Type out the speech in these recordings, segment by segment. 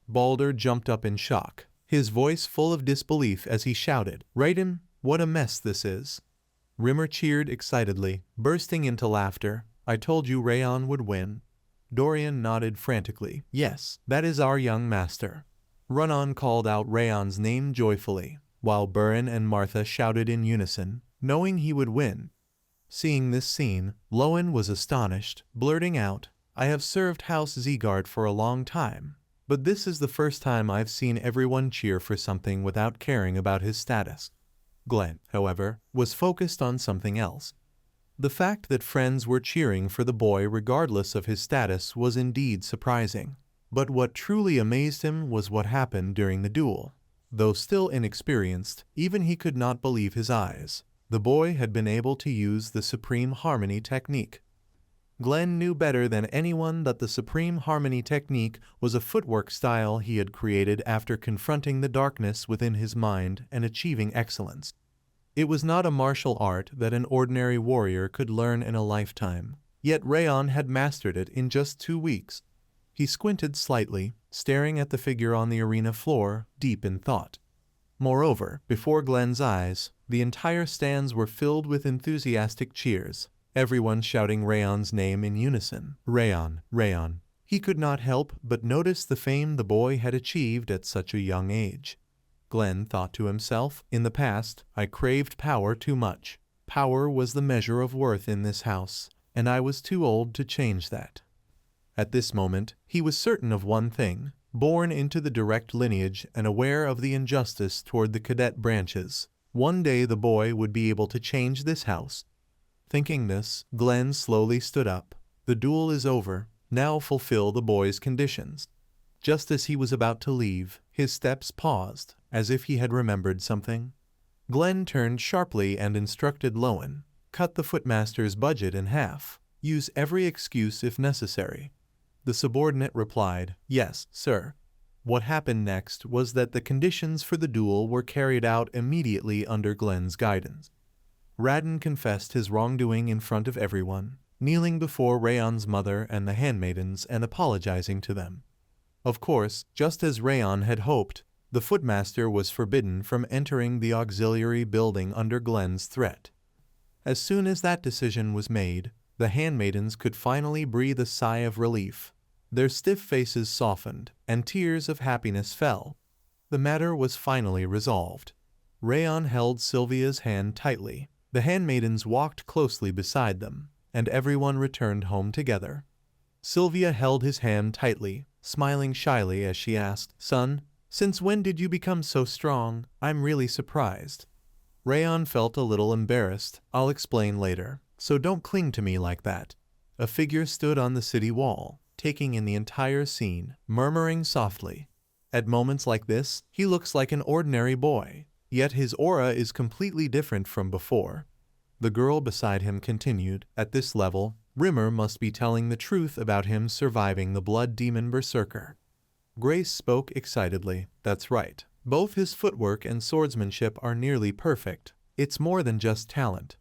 Balder jumped up in shock, his voice full of disbelief as he shouted, "Raiden, what a mess this is." Rimmer cheered excitedly, bursting into laughter. "I told you Rayon would win." Dorian nodded frantically. "Yes, that is our young master." Run-On called out Rayon's name joyfully, while Burin and Martha shouted in unison, knowing he would win. Seeing this scene, Lowen was astonished, blurting out, "I have served House Zeegard for a long time, but this is the first time I've seen everyone cheer for something without caring about his status." Glenn, however, was focused on something else. The fact that friends were cheering for the boy regardless of his status was indeed surprising. But what truly amazed him was what happened during the duel. Though still inexperienced, even he could not believe his eyes. The boy had been able to use the Supreme Harmony technique. Glenn knew better than anyone that the Supreme Harmony technique was a footwork style he had created after confronting the darkness within his mind and achieving excellence. It was not a martial art that an ordinary warrior could learn in a lifetime, yet Rayon had mastered it in just 2 weeks. He squinted slightly, staring at the figure on the arena floor, deep in thought. Moreover, before Glenn's eyes, the entire stands were filled with enthusiastic cheers, everyone shouting Rayon's name in unison. Rayon, Rayon. He could not help but notice the fame the boy had achieved at such a young age. Glenn thought to himself, "In the past, I craved power too much. Power was the measure of worth in this house, and I was too old to change that." At this moment, he was certain of one thing. Born into the direct lineage and aware of the injustice toward the cadet branches, one day the boy would be able to change this house. Thinking this, Glenn slowly stood up. "The duel is over, now fulfill the boy's conditions." Just as he was about to leave, his steps paused, as if he had remembered something. Glenn turned sharply and instructed Lowen, "Cut the Footmaster's budget in half. Use every excuse if necessary." The subordinate replied, "Yes, sir." What happened next was that the conditions for the duel were carried out immediately under Glenn's guidance. Radin confessed his wrongdoing in front of everyone, kneeling before Rayon's mother and the handmaidens and apologizing to them. Of course, just as Rayon had hoped, the Footmaster was forbidden from entering the auxiliary building under Glenn's threat. As soon as that decision was made, the handmaidens could finally breathe a sigh of relief. Their stiff faces softened, and tears of happiness fell. The matter was finally resolved. Rayon held Sylvia's hand tightly. The handmaidens walked closely beside them, and everyone returned home together. Sylvia held his hand tightly, smiling shyly as she asked, "Son, since when did you become so strong? I'm really surprised." Rayon felt a little embarrassed. "I'll explain later, so don't cling to me like that." A figure stood on the city wall, taking in the entire scene, murmuring softly. At moments like this, he looks like an ordinary boy, yet his aura is completely different from before. The girl beside him continued, "At this level, Rimmer must be telling the truth about him surviving the Blood Demon Berserker." Grace spoke excitedly, "That's right. Both his footwork and swordsmanship are nearly perfect. It's more than just talent."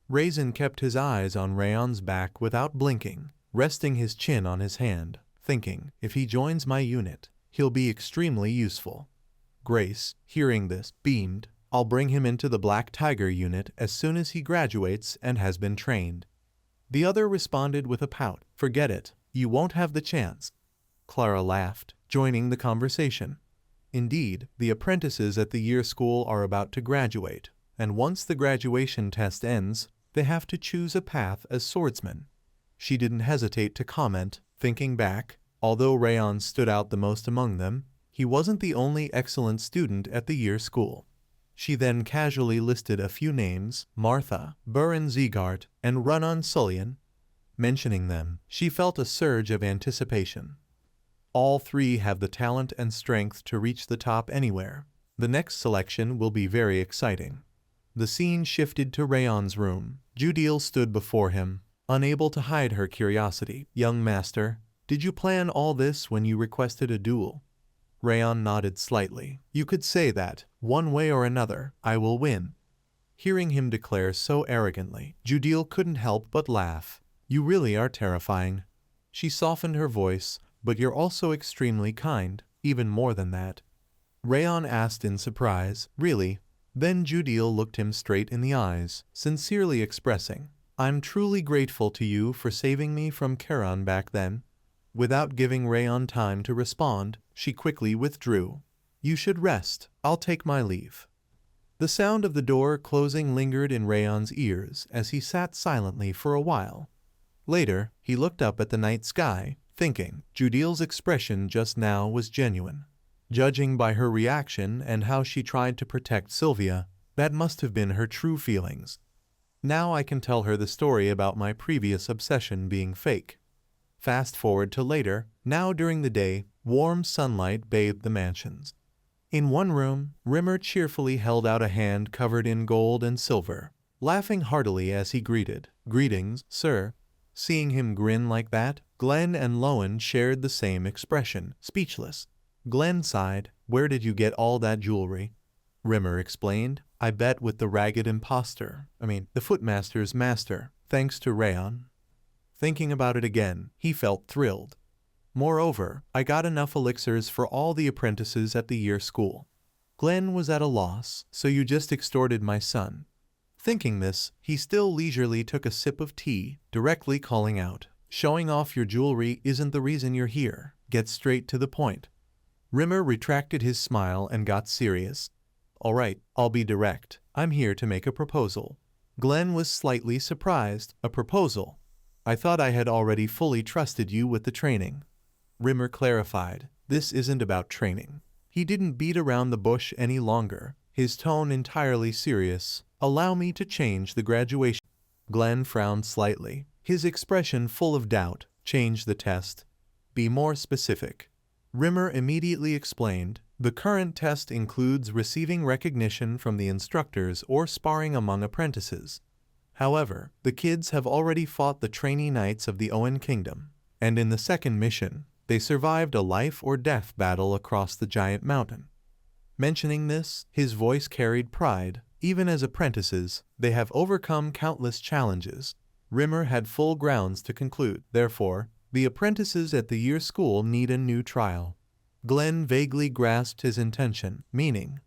Raisin kept his eyes on Rayon's back without blinking, resting his chin on his hand, thinking, "If he joins my unit, he'll be extremely useful." Grace, hearing this, beamed, "I'll bring him into the Black Tiger unit as soon as he graduates and has been trained." The other responded with a pout, "Forget it, you won't have the chance." Clara laughed, joining the conversation. Indeed, the apprentices at the year school are about to graduate, and once the graduation test ends, they have to choose a path as swordsmen. She didn't hesitate to comment, thinking back, although Rayon stood out the most among them, he wasn't the only excellent student at the year school. She then casually listed a few names, Martha, Burin Zeegart, and Run-On Sullian. Mentioning them, she felt a surge of anticipation. All three have the talent and strength to reach the top anywhere. The next selection will be very exciting. The scene shifted to Rayon's room. Judil stood before him, unable to hide her curiosity. "Young master, did you plan all this when you requested a duel?" Rayon nodded slightly. "You could say that, one way or another, I will win." Hearing him declare so arrogantly, Judil couldn't help but laugh. "You really are terrifying." She softened her voice, but you're also extremely kind, even more than that. Rayon asked in surprise, really? Then Judil looked him straight in the eyes, sincerely expressing, I'm truly grateful to you for saving me from Charon back then. Without giving Rayon time to respond, she quickly withdrew. You should rest, I'll take my leave. The sound of the door closing lingered in Rayon's ears as he sat silently for a while. Later, he looked up at the night sky, thinking Judil's expression just now was genuine. Judging by her reaction and how she tried to protect Sylvia, that must have been her true feelings. Now I can tell her the story about my previous obsession being fake. Fast forward to later, now during the day, warm sunlight bathed the mansions. In one room, Rimmer cheerfully held out a hand covered in gold and silver, laughing heartily as he greeted, Greetings, sir. Seeing him grin like that, Glenn and Lowen shared the same expression, speechless. Glenn sighed, Where did you get all that jewelry? Rimmer explained, I bet with the ragged imposter, the footmaster's master, thanks to Rayon. Thinking about it again, he felt thrilled. Moreover, I got enough elixirs for all the apprentices at the year school. Glenn was at a loss, so you just extorted my son. Thinking this, he still leisurely took a sip of tea, directly calling out, Showing off your jewelry isn't the reason you're here. Get straight to the point. Rimmer retracted his smile and got serious. All right, I'll be direct. I'm here to make a proposal. Glenn was slightly surprised. A proposal? I thought I had already fully trusted you with the training. Rimmer clarified, This isn't about training. He didn't beat around the bush any longer, his tone entirely serious. Allow me to change the graduation. Glenn frowned slightly, his expression full of doubt. Change the test. Be more specific. Rimmer immediately explained, The current test includes receiving recognition from the instructors or sparring among apprentices. However, the kids have already fought the trainee knights of the Owen Kingdom, and in the second mission, they survived a life-or-death battle across the giant mountain. Mentioning this, his voice carried pride. Even as apprentices, they have overcome countless challenges. Rimmer had full grounds to conclude, therefore, the apprentices at the year school need a new trial. Glenn vaguely grasped his intention, meaning.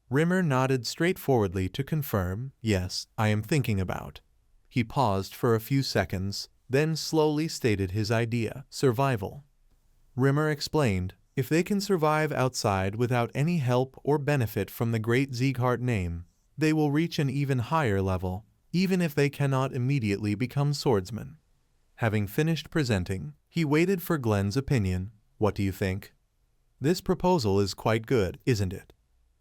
Rimmer nodded straightforwardly to confirm, Yes, I am thinking about. He paused for a few seconds, then slowly stated his idea, survival. Rimmer explained, If they can survive outside without any help or benefit from the great Sieghart name, they will reach an even higher level, even if they cannot immediately become swordsmen. Having finished presenting, he waited for Glenn's opinion. What do you think? This proposal is quite good, isn't it?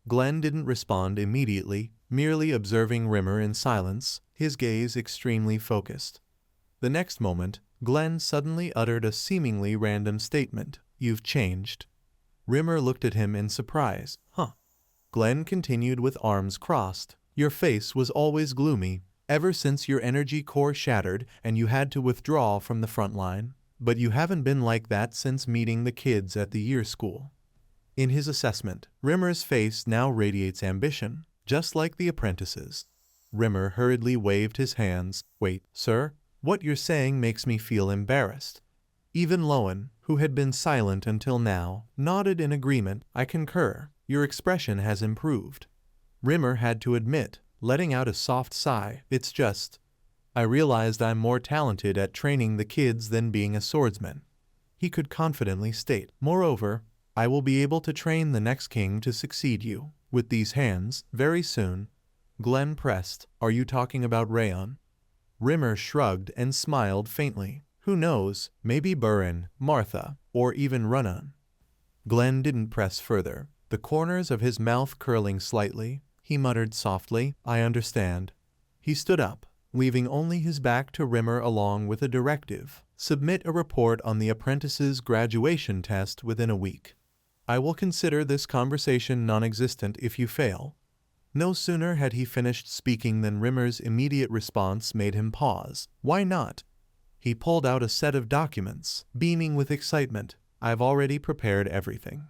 Glenn didn't respond immediately, merely observing Rimmer in silence, his gaze extremely focused. The next moment, Glenn suddenly uttered a seemingly random statement. You've changed. Rimmer looked at him in surprise. Huh. Glenn continued with arms crossed. Your face was always gloomy, ever since your energy core shattered and you had to withdraw from the front line. But you haven't been like that since meeting the kids at the year school. In his assessment, Rimmer's face now radiates ambition, just like the apprentices. Rimmer hurriedly waved his hands. Wait, sir, what you're saying makes me feel embarrassed. Even Lowen, who had been silent until now, nodded in agreement. I concur. Your expression has improved. Rimmer had to admit, letting out a soft sigh, It's just. I realized I'm more talented at training the kids than being a swordsman. He could confidently state, Moreover, I will be able to train the next king to succeed you, with these hands, very soon. Glenn pressed, Are you talking about Rayon? Rimmer shrugged and smiled faintly. Who knows, maybe Burin, Martha, or even Runnan. Glenn didn't press further, the corners of his mouth curling slightly. He muttered softly, I understand. He stood up, leaving only his back to Rimmer along with a directive. Submit a report on the apprentice's graduation test within a week. I will consider this conversation non-existent if you fail. No sooner had he finished speaking than Rimmer's immediate response made him pause. Why not? He pulled out a set of documents, beaming with excitement. I've already prepared everything.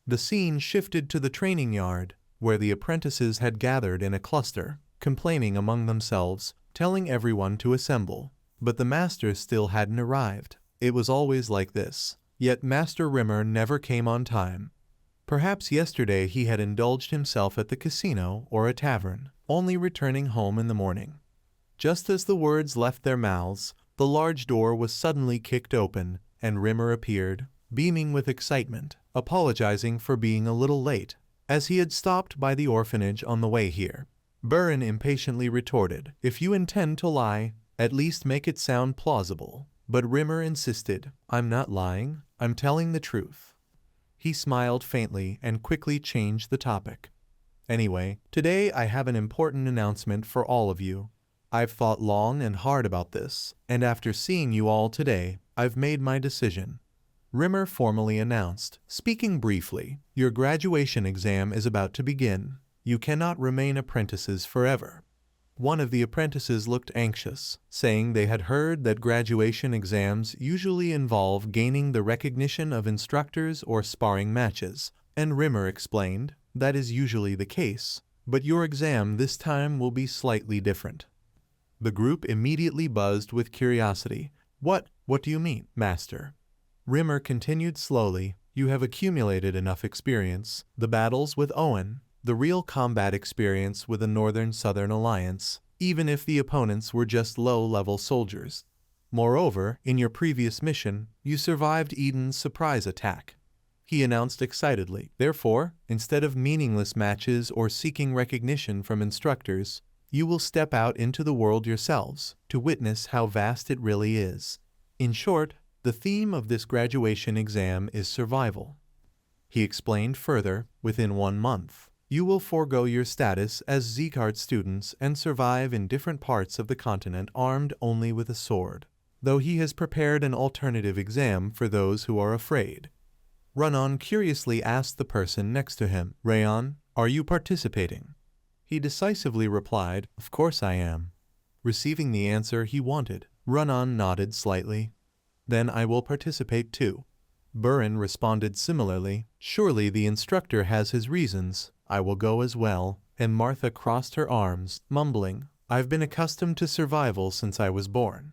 The scene shifted to the training yard, where the apprentices had gathered in a cluster, complaining among themselves, telling everyone to assemble. But the master still hadn't arrived. It was always like this. Yet Master Rimmer never came on time. Perhaps yesterday he had indulged himself at the casino or a tavern, only returning home in the morning. Just as the words left their mouths, the large door was suddenly kicked open, and Rimmer appeared, beaming with excitement, apologizing for being a little late, as he had stopped by the orphanage on the way here. Burin impatiently retorted, "If you intend to lie, at least make it sound plausible." But Rimmer insisted, "I'm not lying, I'm telling the truth." He smiled faintly and quickly changed the topic. "Anyway, today I have an important announcement for all of you. I've thought long and hard about this, and after seeing you all today, I've made my decision." Rimmer formally announced, speaking briefly, "Your graduation exam is about to begin. You cannot remain apprentices forever." One of the apprentices looked anxious, saying they had heard that graduation exams usually involve gaining the recognition of instructors or sparring matches, and Rimmer explained, "That is usually the case, but your exam this time will be slightly different." The group immediately buzzed with curiosity. What do you mean, Master?" Rimmer continued slowly, "You have accumulated enough experience, the battles with Owen, the real combat experience with the Northern-Southern Alliance, even if the opponents were just low-level soldiers. Moreover, in your previous mission, you survived Eden's surprise attack," he announced excitedly. "Therefore, instead of meaningless matches or seeking recognition from instructors, you will step out into the world yourselves to witness how vast it really is. In short, the theme of this graduation exam is survival." He explained further, "Within 1 month, you will forego your status as Zeekart students and survive in different parts of the continent armed only with a sword, though he has prepared an alternative exam for those who are afraid." Run-On curiously asked the person next to him, "Rayon, are you participating?" He decisively replied, "Of course I am." Receiving the answer he wanted, Run-On nodded slightly. "Then I will participate too." Burin responded similarly, "Surely the instructor has his reasons, I will go as well," and Martha crossed her arms, mumbling, "I've been accustomed to survival since I was born."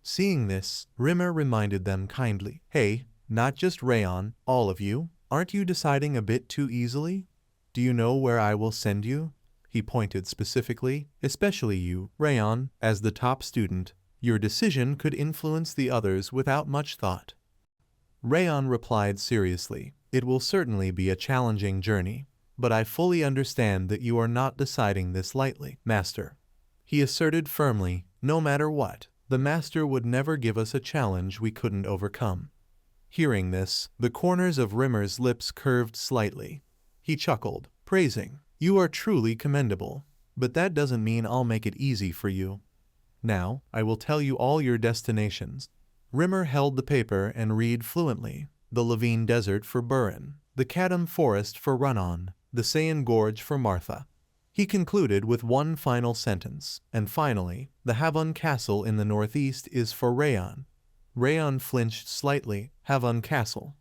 Seeing this, Rimmer reminded them kindly, "Hey, not just Rayon, all of you, aren't you deciding a bit too easily? Do you know where I will send you?" He pointed specifically, "Especially you, Rayon, as the top student. Your decision could influence the others without much thought." Rayon replied seriously, "It will certainly be a challenging journey, but I fully understand that you are not deciding this lightly, Master." He asserted firmly, "No matter what, the Master would never give us a challenge we couldn't overcome." Hearing this, the corners of Rimmer's lips curved slightly. He chuckled, praising, "You are truly commendable, but that doesn't mean I'll make it easy for you. Now, I will tell you all your destinations." Rimmer held the paper and read fluently, the Levine Desert for Burin, the Kadam Forest for Run-On, the Saiyan Gorge for Martha. He concluded with one final sentence, and finally, the Havon Castle in the northeast is for Rayon. Rayon flinched slightly. Havon Castle.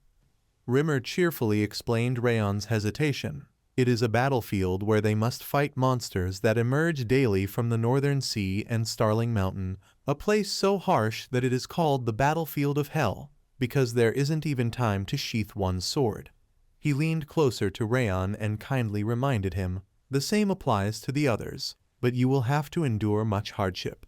Rimmer cheerfully explained Rayon's hesitation. "It is a battlefield where they must fight monsters that emerge daily from the Northern Sea and Starling Mountain, a place so harsh that it is called the battlefield of hell, because there isn't even time to sheath one's sword." He leaned closer to Rayon and kindly reminded him, "The same applies to the others, but you will have to endure much hardship."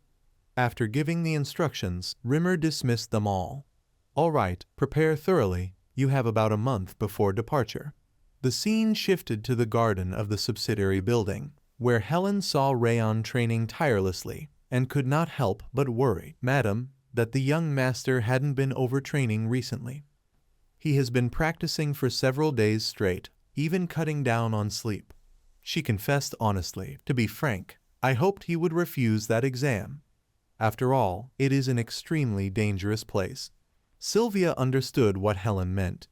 After giving the instructions, Rimmer dismissed them all. "All right, prepare thoroughly. You have about a month before departure." The scene shifted to the garden of the subsidiary building, where Helen saw Rayon training tirelessly, and could not help but worry, "Madam, that the young master hadn't been overtraining recently. He has been practicing for several days straight, even cutting down on sleep." She confessed honestly, "To be frank, I hoped he would refuse that exam. After all, it is an extremely dangerous place." Sylvia understood what Helen meant.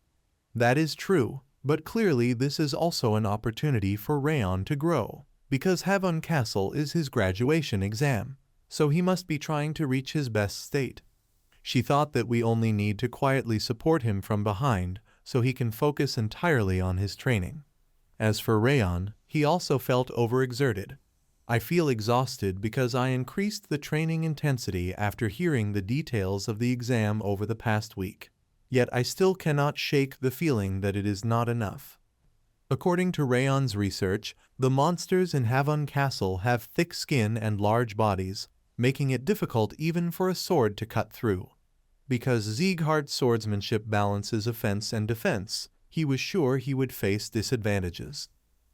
"That is true, but clearly this is also an opportunity for Rayon to grow, because Havon Castle is his graduation exam, so he must be trying to reach his best state. She thought that we only need to quietly support him from behind so he can focus entirely on his training." As for Rayon, he also felt overexerted. "I feel exhausted because I increased the training intensity after hearing the details of the exam over the past week. Yet I still cannot shake the feeling that it is not enough. According to Rayon's research, the monsters in Havon Castle have thick skin and large bodies, making it difficult even for a sword to cut through. Because Sieghart's swordsmanship balances offense and defense, he was sure he would face disadvantages.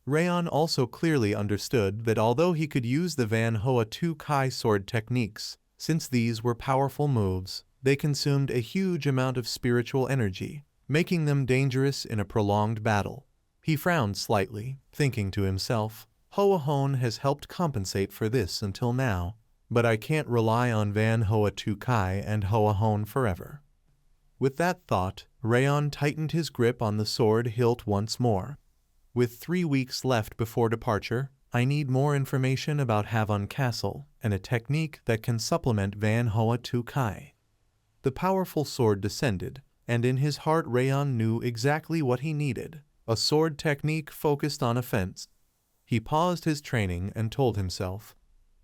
Rayon also clearly understood that although he could use the Van Hoa Tu Kai sword techniques, since these were powerful moves, they consumed a huge amount of spiritual energy, making them dangerous in a prolonged battle. He frowned slightly, thinking to himself, Hoa Hon has helped compensate for this until now, but I can't rely on Van Hoa Tu Kai and Hoa Hon forever. With that thought, Rayon tightened his grip on the sword hilt once more. With 3 weeks left before departure, I need more information about Havon Castle and a technique that can supplement Van Hoa Tu Kai. The powerful sword descended, and in his heart Rayon knew exactly what he needed, a sword technique focused on offense. He paused his training and told himself,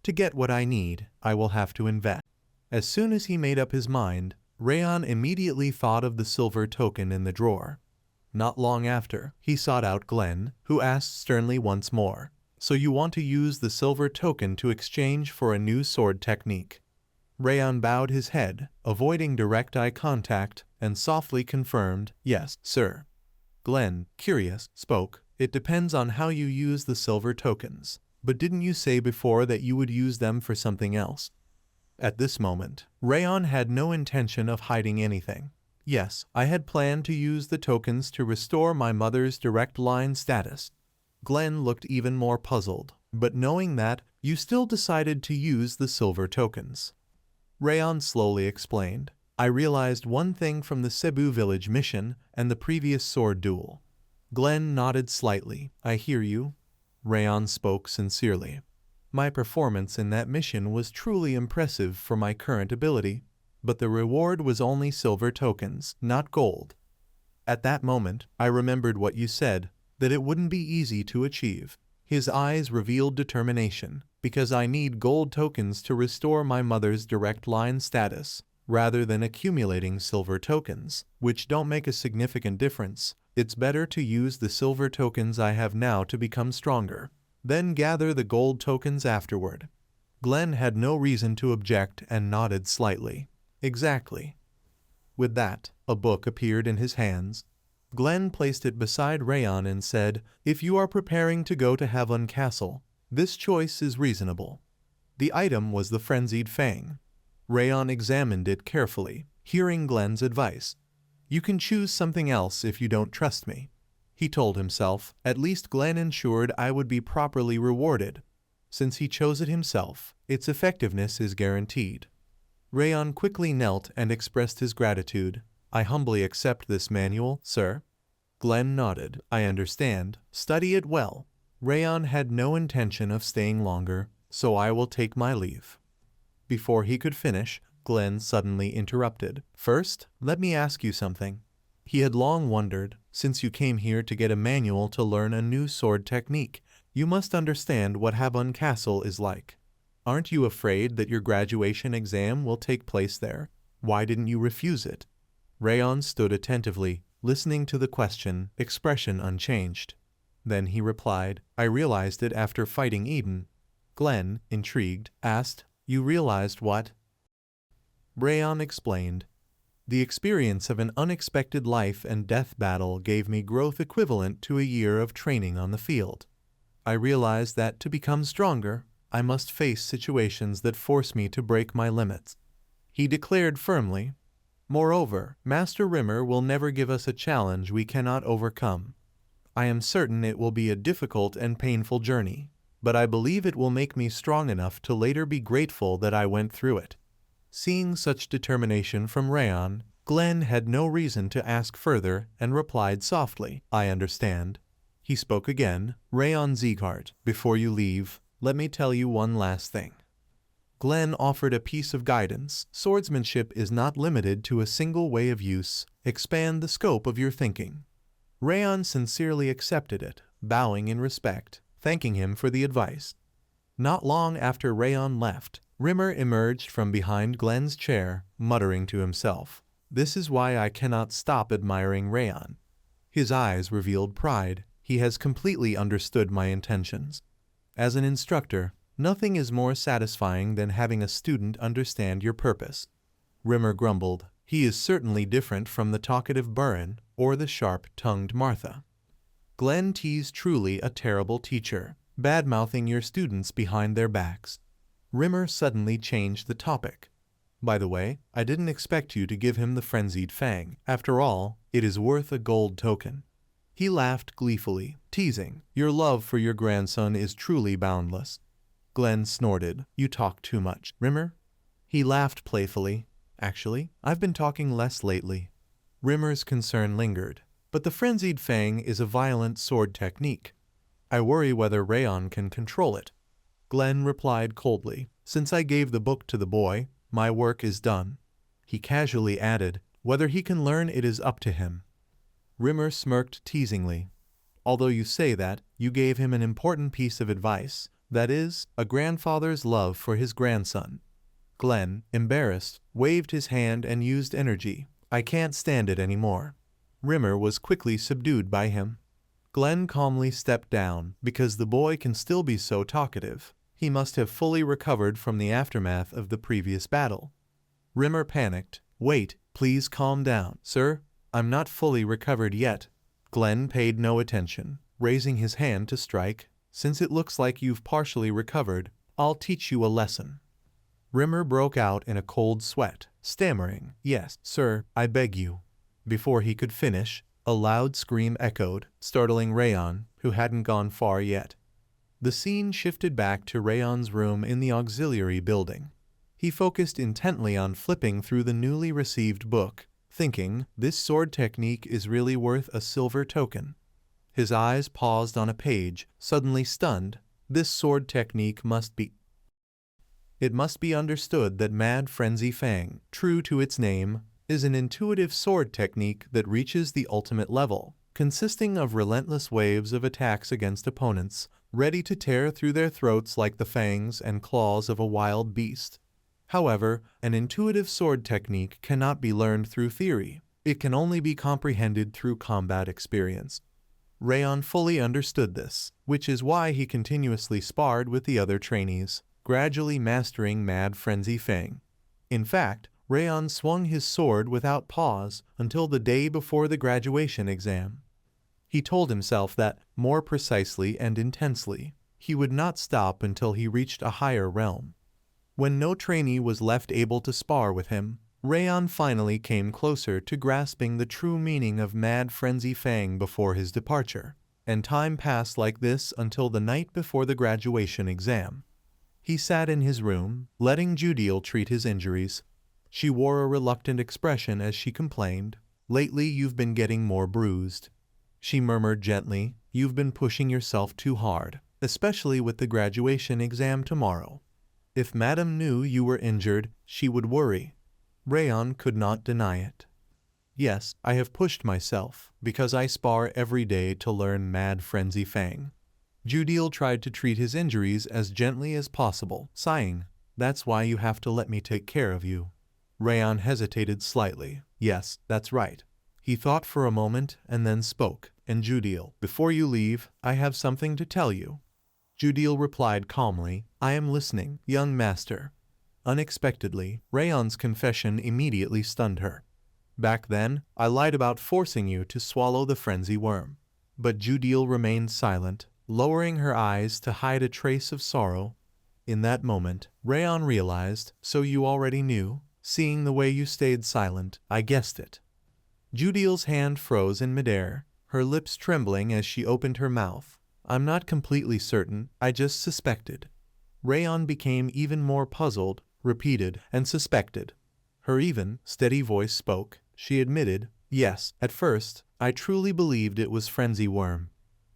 to get what I need, I will have to invest. As soon as he made up his mind, Rayon immediately thought of the silver token in the drawer. Not long after, he sought out Glenn, who asked sternly once more, so you want to use the silver token to exchange for a new sword technique? Rayon bowed his head, avoiding direct eye contact, and softly confirmed, yes, sir. Glenn, curious, spoke, it depends on how you use the silver tokens, but didn't you say before that you would use them for something else? At this moment, Rayon had no intention of hiding anything. Yes, I had planned to use the tokens to restore my mother's direct line status. Glenn looked even more puzzled, but knowing that, you still decided to use the silver tokens. Rayon slowly explained, I realized one thing from the Cebu village mission and the previous sword duel. Glenn nodded slightly, I hear you. Rayon spoke sincerely. My performance in that mission was truly impressive for my current ability, but the reward was only silver tokens, not gold. At that moment, I remembered what you said, that it wouldn't be easy to achieve. His eyes revealed determination, because I need gold tokens to restore my mother's direct line status, rather than accumulating silver tokens, which don't make a significant difference. It's better to use the silver tokens I have now to become stronger, then gather the gold tokens afterward. Glenn had no reason to object and nodded slightly. Exactly. With that, a book appeared in his hands. Glenn placed it beside Rayon and said, if you are preparing to go to Havon Castle, this choice is reasonable. The item was the Frenzied Fang. Rayon examined it carefully, hearing Glenn's advice. You can choose something else if you don't trust me. He told himself, at least Glenn ensured I would be properly rewarded. Since he chose it himself, its effectiveness is guaranteed. Rayon quickly knelt and expressed his gratitude. I humbly accept this manual, sir. Glenn nodded. I understand. Study it well. Rayon had no intention of staying longer, so I will take my leave. Before he could finish, Glenn suddenly interrupted. First, let me ask you something. He had long wondered, since you came here to get a manual to learn a new sword technique, you must understand what Havon Castle is like. Aren't you afraid that your graduation exam will take place there? Why didn't you refuse it? Rayon stood attentively, listening to the question, expression unchanged. Then he replied, I realized it after fighting Eden. Glenn, intrigued, asked, You realized what? Rayon explained, The experience of an unexpected life and death battle gave me growth equivalent to a year of training on the field. I realized that to become stronger, I must face situations that force me to break my limits. He declared firmly, Moreover, Master Rimmer will never give us a challenge we cannot overcome. I am certain it will be a difficult and painful journey, but I believe it will make me strong enough to later be grateful that I went through it. Seeing such determination from Rayon, Glenn had no reason to ask further and replied softly, I understand. He spoke again, Rayon Sieghart, before you leave, let me tell you one last thing. Glenn offered a piece of guidance. Swordsmanship is not limited to a single way of use. Expand the scope of your thinking. Rayon sincerely accepted it, bowing in respect, thanking him for the advice. Not long after Rayon left, Rimmer emerged from behind Glenn's chair, muttering to himself, This is why I cannot stop admiring Rayon. His eyes revealed pride. He has completely understood my intentions. As an instructor, nothing is more satisfying than having a student understand your purpose. Rimmer grumbled. He is certainly different from the talkative Burin or the sharp-tongued Martha. Glenn T's truly a terrible teacher, bad-mouthing your students behind their backs. Rimmer suddenly changed the topic. By the way, I didn't expect you to give him the frenzied fang. After all, it is worth a gold token. He laughed gleefully, teasing, your love for your grandson is truly boundless. Glenn snorted, you talk too much, Rimmer. He laughed playfully. Actually, I've been talking less lately. Rimmer's concern lingered, but the frenzied fang is a violent sword technique. I worry whether Rayon can control it. Glenn replied coldly, since I gave the book to the boy, my work is done. He casually added, whether he can learn it is up to him. Rimmer smirked teasingly. Although you say that, you gave him an important piece of advice, that is, a grandfather's love for his grandson. Glenn, embarrassed, waved his hand and used energy. I can't stand it anymore. Rimmer was quickly subdued by him. Glenn calmly stepped down, because the boy can still be so talkative. He must have fully recovered from the aftermath of the previous battle. Rimmer panicked. Wait, please calm down. Sir, I'm not fully recovered yet. Glenn paid no attention, raising his hand to strike. Since it looks like you've partially recovered, I'll teach you a lesson. Rimmer broke out in a cold sweat, stammering, yes, sir, I beg you. Before he could finish, a loud scream echoed, startling Rayon, who hadn't gone far yet. The scene shifted back to Rayon's room in the auxiliary building. He focused intently on flipping through the newly received book, thinking, this sword technique is really worth a silver token. His eyes paused on a page, suddenly stunned. This sword technique must be... It must be understood that Mad Frenzy Fang, true to its name, is an intuitive sword technique that reaches the ultimate level, consisting of relentless waves of attacks against opponents, ready to tear through their throats like the fangs and claws of a wild beast. However, an intuitive sword technique cannot be learned through theory. It can only be comprehended through combat experience. Rayon fully understood this, which is why he continuously sparred with the other trainees, gradually mastering Mad Frenzy Fang. In fact, Rayon swung his sword without pause until the day before the graduation exam. He told himself that, more precisely and intensely, he would not stop until he reached a higher realm. When no trainee was left able to spar with him, Rayon finally came closer to grasping the true meaning of Mad Frenzy Fang before his departure, and time passed like this until the night before the graduation exam. He sat in his room, letting Judil treat his injuries. She wore a reluctant expression as she complained, lately you've been getting more bruised. She murmured gently, you've been pushing yourself too hard, especially with the graduation exam tomorrow. If Madame knew you were injured, she would worry. Rayon could not deny it. Yes, I have pushed myself, because I spar every day to learn Mad Frenzy Fang. Judil tried to treat his injuries as gently as possible, sighing, that's why you have to let me take care of you. Rayon hesitated slightly. Yes, that's right. He thought for a moment and then spoke, and Judil, before you leave, I have something to tell you. Judil replied calmly, I am listening, young master. Unexpectedly, Rayon's confession immediately stunned her. Back then, I lied about forcing you to swallow the frenzy worm. But Judil remained silent, lowering her eyes to hide a trace of sorrow. In that moment, Rayon realized, so you already knew. Seeing the way you stayed silent, I guessed it. Judil's hand froze in midair, her lips trembling as she opened her mouth. I'm not completely certain, I just suspected. Rayon became even more puzzled, repeated, and suspected. Her even, steady voice spoke. She admitted, yes, at first, I truly believed it was frenzy worm.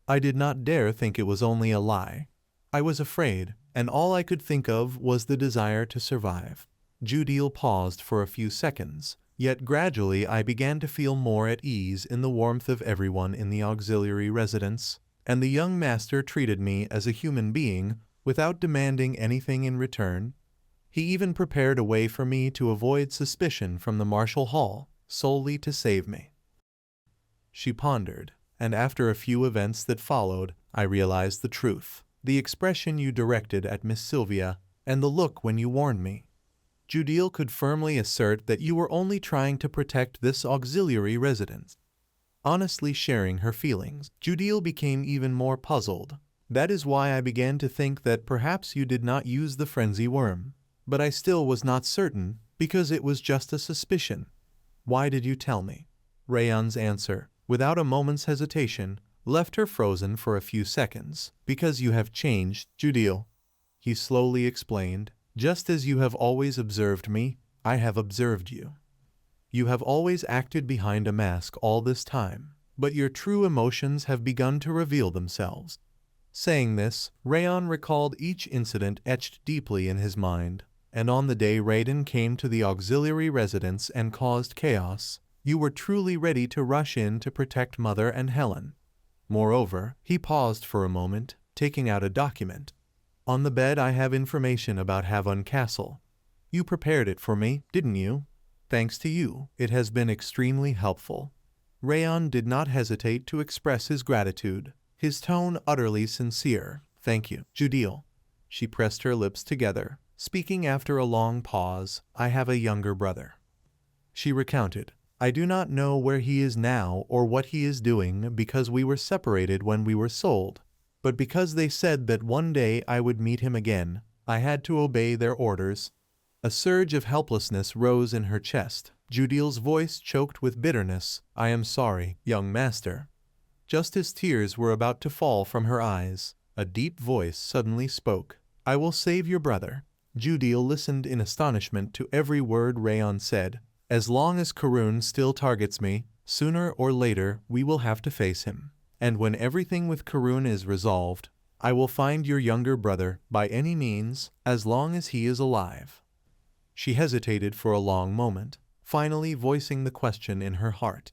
I did not dare think it was only a lie. I was afraid, and all I could think of was the desire to survive. Judil paused for a few seconds, yet gradually I began to feel more at ease in the warmth of everyone in the auxiliary residence, and the young master treated me as a human being without demanding anything in return. He even prepared a way for me to avoid suspicion from the martial hall, solely to save me." She pondered, and after a few events that followed, I realized the truth. The expression you directed at Miss Sylvia, and the look when you warned me. Judil could firmly assert that you were only trying to protect this auxiliary residence. Honestly sharing her feelings, Judil became even more puzzled. "That is why I began to think that perhaps you did not use the frenzy worm. But I still was not certain, because it was just a suspicion." "Why did you tell me?" Rayon's answer, without a moment's hesitation, left her frozen for a few seconds. "Because you have changed, Judil," he slowly explained. "Just as you have always observed me, I have observed you. You have always acted behind a mask all this time, but your true emotions have begun to reveal themselves." Saying this, Rayon recalled each incident etched deeply in his mind. "And on the day Raiden came to the auxiliary residence and caused chaos, you were truly ready to rush in to protect Mother and Helen. Moreover," he paused for a moment, taking out a document. "On the bed I have information about Havon Castle. You prepared it for me, didn't you? Thanks to you, it has been extremely helpful." Rayon did not hesitate to express his gratitude, his tone utterly sincere. "Thank you, Judil." She pressed her lips together, speaking after a long pause. "I have a younger brother," she recounted. "I do not know where he is now or what he is doing because we were separated when we were sold. But because they said that one day I would meet him again, I had to obey their orders." A surge of helplessness rose in her chest. Judil's voice choked with bitterness. "I am sorry, young master." Just as tears were about to fall from her eyes, a deep voice suddenly spoke. "I will save your brother." Judil listened in astonishment to every word Rayon said. "As long as Karun still targets me, sooner or later we will have to face him. And when everything with Karun is resolved, I will find your younger brother by any means, as long as he is alive." She hesitated for a long moment, finally voicing the question in her heart.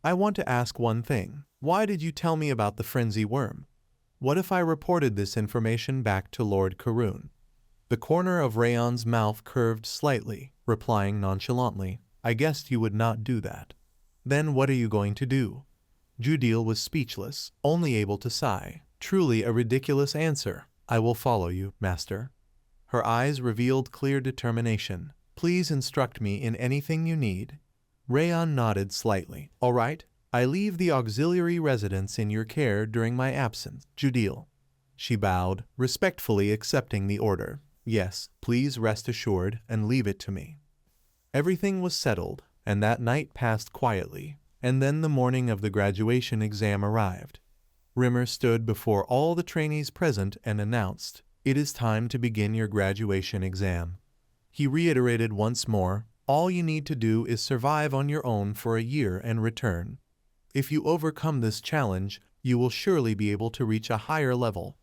"I want to ask one thing. Why did you tell me about the frenzy worm? What if I reported this information back to Lord Karun?" The corner of Rayon's mouth curved slightly, replying nonchalantly, "I guessed you would not do that." "Then what are you going to do?" Judil was speechless, only able to sigh. "Truly a ridiculous answer." "I will follow you, master." Her eyes revealed clear determination. "Please instruct me in anything you need." Rayon nodded slightly. "All right. I leave the auxiliary residence in your care during my absence, Judil." She bowed, respectfully accepting the order. "Yes, please rest assured and leave it to me." Everything was settled, and that night passed quietly. And then the morning of the graduation exam arrived. Rimmer stood before all the trainees present and announced, "It is time to begin your graduation exam." He reiterated once more, "All you need to do is survive on your own for a year and return. If you overcome this challenge, you will surely be able to reach a higher level."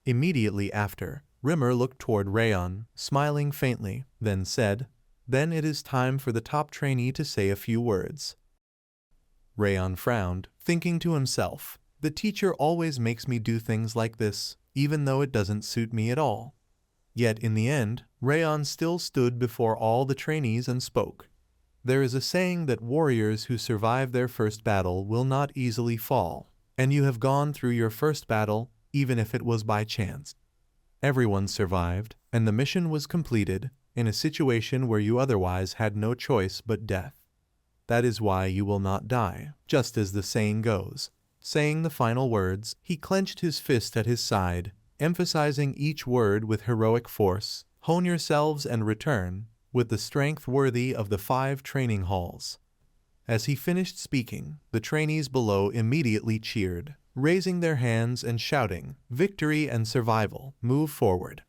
Immediately after, Rimmer looked toward Rayon, smiling faintly, then said, "Then it is time for the top trainee to say a few words." Rayon frowned, thinking to himself, "The teacher always makes me do things like this, even though it doesn't suit me at all." Yet in the end, Rayon still stood before all the trainees and spoke. "There is a saying that warriors who survive their first battle will not easily fall, and you have gone through your first battle, even if it was by chance. Everyone survived, and the mission was completed, in a situation where you otherwise had no choice but death. That is why you will not die, just as the saying goes." Saying the final words, he clenched his fist at his side, emphasizing each word with heroic force. "Hone yourselves and return, with the strength worthy of the 5 training halls." As he finished speaking, the trainees below immediately cheered, raising their hands and shouting, "Victory and survival, move forward."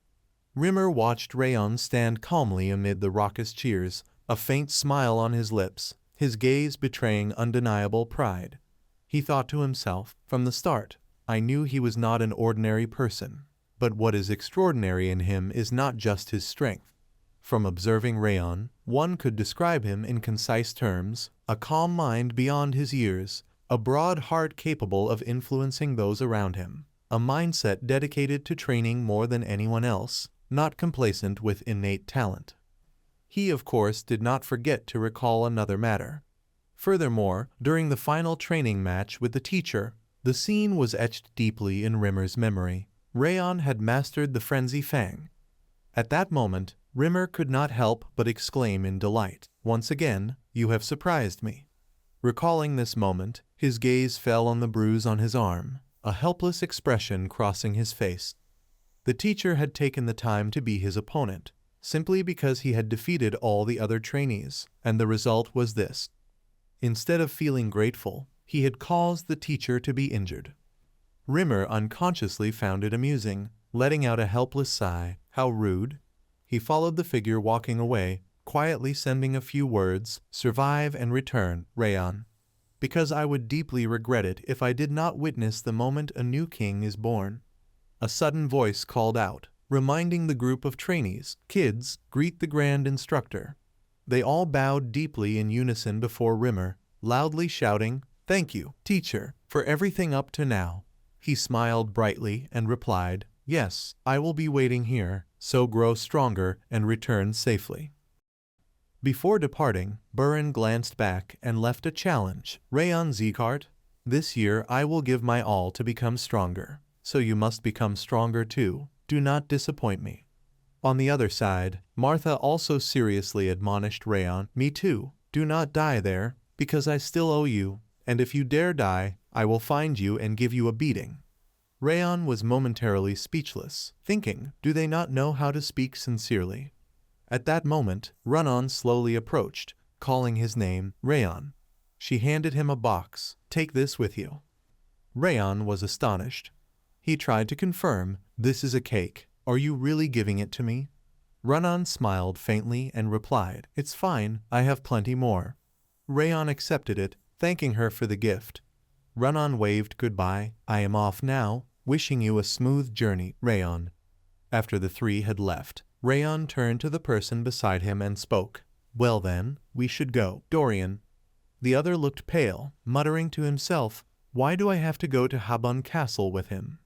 Rimmer watched Rayon stand calmly amid the raucous cheers, a faint smile on his lips, his gaze betraying undeniable pride. He thought to himself, "From the start, I knew he was not an ordinary person. But what is extraordinary in him is not just his strength. From observing Rayon, one could describe him in concise terms: a calm mind beyond his years, a broad heart capable of influencing those around him, a mindset dedicated to training more than anyone else, not complacent with innate talent." He, of course, did not forget to recall another matter. Furthermore, during the final training match with the teacher, the scene was etched deeply in Rimmer's memory. Rayon had mastered the frenzy fang. At that moment, Rimmer could not help but exclaim in delight, "Once again, you have surprised me." Recalling this moment, his gaze fell on the bruise on his arm, a helpless expression crossing his face. The teacher had taken the time to be his opponent, simply because he had defeated all the other trainees, and the result was this. Instead of feeling grateful, he had caused the teacher to be injured. Rimmer unconsciously found it amusing, letting out a helpless sigh. How rude. He followed the figure walking away, quietly sending a few words, "Survive and return, Rayon. Because I would deeply regret it if I did not witness the moment a new king is born." A sudden voice called out, reminding the group of trainees, "Kids, greet the grand instructor." They all bowed deeply in unison before Rimmer, loudly shouting, "Thank you, teacher, for everything up to now." He smiled brightly and replied, "Yes, I will be waiting here, so grow stronger and return safely." Before departing, Buren glanced back and left a challenge. "Rayon Zekart, this year I will give my all to become stronger, so you must become stronger too. Do not disappoint me." On the other side, Martha also seriously admonished Rayon, "Me too, do not die there, because I still owe you, and if you dare die, I will find you and give you a beating." Rayon was momentarily speechless, thinking, do they not know how to speak sincerely? At that moment, Run-On slowly approached, calling his name, "Rayon." She handed him a box. "Take this with you." Rayon was astonished. He tried to confirm, "This is a cake. Are you really giving it to me?" Run-On smiled faintly and replied, "It's fine, I have plenty more." Rayon accepted it, thanking her for the gift. Run-On waved goodbye. "I am off now, wishing you a smooth journey, Rayon." After the three had left, Rayon turned to the person beside him and spoke. "Well then, we should go, Dorian." The other looked pale, muttering to himself, "Why do I have to go to Habun Castle with him?"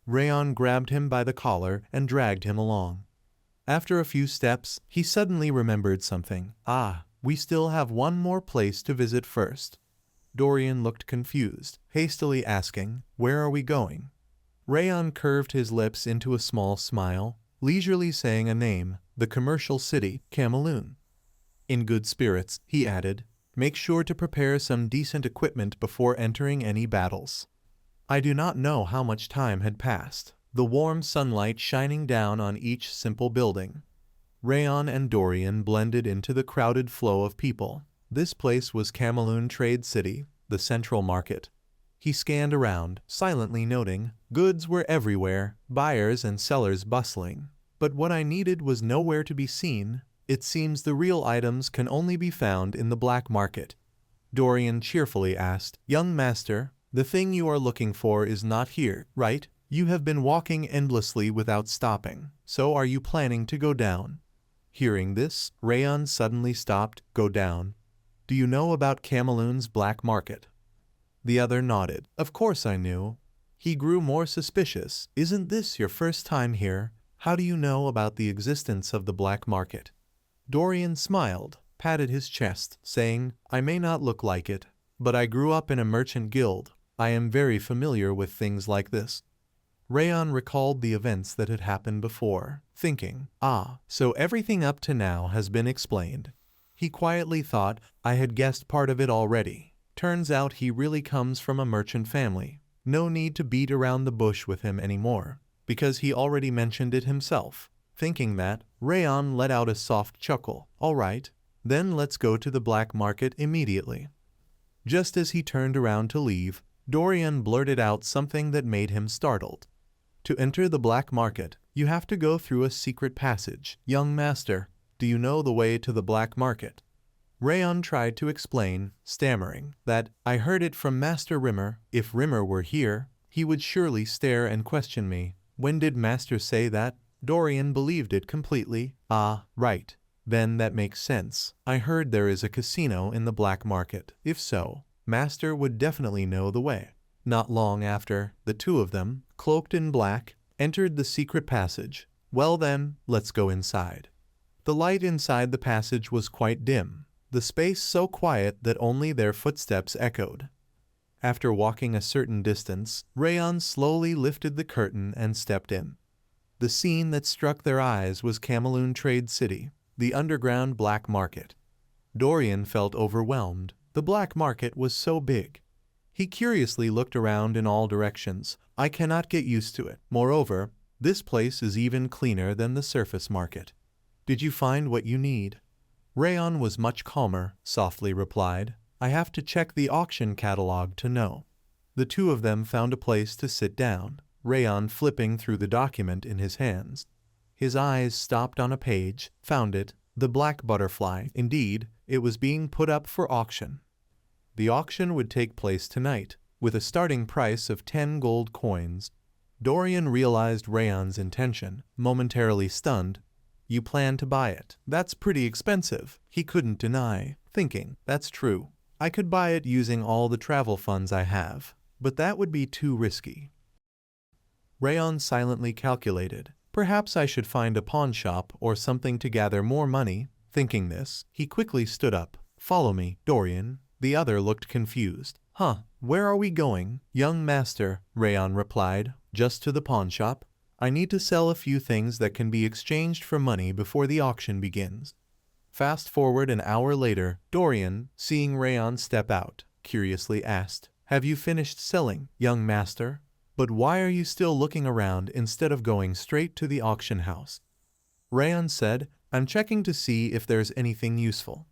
Rayon grabbed him by the collar and dragged him along. After a few steps, he suddenly remembered something. We still have one more place to visit first." Dorian looked confused, hastily asking, "Where are we going?" Rayon curved his lips into a small smile, leisurely saying a name, the commercial city, Kamaluun. In good spirits, he added, "Make sure to prepare some decent equipment before entering any battles." I do not know how much time had passed, the warm sunlight shining down on each simple building. Rayon and Dorian blended into the crowded flow of people. This place was Kamaluun Trade City, the central market. He scanned around, silently noting, goods were everywhere, buyers and sellers bustling. But what I needed was nowhere to be seen. It seems the real items can only be found in the black market. Dorian cheerfully asked, "Young master, the thing you are looking for is not here, right? You have been walking endlessly without stopping, so are you planning to go down?" Hearing this, Rayon suddenly stopped. "Go down? Do you know about Kamaluun's black market?" The other nodded. "Of course I knew." He grew more suspicious. "Isn't this your first time here? How do you know about the existence of the black market?" Dorian smiled, patted his chest, saying, "I may not look like it, but I grew up in a merchant guild. I am very familiar with things like this." Rayon recalled the events that had happened before, thinking, so everything up to now has been explained. He quietly thought, I had guessed part of it already. Turns out he really comes from a merchant family. No need to beat around the bush with him anymore, because he already mentioned it himself. Thinking that, Rayon let out a soft chuckle. "All right, then let's go to the black market immediately." Just as he turned around to leave, Dorian blurted out something that made him startled. "To enter the black market, you have to go through a secret passage. Young master, do you know the way to the black market?" Rayon tried to explain, stammering, that, "I heard it from Master Rimmer. If Rimmer were here, he would surely stare and question me. When did Master say that?" Dorian believed it completely. Right. Then that makes sense. I heard there is a casino in the black market. If so, Master would definitely know the way." Not long after, the two of them, cloaked in black, entered the secret passage. "Well then, let's go inside." The light inside the passage was quite dim, the space so quiet that only their footsteps echoed. After walking a certain distance, Rayon slowly lifted the curtain and stepped in. The scene that struck their eyes was Kowloon Trade City, the underground black market. Dorian felt overwhelmed. The black market was so big. He curiously looked around in all directions. I cannot get used to it. Moreover, this place is even cleaner than the surface market. Did you find what you need? Rayon was much calmer, softly replied. I have to check the auction catalog to know. The two of them found a place to sit down, Rayon flipping through the document in his hands. His eyes stopped on a page, found it, the black butterfly. Indeed, it was being put up for auction. The auction would take place tonight, with a starting price of 10 gold coins. Dorian realized Rayon's intention, momentarily stunned. You plan to buy it. That's pretty expensive, he couldn't deny, thinking, that's true. I could buy it using all the travel funds I have, but that would be too risky. Rayon silently calculated. Perhaps I should find a pawn shop or something to gather more money. Thinking this, he quickly stood up. Follow me, Dorian. The other looked confused. Where are we going? Young master, Rayon replied. Just to the pawn shop. I need to sell a few things that can be exchanged for money before the auction begins. Fast forward an hour later, Dorian, seeing Rayon step out, curiously asked, Have you finished selling, young master? But why are you still looking around instead of going straight to the auction house? Rayon said, I'm checking to see if there's anything useful.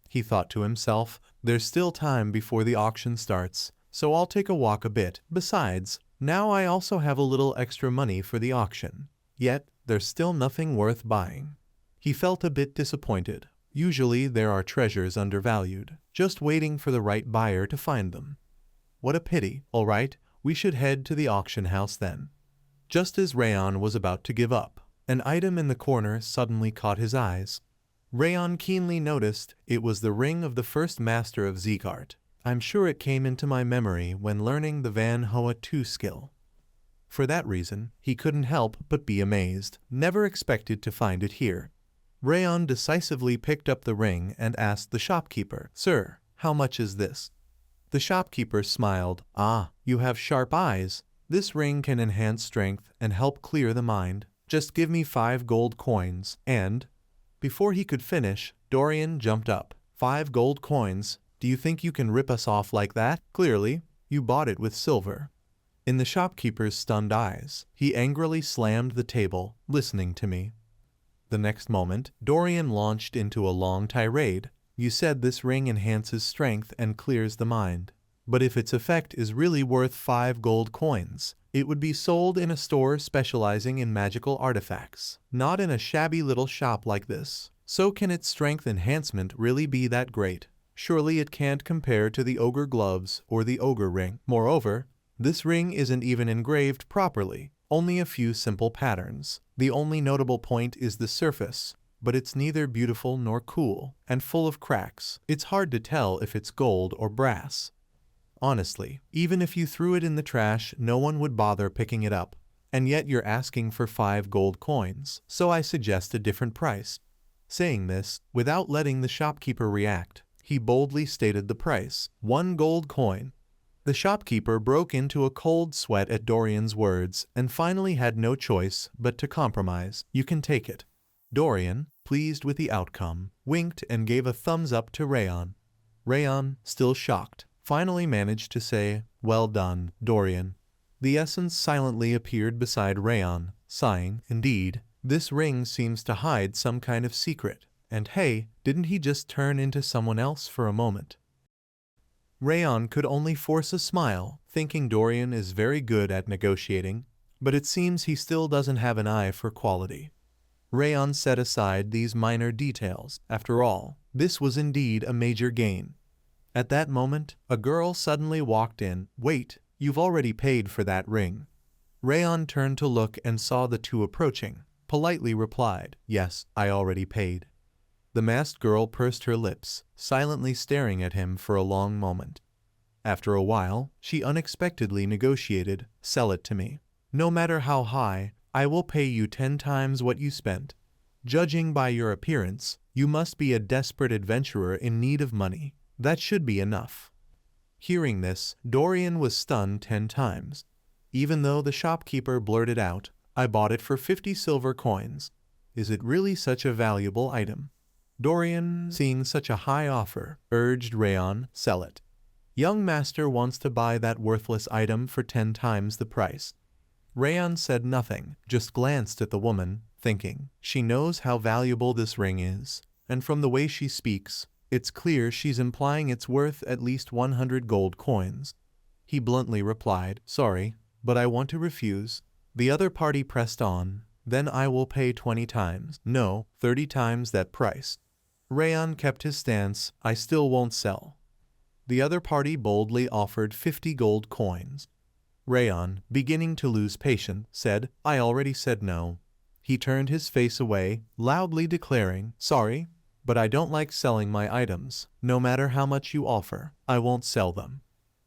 He thought to himself, there's still time before the auction starts, so I'll take a walk a bit. Besides, now I also have a little extra money for the auction. Yet, there's still nothing worth buying. He felt a bit disappointed. Usually there are treasures undervalued, just waiting for the right buyer to find them. What a pity. All right, we should head to the auction house then. Just as Rayon was about to give up, an item in the corner suddenly caught his eyes. Rayon keenly noticed it was the ring of the first master of Zeekart. I'm sure it came into my memory when learning the Van Hoa 2 skill. For that reason, he couldn't help but be amazed. Never expected to find it here. Rayon decisively picked up the ring and asked the shopkeeper, Sir, how much is this? The shopkeeper smiled. You have sharp eyes. This ring can enhance strength and help clear the mind. Just give me 5 gold coins, and... Before he could finish, Dorian jumped up. 5 gold coins? Do you think you can rip us off like that? Clearly, you bought it with silver. In the shopkeeper's stunned eyes, he angrily slammed the table, listening to me. The next moment, Dorian launched into a long tirade. You said this ring enhances strength and clears the mind. But if its effect is really worth 5 gold coins, it would be sold in a store specializing in magical artifacts, not in a shabby little shop like this. So can its strength enhancement really be that great? Surely it can't compare to the ogre gloves or the ogre ring. Moreover, this ring isn't even engraved properly, only a few simple patterns. The only notable point is the surface, but it's neither beautiful nor cool, and full of cracks. It's hard to tell if it's gold or brass. Honestly, even if you threw it in the trash, no one would bother picking it up. And yet you're asking for 5 gold coins, so I suggest a different price. Saying this, without letting the shopkeeper react, he boldly stated the price, 1 gold coin. The shopkeeper broke into a cold sweat at Dorian's words and finally had no choice but to compromise. You can take it. Dorian, pleased with the outcome, winked and gave a thumbs up to Rayon. Rayon, still shocked, finally managed to say, Well done, Dorian. The essence silently appeared beside Rayon, sighing, Indeed, this ring seems to hide some kind of secret. And hey, didn't he just turn into someone else for a moment? Rayon could only force a smile, thinking Dorian is very good at negotiating, but it seems he still doesn't have an eye for quality. Rayon set aside these minor details. After all, this was indeed a major gain. At that moment, a girl suddenly walked in. Wait, you've already paid for that ring. Rayon turned to look and saw the two approaching, politely replied, Yes, I already paid. The masked girl pursed her lips, silently staring at him for a long moment. After a while, she unexpectedly negotiated, Sell it to me. No matter how high, I will pay you 10 times what you spent. Judging by your appearance, You must be a desperate adventurer in need of money. That should be enough. Hearing this, Dorian was stunned 10 times. Even though the shopkeeper blurted out, I bought it for 50 silver coins. Is it really such a valuable item? Dorian, seeing such a high offer, urged Rayon, sell it. Young master wants to buy that worthless item for 10 times the price. Rayon said nothing, just glanced at the woman, thinking, she knows how valuable this ring is, and from the way she speaks, it's clear she's implying it's worth at least 100 gold coins. He bluntly replied, sorry, but I want to refuse. The other party pressed on, then I will pay 20 times, no, 30 times that price. Rayon kept his stance, I still won't sell. The other party boldly offered 50 gold coins. Rayon, beginning to lose patience, said, I already said no. He turned his face away, loudly declaring, sorry, but I don't like selling my items. No matter how much you offer, I won't sell them.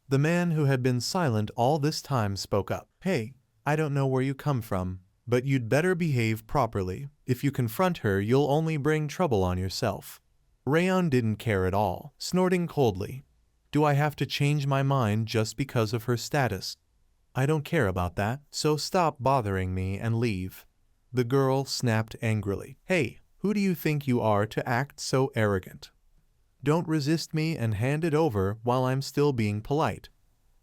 The man who had been silent all this time spoke up. Hey, I don't know where you come from, but you'd better behave properly. If you confront her, you'll only bring trouble on yourself. Rayon didn't care at all, snorting coldly. Do I have to change my mind just because of her status? I don't care about that, so stop bothering me and leave. The girl snapped angrily. Hey, who do you think you are to act so arrogant? Don't resist me and hand it over while I'm still being polite.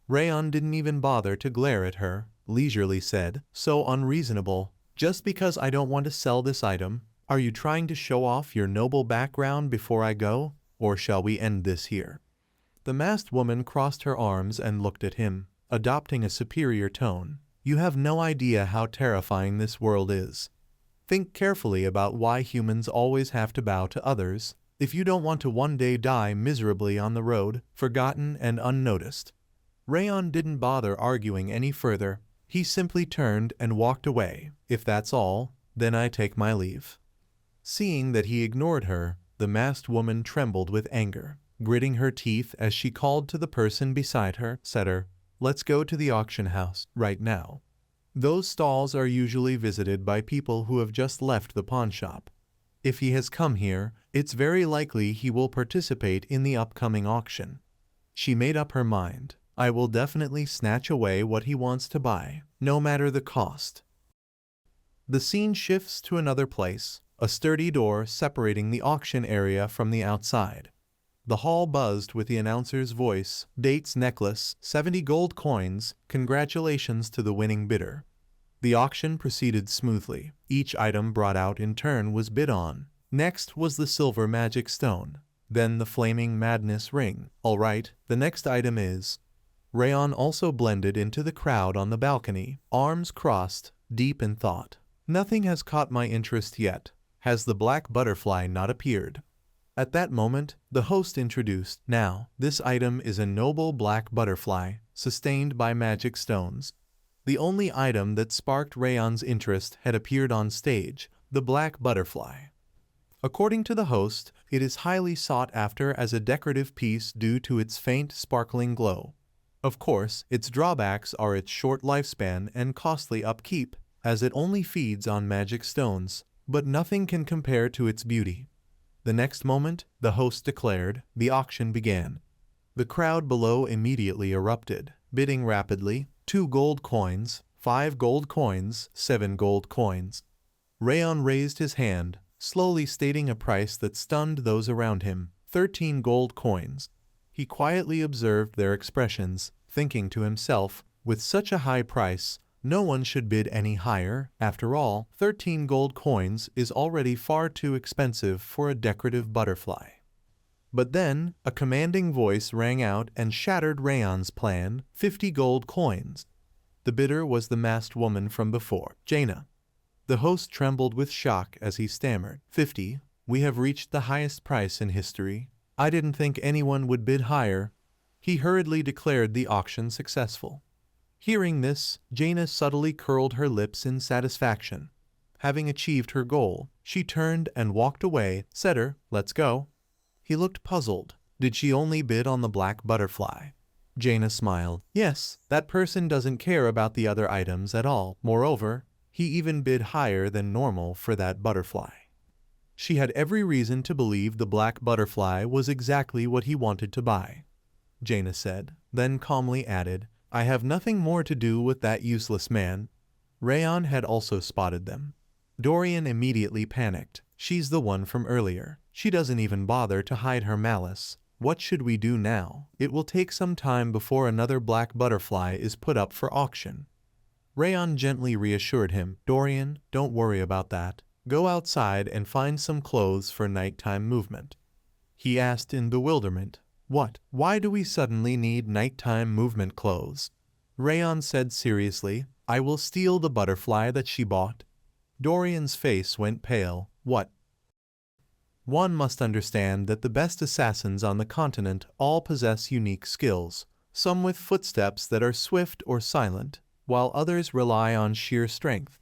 Rayon didn't even bother to glare at her, leisurely said, so unreasonable. Just because I don't want to sell this item, are you trying to show off your noble background before I go, or shall we end this here? The masked woman crossed her arms and looked at him, adopting a superior tone. You have no idea how terrifying this world is. Think carefully about why humans always have to bow to others, if you don't want to one day die miserably on the road, forgotten and unnoticed. Rayon didn't bother arguing any further. He simply turned and walked away. If that's all, then I take my leave. Seeing that he ignored her, the masked woman trembled with anger, gritting her teeth as she called to the person beside her, Setter, let's go to the auction house, right now. Those stalls are usually visited by people who have just left the pawn shop. If he has come here, it's very likely he will participate in the upcoming auction. She made up her mind. I will definitely snatch away what he wants to buy, no matter the cost. The scene shifts to another place, a sturdy door separating the auction area from the outside. The hall buzzed with the announcer's voice, dates necklace, 70 gold coins, congratulations to the winning bidder. The auction proceeded smoothly. Each item brought out in turn was bid on. Next was the silver magic stone, then the flaming madness ring. All right, the next item is... Rayon also blended into the crowd on the balcony, arms crossed, deep in thought. Nothing has caught my interest yet. Has the black butterfly not appeared? At that moment, the host introduced, now, this item is a noble black butterfly, sustained by magic stones. The only item that sparked Rayon's interest had appeared on stage, the black butterfly. According to the host, it is highly sought after as a decorative piece due to its faint, sparkling glow. Of course, its drawbacks are its short lifespan and costly upkeep, as it only feeds on magic stones, but nothing can compare to its beauty. The next moment, the host declared, the auction began. The crowd below immediately erupted, bidding rapidly, 2 gold coins, 5 gold coins, 7 gold coins. Rayon raised his hand, slowly stating a price that stunned those around him, 13 gold coins. He quietly observed their expressions, thinking to himself, with such a high price, no one should bid any higher. After all, 13 gold coins is already far too expensive for a decorative butterfly. But then, a commanding voice rang out and shattered Rayon's plan, 50 gold coins. The bidder was the masked woman from before, Jaina. The host trembled with shock as he stammered, 50, we have reached the highest price in history. I didn't think anyone would bid higher. He hurriedly declared the auction successful. Hearing this, Jaina subtly curled her lips in satisfaction. Having achieved her goal, she turned and walked away. Setter, let's go. He looked puzzled. Did she only bid on the black butterfly? Jaina smiled. Yes, that person doesn't care about the other items at all. Moreover, he even bid higher than normal for that butterfly. She had every reason to believe the black butterfly was exactly what he wanted to buy. Jaina said, then calmly added, I have nothing more to do with that useless man. Rayon had also spotted them. Dorian immediately panicked. She's the one from earlier. She doesn't even bother to hide her malice. What should we do now? It will take some time before another black butterfly is put up for auction. Rayon gently reassured him, Dorian, don't worry about that. Go outside and find some clothes for nighttime movement. He asked in bewilderment, what? Why do we suddenly need nighttime movement clothes? Rayon said seriously, I will steal the butterfly that she bought. Dorian's face went pale. What? One must understand that the best assassins on the continent all possess unique skills, some with footsteps that are swift or silent, while others rely on sheer strength.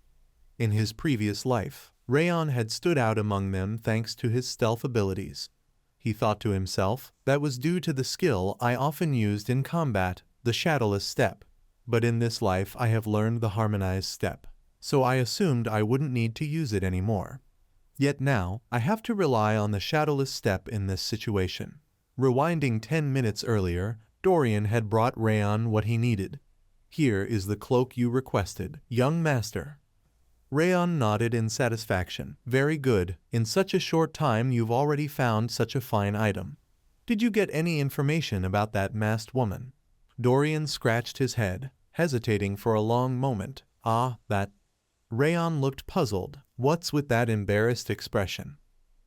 In his previous life, Rayon had stood out among them thanks to his stealth abilities. He thought to himself, that was due to the skill I often used in combat, the shadowless step. But in this life I have learned the harmonized step, so I assumed I wouldn't need to use it anymore. Yet now, I have to rely on the shadowless step in this situation. Rewinding 10 minutes earlier, Dorian had brought Rayon what he needed. Here is the cloak you requested, young master. Rayon nodded in satisfaction. Very good. In such a short time you've already found such a fine item. Did you get any information about that masked woman? Dorian scratched his head, hesitating for a long moment. Ah, that. Rayon looked puzzled. What's with that embarrassed expression?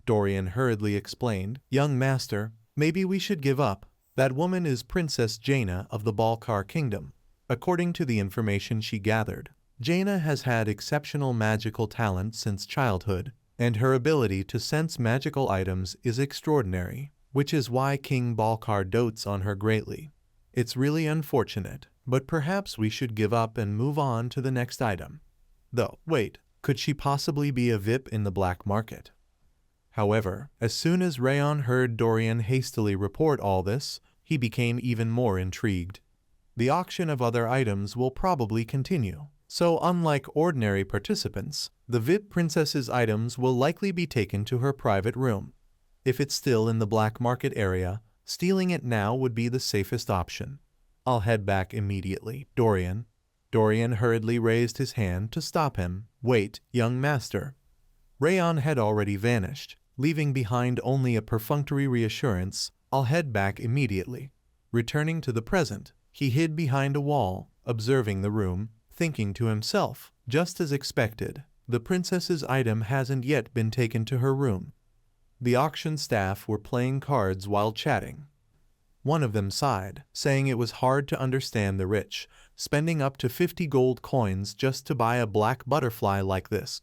Dorian hurriedly explained. Young master, maybe we should give up. That woman is Princess Jaina of the Balkar Kingdom. According to the information she gathered, Jaina has had exceptional magical talent since childhood, and her ability to sense magical items is extraordinary, which is why King Balkar dotes on her greatly. It's really unfortunate, but perhaps we should give up and move on to the next item. Though, wait, could she possibly be a VIP in the black market? However, as soon as Rayon heard Dorian hastily report all this, he became even more intrigued. The auction of other items will probably continue. So unlike ordinary participants, the VIP princess's items will likely be taken to her private room. If it's still in the black market area, stealing it now would be the safest option. I'll head back immediately, Dorian. Dorian hurriedly raised his hand to stop him. Wait, young master. Rayon had already vanished, leaving behind only a perfunctory reassurance, I'll head back immediately. Returning to the present, he hid behind a wall, observing the room, thinking to himself, just as expected, the princess's item hasn't yet been taken to her room. The auction staff were playing cards while chatting. One of them sighed, saying it was hard to understand the rich, spending up to 50 gold coins just to buy a black butterfly like this.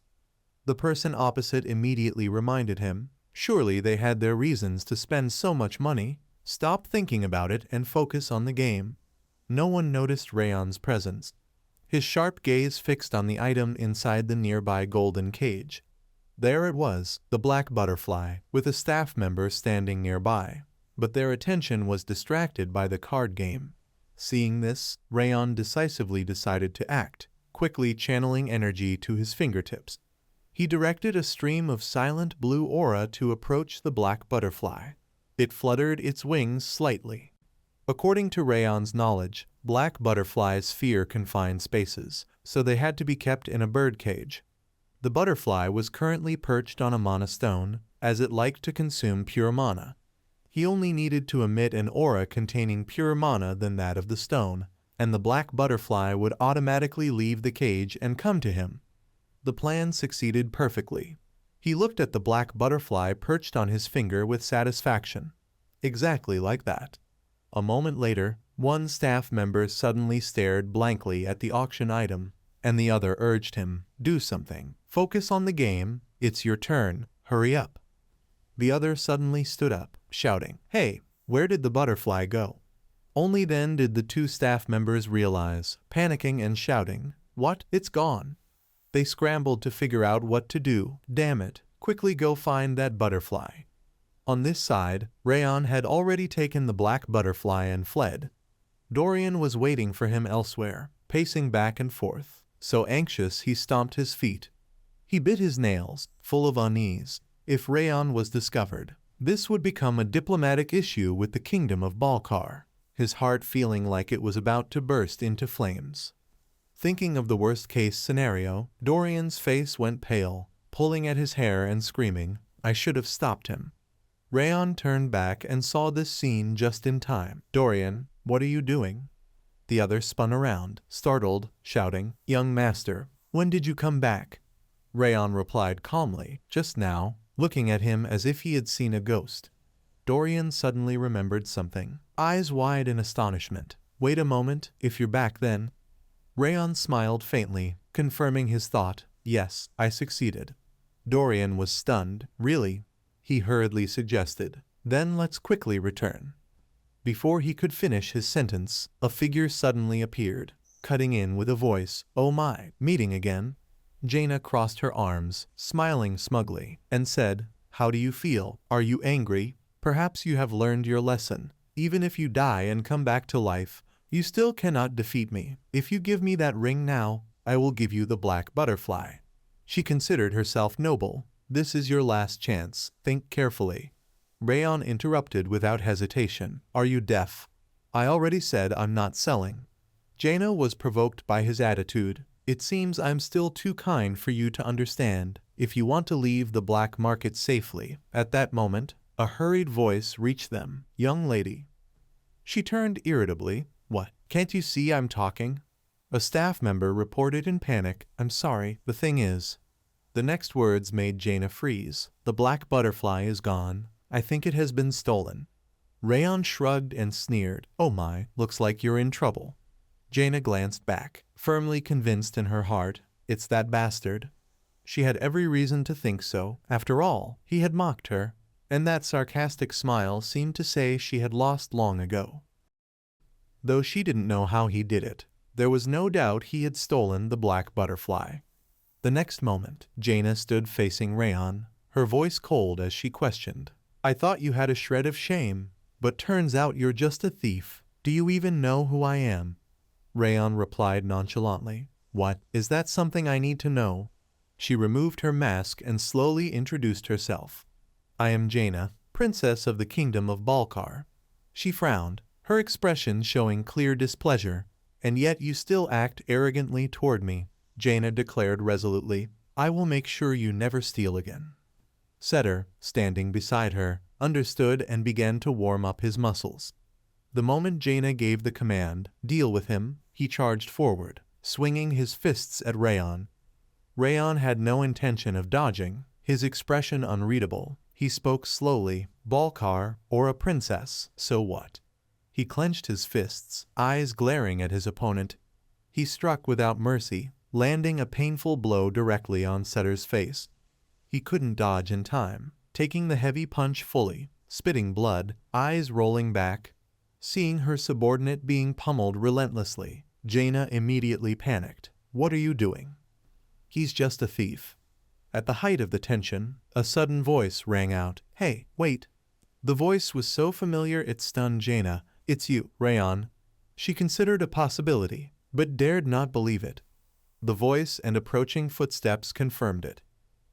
The person opposite immediately reminded him, surely they had their reasons to spend so much money. Stop thinking about it and focus on the game. No one noticed Rayon's presence. His sharp gaze fixed on the item inside the nearby golden cage. There it was, the black butterfly, with a staff member standing nearby. But their attention was distracted by the card game. Seeing this, Rayon decisively decided to act, quickly channeling energy to his fingertips. He directed a stream of silent blue aura to approach the black butterfly. It fluttered its wings slightly. According to Rayon's knowledge, black butterflies fear confined spaces, so they had to be kept in a birdcage. The butterfly was currently perched on a mana stone, as it liked to consume pure mana. He only needed to emit an aura containing pure mana than that of the stone, and the black butterfly would automatically leave the cage and come to him. The plan succeeded perfectly. He looked at the black butterfly perched on his finger with satisfaction. Exactly like that. A moment later, one staff member suddenly stared blankly at the auction item, and the other urged him, do something. Focus on the game, it's your turn, hurry up. The other suddenly stood up, shouting, hey, where did the butterfly go? Only then did the two staff members realize, panicking and shouting, what? It's gone. They scrambled to figure out what to do. Damn it, quickly go find that butterfly. On this side, Rayon had already taken the black butterfly and fled. Dorian was waiting for him elsewhere, pacing back and forth, so anxious he stomped his feet. He bit his nails, full of unease. If Rayon was discovered, this would become a diplomatic issue with the kingdom of Balkar, his heart feeling like it was about to burst into flames. Thinking of the worst-case scenario, Dorian's face went pale, pulling at his hair and screaming, "I should have stopped him." Rayon turned back and saw this scene just in time. "Dorian, what are you doing?" The other spun around, startled, shouting, "Young master, when did you come back?" Rayon replied calmly, "Just now," looking at him as if he had seen a ghost. Dorian suddenly remembered something, eyes wide in astonishment. "Wait a moment, if you're back then." Rayon smiled faintly, confirming his thought. "Yes, I succeeded." Dorian was stunned. "Really?" he hurriedly suggested. "Then let's quickly return." Before he could finish his sentence, a figure suddenly appeared, cutting in with a voice, "Oh my, meeting again?" Jaina crossed her arms, smiling smugly, and said, "How do you feel? Are you angry? Perhaps you have learned your lesson. Even if you die and come back to life, you still cannot defeat me. If you give me that ring now, I will give you the black butterfly." She considered herself noble. "This is your last chance. Think carefully." Rayon interrupted without hesitation. "Are you deaf? I already said I'm not selling." Jaina was provoked by his attitude. "It seems I'm still too kind for you to understand. If you want to leave the black market safely." At that moment, a hurried voice reached them. "Young lady." She turned irritably. "What? Can't you see I'm talking?" A staff member reported in panic, "I'm sorry, the thing is." The next words made Jaina freeze. "The black butterfly is gone. I think it has been stolen." Rayon shrugged and sneered. "Oh my, looks like you're in trouble." Jaina glanced back, firmly convinced in her heart, "It's that bastard." She had every reason to think so. After all, he had mocked her, and that sarcastic smile seemed to say she had lost long ago. Though she didn't know how he did it, there was no doubt he had stolen the black butterfly. The next moment, Jaina stood facing Rayon, her voice cold as she questioned, "I thought you had a shred of shame, but turns out you're just a thief. Do you even know who I am?" Rayon replied nonchalantly, "What? Is that something I need to know?" She removed her mask and slowly introduced herself. "I am Jaina, princess of the kingdom of Balkar." She frowned, her expression showing clear displeasure. "And yet you still act arrogantly toward me," Jaina declared resolutely. "I will make sure you never steal again." Setter, standing beside her, understood and began to warm up his muscles. The moment Jaina gave the command, "Deal with him," he charged forward, swinging his fists at Rayon. Rayon had no intention of dodging, his expression unreadable. He spoke slowly, "Balkar, or a princess, so what?" He clenched his fists, eyes glaring at his opponent. He struck without mercy, landing a painful blow directly on Setter's face. He couldn't dodge in time, taking the heavy punch fully, spitting blood, eyes rolling back. Seeing her subordinate being pummeled relentlessly, Jaina immediately panicked. "What are you doing?" "He's just a thief." At the height of the tension, a sudden voice rang out, "Hey, wait." The voice was so familiar it stunned Jaina. "It's you, Rayon." She considered a possibility, but dared not believe it. The voice and approaching footsteps confirmed it.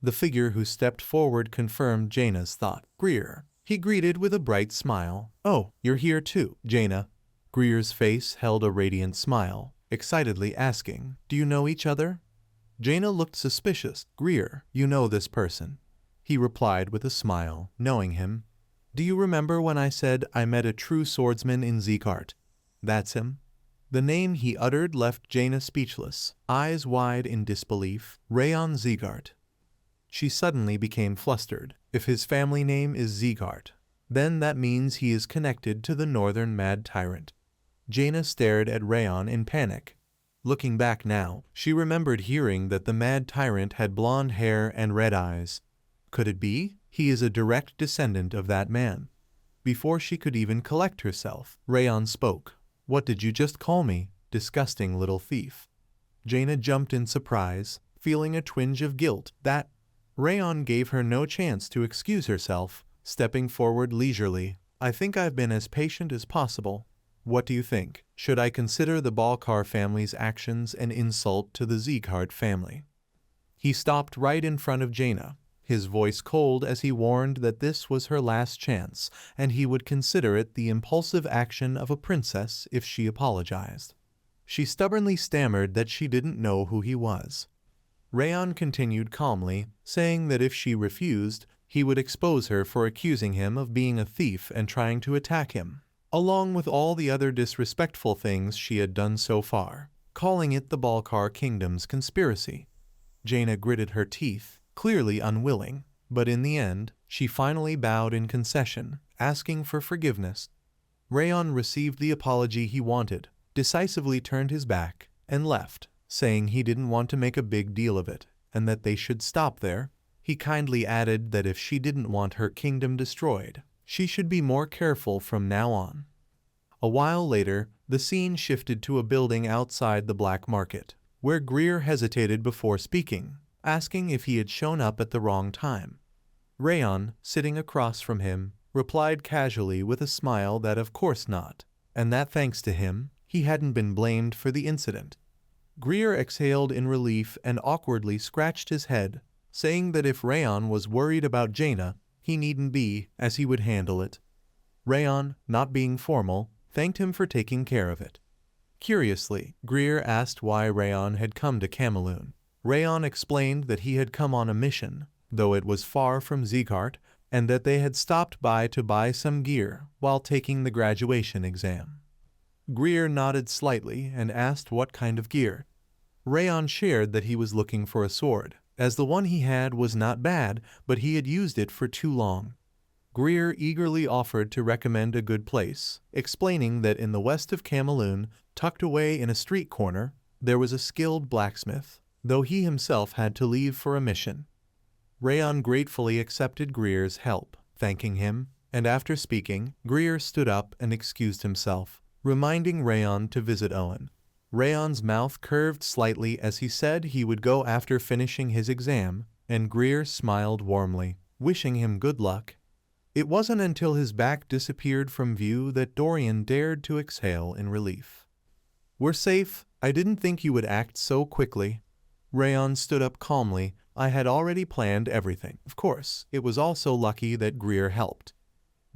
The figure who stepped forward confirmed Jaina's thought. "Greer." He greeted with a bright smile. "Oh, you're here too, Jaina." Greer's face held a radiant smile, excitedly asking, "Do you know each other?" Jaina looked suspicious. "Greer, you know this person." He replied with a smile, knowing him. "Do you remember when I said I met a true swordsman in Zeekart? That's him." The name he uttered left Jaina speechless, eyes wide in disbelief. Rayon Zeekart. She suddenly became flustered. If his family name is Zeekart, then that means he is connected to the northern mad tyrant. Jaina stared at Rayon in panic. Looking back now, she remembered hearing that the mad tyrant had blonde hair and red eyes. Could it be? He is a direct descendant of that man. Before she could even collect herself, Rayon spoke. "What did you just call me, disgusting little thief?" Jaina jumped in surprise, feeling a twinge of guilt. "That—" Rayon gave her no chance to excuse herself, stepping forward leisurely. "I think I've been as patient as possible. What do you think? Should I consider the Balkar family's actions an insult to the Zeekart family?" He stopped right in front of Jaina, his voice cold as he warned that this was her last chance, and he would consider it the impulsive action of a princess if she apologized. She stubbornly stammered that she didn't know who he was. Rayon continued calmly, saying that if she refused, he would expose her for accusing him of being a thief and trying to attack him, along with all the other disrespectful things she had done so far, calling it the Balkar Kingdom's conspiracy. Jaina gritted her teeth, clearly unwilling, but in the end, she finally bowed in concession, asking for forgiveness. Rayon received the apology he wanted, decisively turned his back, and left, saying he didn't want to make a big deal of it, and that they should stop there. He kindly added that if she didn't want her kingdom destroyed, she should be more careful from now on. A while later, the scene shifted to a building outside the black market, where Greer hesitated before speaking, asking if he had shown up at the wrong time. Rayon, sitting across from him, replied casually with a smile that of course not, and that thanks to him, he hadn't been blamed for the incident. Greer exhaled in relief and awkwardly scratched his head, saying that if Rayon was worried about Jaina, he needn't be, as he would handle it. Rayon, not being formal, thanked him for taking care of it. Curiously, Greer asked why Rayon had come to Cameloon. Rayon explained that he had come on a mission, though it was far from Zeegart, and that they had stopped by to buy some gear while taking the graduation exam. Greer nodded slightly and asked what kind of gear. Rayon shared that he was looking for a sword, as the one he had was not bad, but he had used it for too long. Greer eagerly offered to recommend a good place, explaining that in the west of Cameloon, tucked away in a street corner, there was a skilled blacksmith, though he himself had to leave for a mission. Rayon gratefully accepted Greer's help, thanking him, and after speaking, Greer stood up and excused himself, reminding Rayon to visit Owen. Rayon's mouth curved slightly as he said he would go after finishing his exam, and Greer smiled warmly, wishing him good luck. It wasn't until his back disappeared from view that Dorian dared to exhale in relief. "We're safe. I didn't think you would act so quickly." Rayon stood up calmly. "I had already planned everything. Of course, it was also lucky that Greer helped."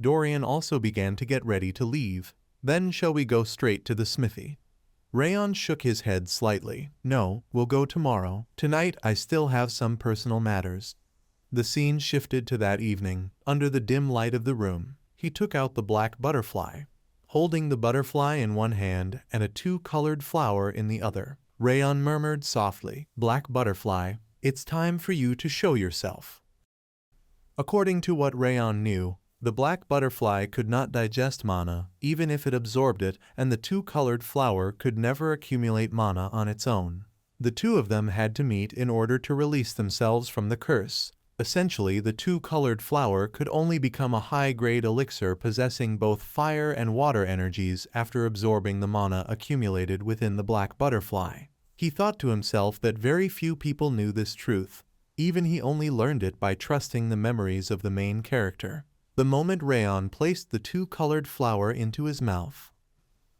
Dorian also began to get ready to leave. "Then shall we go straight to the smithy?" Rayon shook his head slightly. "No, we'll go tomorrow. Tonight I still have some personal matters." The scene shifted to that evening, under the dim light of the room. He took out the black butterfly. Holding the butterfly in one hand and a two-colored flower in the other, Rayon murmured softly, "Black butterfly, it's time for you to show yourself." According to what Rayon knew, the black butterfly could not digest mana, even if it absorbed it, and the two-colored flower could never accumulate mana on its own. The two of them had to meet in order to release themselves from the curse. Essentially, the two-colored flower could only become a high-grade elixir possessing both fire and water energies after absorbing the mana accumulated within the black butterfly. He thought to himself that very few people knew this truth. Even he only learned it by trusting the memories of the main character. The moment Rayon placed the two-colored flower into his mouth,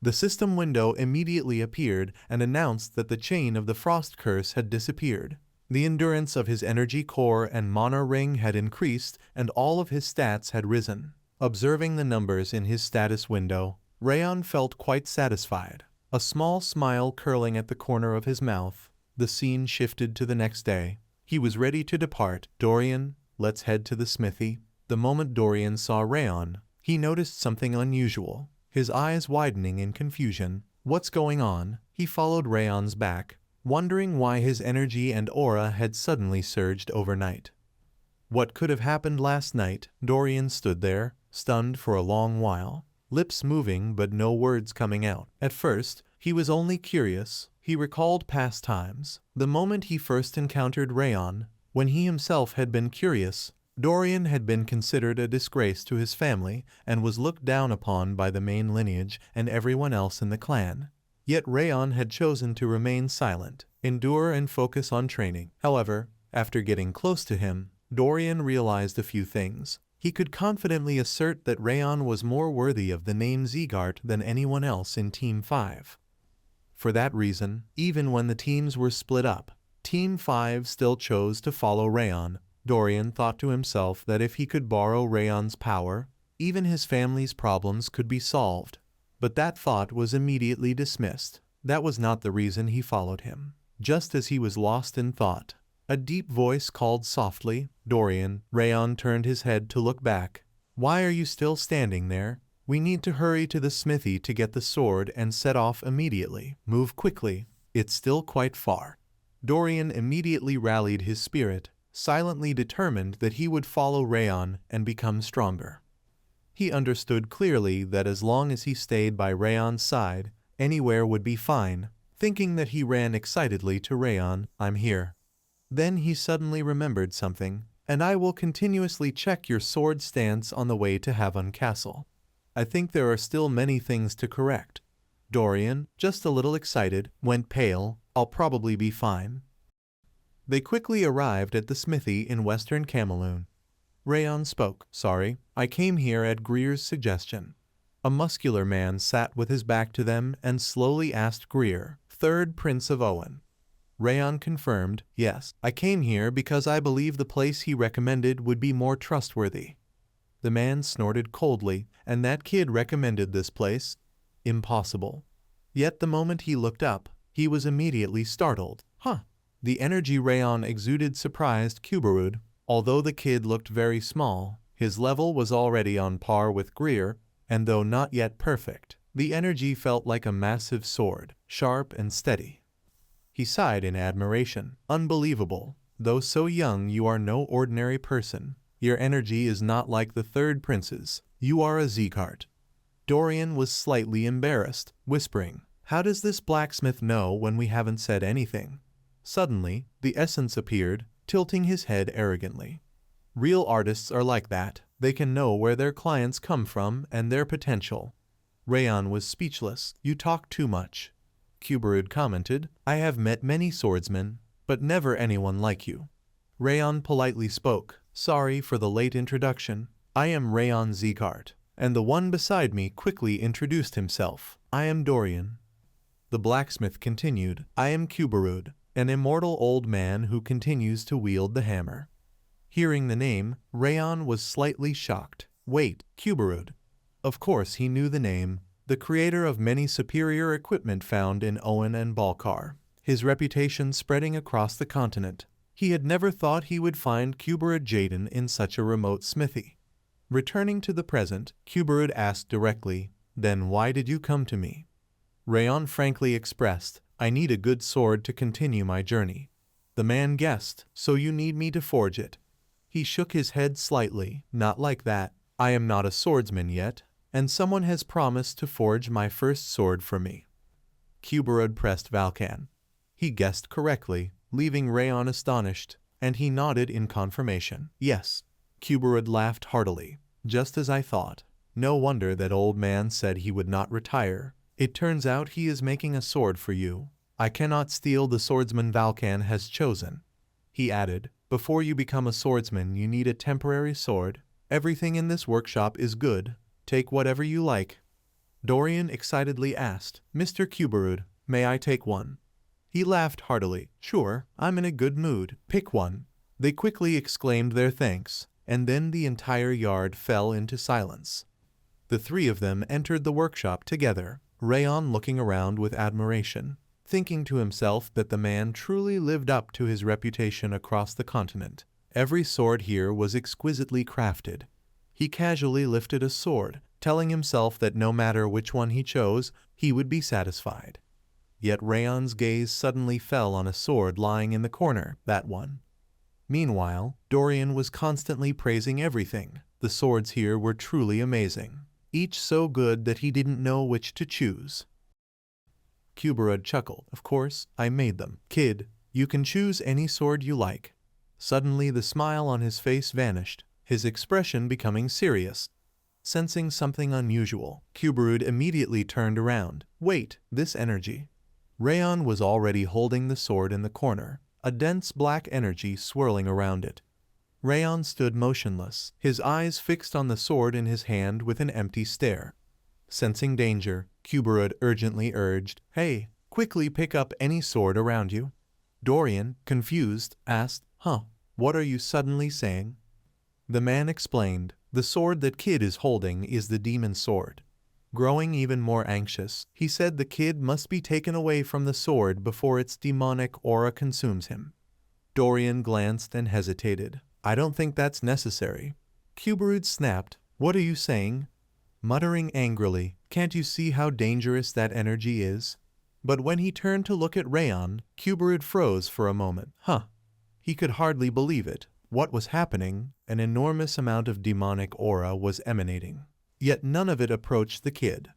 the system window immediately appeared and announced that the chain of the frost curse had disappeared. The endurance of his energy core and mana ring had increased, and all of his stats had risen. Observing the numbers in his status window, Rayon felt quite satisfied, a small smile curling at the corner of his mouth. The scene shifted to the next day. He was ready to depart. "Dorian, let's head to the smithy." The moment Dorian saw Rayon, he noticed something unusual, his eyes widening in confusion. "What's going on?" He followed Rayon's back, wondering why his energy and aura had suddenly surged overnight. What could have happened last night? Dorian stood there, stunned for a long while, lips moving but no words coming out. At first, he was only curious. He recalled past times, the moment he first encountered Rayon, when he himself had been curious. Dorian had been considered a disgrace to his family and was looked down upon by the main lineage and everyone else in the clan. Yet Rayon had chosen to remain silent, endure and focus on training. However, after getting close to him, Dorian realized a few things. He could confidently assert that Rayon was more worthy of the name Zeegart than anyone else in Team 5. For that reason, even when the teams were split up, Team 5 still chose to follow Rayon, Dorian thought to himself that if he could borrow Rayon's power, even his family's problems could be solved. But that thought was immediately dismissed. That was not the reason he followed him. Just as he was lost in thought, a deep voice called softly, "Dorian." Rayon turned his head to look back. "Why are you still standing there? We need to hurry to the smithy to get the sword and set off immediately. Move quickly. It's still quite far." Dorian immediately rallied his spirit, silently determined that he would follow Rayon and become stronger. He understood clearly that as long as he stayed by Rayon's side, anywhere would be fine. Thinking that he ran excitedly to Rayon, "I'm here." Then he suddenly remembered something, "And I will continuously check your sword stance on the way to Havon Castle. I think there are still many things to correct." Dorian, just a little excited, went pale. "I'll probably be fine." They quickly arrived at the smithy in Western Cameloon. Rayon spoke. "Sorry, I came here at Greer's suggestion." A muscular man sat with his back to them and slowly asked Greer, "Third Prince of Owen?" Rayon confirmed, "Yes, I came here because I believe the place he recommended would be more trustworthy." The man snorted coldly. "And that kid recommended this place?" Impossible. Yet the moment he looked up, he was immediately startled. "Huh." The energy Rayon exuded surprised Kuberud. Although the kid looked very small, his level was already on par with Greer, and though not yet perfect, the energy felt like a massive sword, sharp and steady. He sighed in admiration. "Unbelievable. Though so young, you are no ordinary person. Your energy is not like the third prince's. You are a Zeekart." Dorian was slightly embarrassed, whispering, "How does this blacksmith know when we haven't said anything?" Suddenly, the essence appeared, tilting his head arrogantly. "Real artists are like that. They can know where their clients come from and their potential." Rayon was speechless. "You talk too much." Kuberud commented, "I have met many swordsmen, but never anyone like you." Rayon politely spoke, "Sorry for the late introduction. I am Rayon Zeekart." And the one beside me quickly introduced himself. "I am Dorian." The blacksmith continued, "I am Kuberud, an immortal old man who continues to wield the hammer." Hearing the name, Rayon was slightly shocked. Wait, Kuberud. Of course he knew the name, the creator of many superior equipment found in Owen and Balkar, his reputation spreading across the continent. He had never thought he would find Kuberud Jaden in such a remote smithy. Returning to the present, Kuberud asked directly, "Then why did you come to me?" Rayon frankly expressed, "I need a good sword to continue my journey." The man guessed, "So you need me to forge it?" He shook his head slightly, "Not like that. I am not a swordsman yet, and someone has promised to forge my first sword for me." Kuberud pressed Valkan. He guessed correctly, leaving Rayon astonished, and he nodded in confirmation. "Yes." Kuberud laughed heartily. "Just as I thought. No wonder that old man said he would not retire. It turns out he is making a sword for you. I cannot steal the swordsman Valkan has chosen." He added, "Before you become a swordsman, you need a temporary sword. Everything in this workshop is good. Take whatever you like." Dorian excitedly asked, "Mr. Kuberud, may I take one?" He laughed heartily. "Sure, I'm in a good mood. Pick one." They quickly exclaimed their thanks, and then the entire yard fell into silence. The three of them entered the workshop together, Rayon looking around with admiration, thinking to himself that the man truly lived up to his reputation across the continent. Every sword here was exquisitely crafted. He casually lifted a sword, telling himself that no matter which one he chose, he would be satisfied. Yet Rayon's gaze suddenly fell on a sword lying in the corner, that one. Meanwhile, Dorian was constantly praising everything. The swords here were truly amazing, each so good that he didn't know which to choose. Kuberud chuckled. "Of course, I made them. Kid, you can choose any sword you like." Suddenly the smile on his face vanished, his expression becoming serious. Sensing something unusual, Kuberud immediately turned around. "Wait, this energy." Rayon was already holding the sword in the corner, a dense black energy swirling around it. Rayon stood motionless, his eyes fixed on the sword in his hand with an empty stare. Sensing danger, Kuberud urgently urged, "Hey, quickly pick up any sword around you." Dorian, confused, asked, "Huh? What are you suddenly saying? The man explained, the sword that kid is holding is the demon sword. Growing even more anxious, he said the kid must be taken away from the sword before its demonic aura consumes him. Dorian glanced and hesitated. I don't think that's necessary. Kuberud snapped, what are you saying? Muttering angrily, can't you see how dangerous that energy is? But when he turned to look at Rayon, Kuberud froze for a moment. He could hardly believe it. What was happening? An enormous amount of demonic aura was emanating. Yet none of it approached the kid.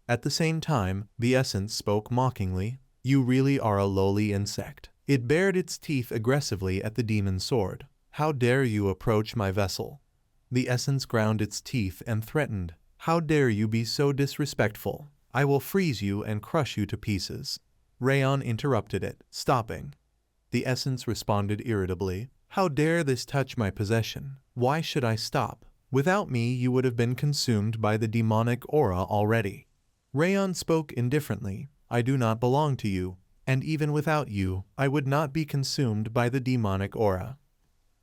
At the same time, the essence spoke mockingly. You really are a lowly insect. It bared its teeth aggressively at the demon sword. How dare you approach my vessel? The essence ground its teeth and threatened. How dare you be so disrespectful? I will freeze you and crush you to pieces. Rayon interrupted it, stopping. The essence responded irritably. How dare this touch my possession? Why should I stop? Without me, you would have been consumed by the demonic aura already. Rayon spoke indifferently. I do not belong to you, and even without you, I would not be consumed by the demonic aura.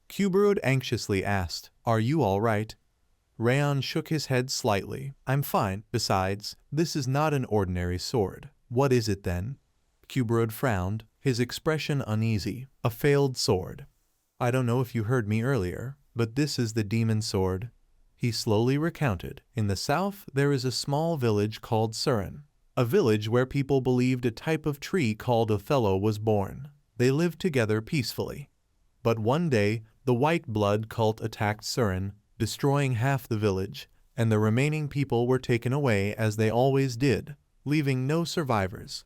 Kuberud anxiously asked, are you all right? Rayon shook his head slightly. I'm fine. Besides, this is not an ordinary sword. What is it then? Kuberud frowned, his expression uneasy. A failed sword. I don't know if you heard me earlier, but this is the demon sword. He slowly recounted. In the south, there is a small village called Surin, a village where people believed a type of tree called Othello was born. They lived together peacefully. But one day, the white blood cult attacked Surin, destroying half the village, and the remaining people were taken away as they always did, leaving no survivors.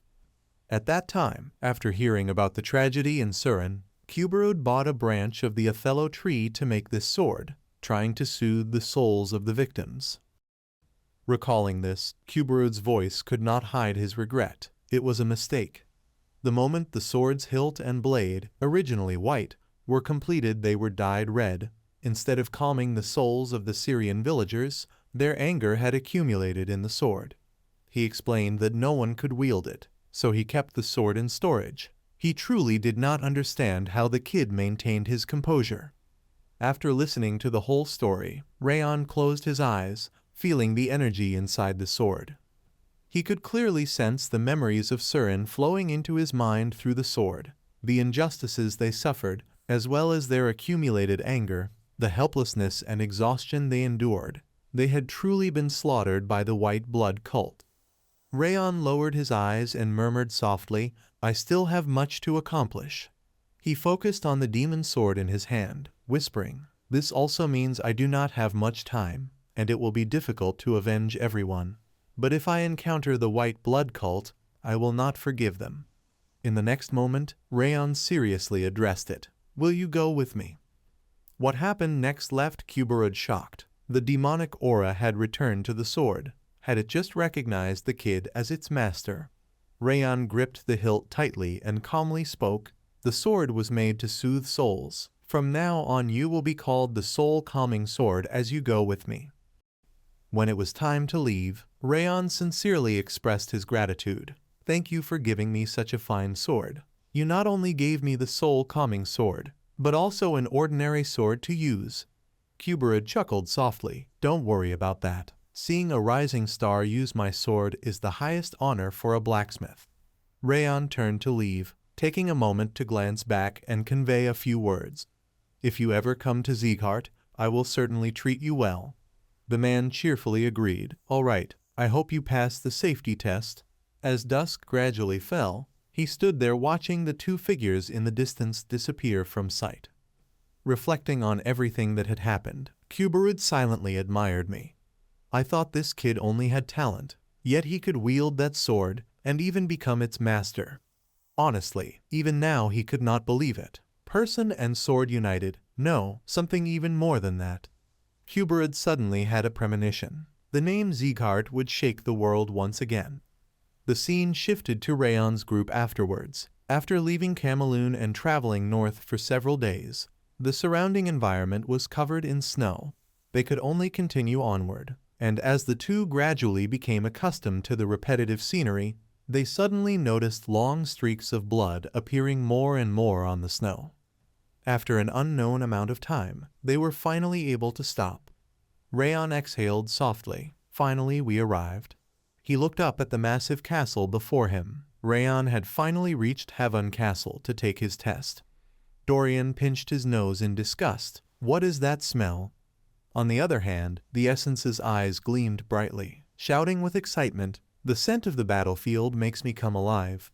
At that time, after hearing about the tragedy in Surin, Kuberud bought a branch of the Othello tree to make this sword, trying to soothe the souls of the victims. Recalling this, Kuberud's voice could not hide his regret. It was a mistake. The moment the sword's hilt and blade, originally white, were completed, they were dyed red. Instead of calming the souls of the Syrian villagers, their anger had accumulated in the sword. He explained that no one could wield it, so he kept the sword in storage. He truly did not understand how the kid maintained his composure. After listening to the whole story, Rayon closed his eyes, feeling the energy inside the sword. He could clearly sense the memories of Surin flowing into his mind through the sword, the injustices they suffered, as well as their accumulated anger, the helplessness and exhaustion they endured. They had truly been slaughtered by the white blood cult. Rayon lowered his eyes and murmured softly, I still have much to accomplish. He focused on the demon sword in his hand, whispering, this also means I do not have much time, and it will be difficult to avenge everyone. But if I encounter the white blood cult, I will not forgive them. In the next moment, Rayon seriously addressed it. Will you go with me? What happened next left Kuberud shocked. The demonic aura had returned to the sword. Had it just recognized the kid as its master? Rayon gripped the hilt tightly and calmly spoke, the sword was made to soothe souls. From now on you will be called the soul-calming sword as you go with me. When it was time to leave, Rayon sincerely expressed his gratitude. Thank you for giving me such a fine sword. You not only gave me the soul-calming sword, but also an ordinary sword to use. Kuberud chuckled softly. Don't worry about that. Seeing a rising star use my sword is the highest honor for a blacksmith. Rayon turned to leave, taking a moment to glance back and convey a few words. If you ever come to Sieghart, I will certainly treat you well. The man cheerfully agreed. All right, I hope you pass the safety test. As dusk gradually fell, he stood there watching the two figures in the distance disappear from sight. Reflecting on everything that had happened, Kuberud silently admired me. I thought this kid only had talent, yet he could wield that sword and even become its master. Honestly, even now he could not believe it. Person and sword united. No, something even more than that. Kuberud suddenly had a premonition. The name Sieghart would shake the world once again. The scene shifted to Rayon's group afterwards. After leaving Cameloon and traveling north for several days, the surrounding environment was covered in snow. They could only continue onward, and as the two gradually became accustomed to the repetitive scenery, they suddenly noticed long streaks of blood appearing more and more on the snow. After an unknown amount of time, they were finally able to stop. Rayon exhaled softly. Finally we arrived. He looked up at the massive castle before him. Rayon had finally reached Heaven Castle to take his test. Dorian pinched his nose in disgust. What is that smell? On the other hand, the Essence's eyes gleamed brightly, shouting with excitement, "The scent of the battlefield makes me come alive."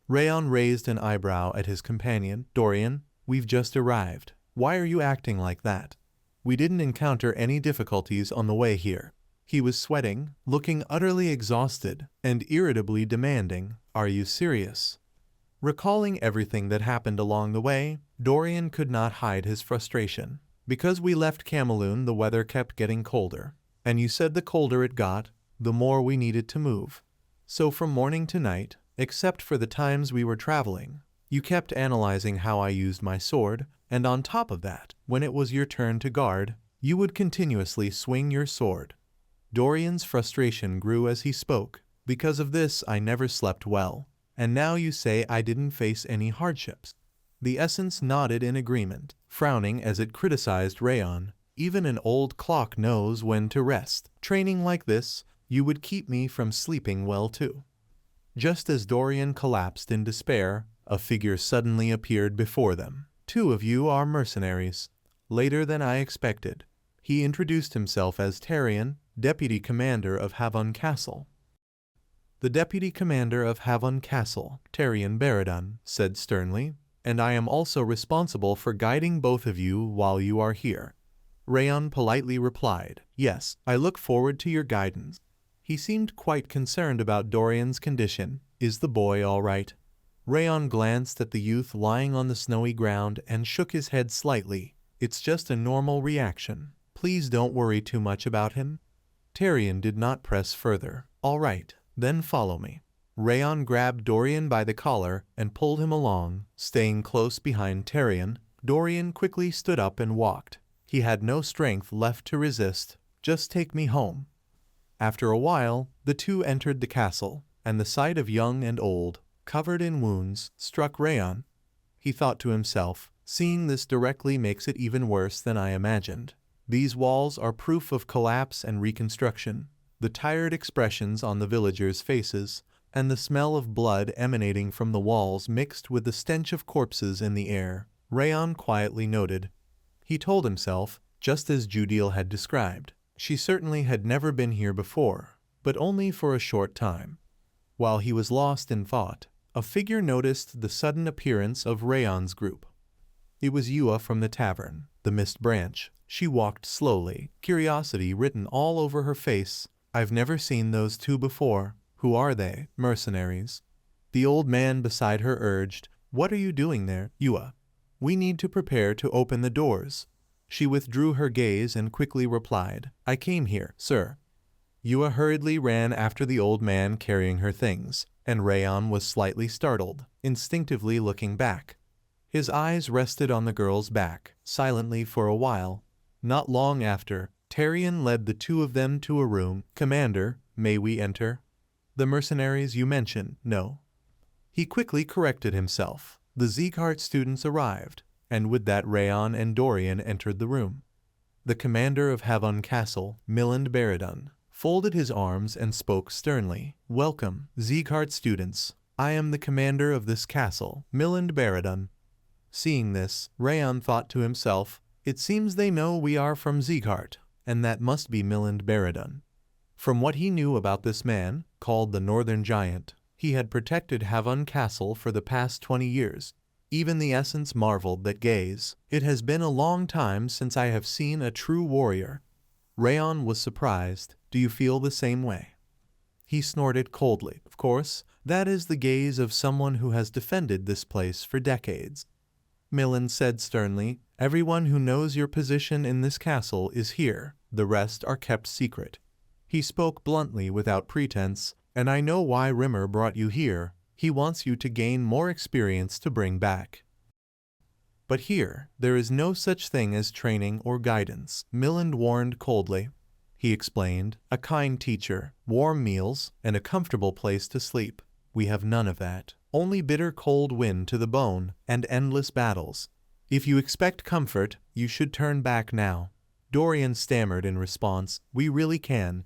Rayon raised an eyebrow at his companion. "Dorian, we've just arrived. Why are you acting like that? We didn't encounter any difficulties on the way here." He was sweating, looking utterly exhausted, and irritably demanding, "Are you serious?" Recalling everything that happened along the way, Dorian could not hide his frustration. "Because we left Cameloon, the weather kept getting colder. And you said the colder it got, the more we needed to move. So from morning to night, except for the times we were traveling, you kept analyzing how I used my sword, and on top of that, when it was your turn to guard, you would continuously swing your sword." Dorian's frustration grew as he spoke. "Because of this I never slept well. And now you say I didn't face any hardships." The Essence nodded in agreement, frowning as it criticized Rayon. "Even an old clock knows when to rest. Training like this, you would keep me from sleeping well too." Just as Dorian collapsed in despair, a figure suddenly appeared before them. "Two of you are mercenaries. Later than I expected." He introduced himself as Tarion, Deputy Commander of Havon Castle. "The Deputy Commander of Havon Castle, Tarion Baradun, said sternly, "and I am also responsible for guiding both of you while you are here." Rayon politely replied, "Yes, I look forward to your guidance." He seemed quite concerned about Dorian's condition. "Is the boy all right?" Rayon glanced at the youth lying on the snowy ground and shook his head slightly. "It's just a normal reaction. Please don't worry too much about him." Tarion did not press further. "All right, then follow me." Rayon grabbed Dorian by the collar and pulled him along, staying close behind Tarion. Dorian quickly stood up and walked. He had no strength left to resist. "Just take me home." After a while, the two entered the castle, and the sight of young and old, covered in wounds, struck Rayon. He thought to himself, "Seeing this directly makes it even worse than I imagined. These walls are proof of collapse and reconstruction." The tired expressions on the villagers' faces, and the smell of blood emanating from the walls mixed with the stench of corpses in the air, Rayon quietly noted. He told himself, just as Judil had described, she certainly had never been here before, but only for a short time. While he was lost in thought, a figure noticed the sudden appearance of Rayon's group. It was Yua from the tavern, the Mist Branch. She walked slowly, curiosity written all over her face. "I've never seen those two before. Who are they? Mercenaries?" The old man beside her urged, "What are you doing there, Yua? We need to prepare to open the doors." She withdrew her gaze and quickly replied, "I came here, sir." Yua hurriedly ran after the old man carrying her things, and Rayon was slightly startled, instinctively looking back. His eyes rested on the girl's back, silently for a while. Not long after, Tarion led the two of them to a room. "Commander, may we enter?" "The mercenaries you mentioned, no." He quickly corrected himself. The Zeeghart students arrived, and with that Rayon and Dorian entered the room. The commander of Havon Castle, Milland Baradun, folded his arms and spoke sternly. "Welcome, Zeeghart students. I am the commander of this castle, Milland Baradun." Seeing this, Rayon thought to himself, "It seems they know we are from Zeeghart, and that must be Milland Baradun." From what he knew about this man, called the Northern Giant, he had protected Havon Castle for the past 20 years. Even the Essence marveled that gaze. "It has been a long time since I have seen a true warrior." Rayon was surprised. "Do you feel the same way?" He snorted coldly. "Of course, that is the gaze of someone who has defended this place for decades." Milland said sternly, "Everyone who knows your position in this castle is here. The rest are kept secret." He spoke bluntly without pretense, "And I know why Rimmer brought you here. He wants you to gain more experience to bring back." "But here, there is no such thing as training or guidance," Milland warned coldly. He explained, "A kind teacher, warm meals, and a comfortable place to sleep. We have none of that. Only bitter cold wind to the bone, and endless battles." If you expect comfort, you should turn back now. Dorian stammered in response, we really can.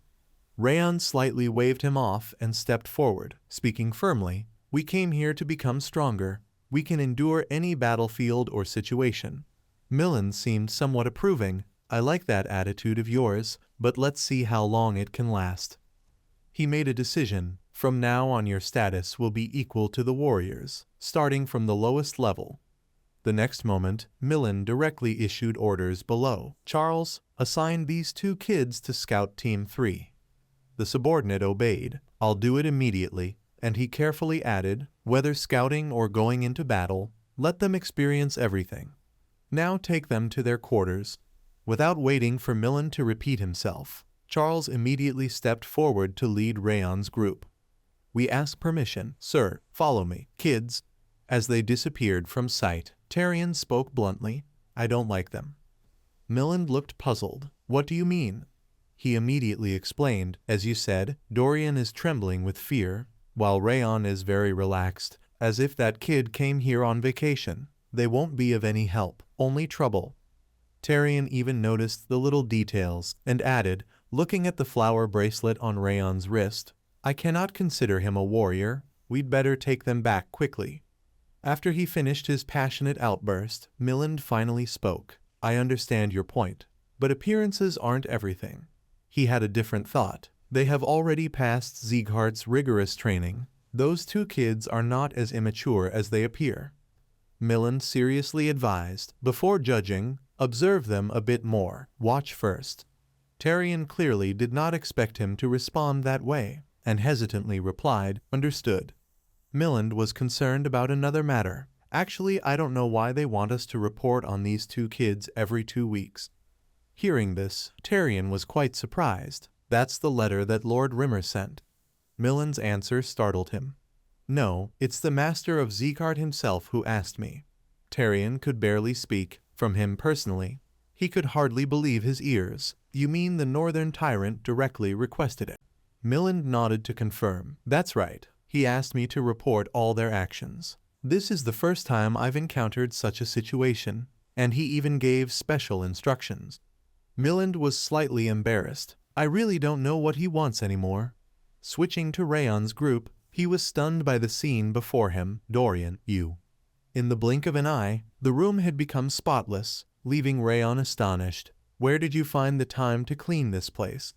Rayon slightly waved him off and stepped forward, speaking firmly, we came here to become stronger. We can endure any battlefield or situation. Millen seemed somewhat approving. I like that attitude of yours, but let's see how long it can last. He made a decision. From now on your status will be equal to the warriors, starting from the lowest level. The next moment, Millen directly issued orders below. Charles, assign these 2 kids to Scout Team 3. The subordinate obeyed. I'll do it immediately. And he carefully added, whether scouting or going into battle, let them experience everything. Now take them to their quarters. Without waiting for Millen to repeat himself, Charles immediately stepped forward to lead Rayon's group. We ask permission, sir. Follow me, kids. As they disappeared from sight, Tyrion spoke bluntly, I don't like them. Millen looked puzzled. What do you mean? He immediately explained, as you said, Dorian is trembling with fear, while Rayon is very relaxed, as if that kid came here on vacation. They won't be of any help, only trouble. Tyrion even noticed the little details and added, looking at the flower bracelet on Rayon's wrist, I cannot consider him a warrior. We'd better take them back quickly. After he finished his passionate outburst, Millen finally spoke. I understand your point, but appearances aren't everything. He had a different thought. They have already passed Sieghart's rigorous training. Those 2 kids are not as immature as they appear. Millen seriously advised, before judging, observe them a bit more. Watch first. Tyrion clearly did not expect him to respond that way, and hesitantly replied, understood. Millen was concerned about another matter. Actually, I don't know why they want us to report on these 2 kids every 2 weeks. Hearing this, Tyrion was quite surprised. That's the letter that Lord Rimmer sent. Millen's answer startled him. No, it's the master of Sieghart himself who asked me. Tyrion could barely speak. From him personally, he could hardly believe his ears. You mean the northern tyrant directly requested it? Millen nodded to confirm. That's right. He asked me to report all their actions. This is the first time I've encountered such a situation, and he even gave special instructions. Millen was slightly embarrassed. I really don't know what he wants anymore. Switching to Rayon's group, he was stunned by the scene before him. Dorian, you. In the blink of an eye, the room had become spotless, leaving Rayon astonished. Where did you find the time to clean this place?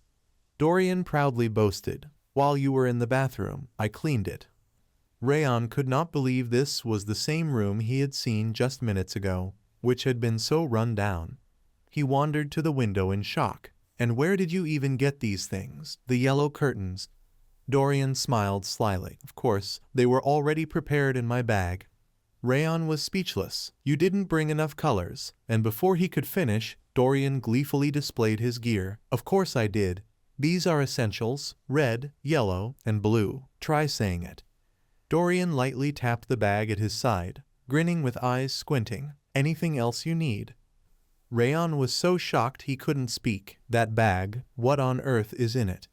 Dorian proudly boasted. While you were in the bathroom, I cleaned it. Rayon could not believe this was the same room he had seen just minutes ago, which had been so run down. He wandered to the window in shock. And where did you even get these things? The yellow curtains. Dorian smiled slyly. Of course, they were already prepared in my bag. Rayon was speechless. You didn't bring enough colors. And before he could finish, Dorian gleefully displayed his gear. Of course I did. These are essentials, red, yellow, and blue. Try saying it. Dorian lightly tapped the bag at his side, grinning with eyes squinting. Anything else you need? Rayon was so shocked he couldn't speak. That bag, what on earth is in it?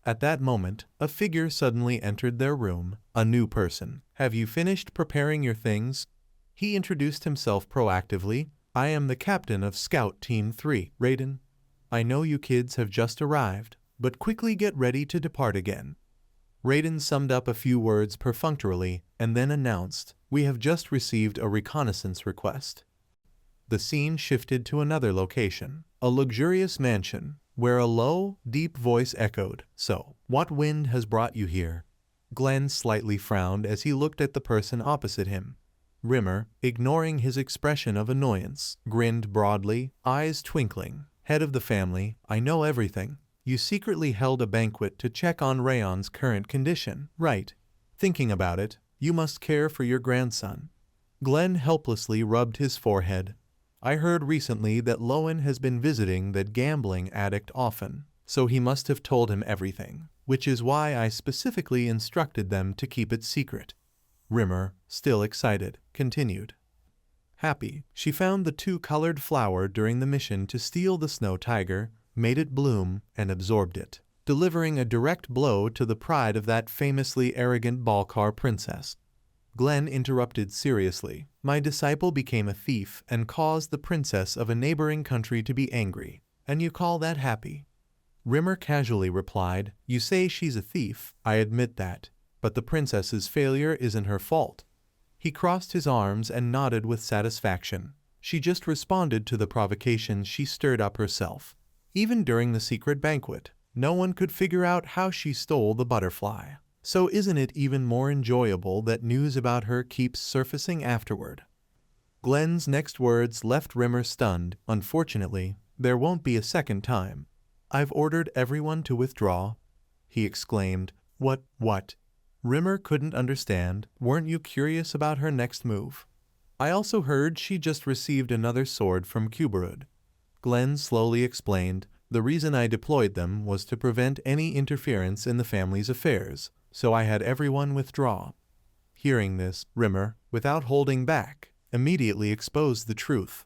At that moment, a figure suddenly entered their room, a new person. Have you finished preparing your things? He introduced himself proactively. I am the captain of Scout Team 3, Raiden. I know you kids have just arrived, but quickly get ready to depart again. Raiden summed up a few words perfunctorily and then announced, we have just received a reconnaissance request. The scene shifted to another location, a luxurious mansion, where a low, deep voice echoed, So, what wind has brought you here? Glenn slightly frowned as he looked at the person opposite him. Rimmer, ignoring his expression of annoyance, grinned broadly, eyes twinkling. Head of the family, I know everything. You secretly held a banquet to check on Rayon's current condition, right? Thinking about it, you must care for your grandson. Glenn helplessly rubbed his forehead. I heard recently that Lowen has been visiting that gambling addict often, so he must have told him everything, which is why I specifically instructed them to keep it secret. Rimmer, still excited, continued. Happy, she found the 2-colored flower during the mission to steal the snow tiger, made it bloom, and absorbed it, delivering a direct blow to the pride of that famously arrogant Balkar princess. Glenn interrupted seriously. My disciple became a thief and caused the princess of a neighboring country to be angry. And you call that happy? Rimmer casually replied, you say she's a thief, I admit that. But the princess's failure isn't her fault. He crossed his arms and nodded with satisfaction. She just responded to the provocation she stirred up herself. Even during the secret banquet, no one could figure out how she stole the butterfly. So isn't it even more enjoyable that news about her keeps surfacing afterward? Glenn's next words left Rimmer stunned. Unfortunately, there won't be a second time. I've ordered everyone to withdraw, he exclaimed. What? Rimmer couldn't understand. Weren't you curious about her next move? I also heard she just received another sword from Kuberud. Glenn slowly explained, the reason I deployed them was to prevent any interference in the family's affairs, so I had everyone withdraw. Hearing this, Rimmer, without holding back, immediately exposed the truth.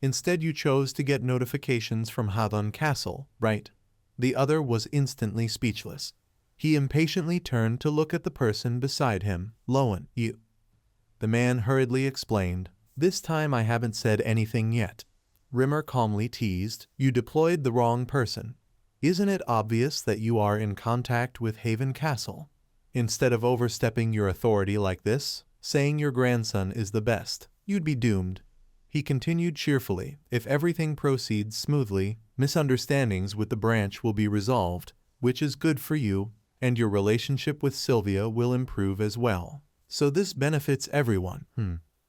Instead you chose to get notifications from Hadon Castle, right? The other was instantly speechless. He impatiently turned to look at the person beside him. Lowen, you. The man hurriedly explained, this time I haven't said anything yet. Rimmer calmly teased, you deployed the wrong person. Isn't it obvious that you are in contact with Haven Castle? Instead of overstepping your authority like this, saying your grandson is the best, you'd be doomed. He continued cheerfully, if everything proceeds smoothly, misunderstandings with the branch will be resolved, which is good for you, and your relationship with Sylvia will improve as well. So this benefits everyone.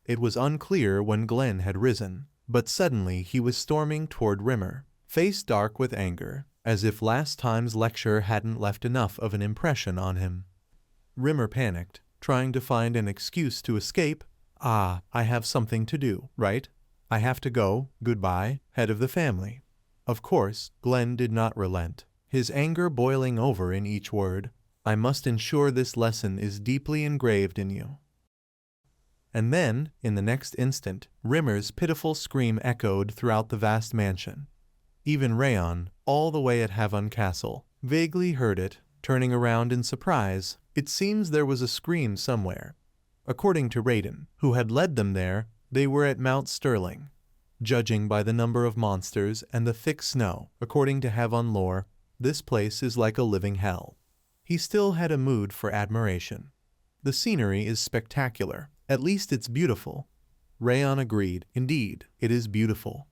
It was unclear when Glenn had risen, but suddenly he was storming toward Rimmer, face dark with anger, as if last time's lecture hadn't left enough of an impression on him. Rimmer panicked, trying to find an excuse to escape. I have something to do, right? I have to go, goodbye, head of the family. Of course, Glenn did not relent, his anger boiling over in each word. I must ensure this lesson is deeply engraved in you. And then, in the next instant, Rimmer's pitiful scream echoed throughout the vast mansion. Even Rayon, all the way at Havon Castle, vaguely heard it, turning around in surprise. It seems there was a scream somewhere. According to Raiden, who had led them there, they were at Mount Sterling. Judging by the number of monsters and the thick snow, according to Havon lore, this place is like a living hell. He still had a mood for admiration. The scenery is spectacular. At least it's beautiful. Rayon agreed. Indeed, it is beautiful.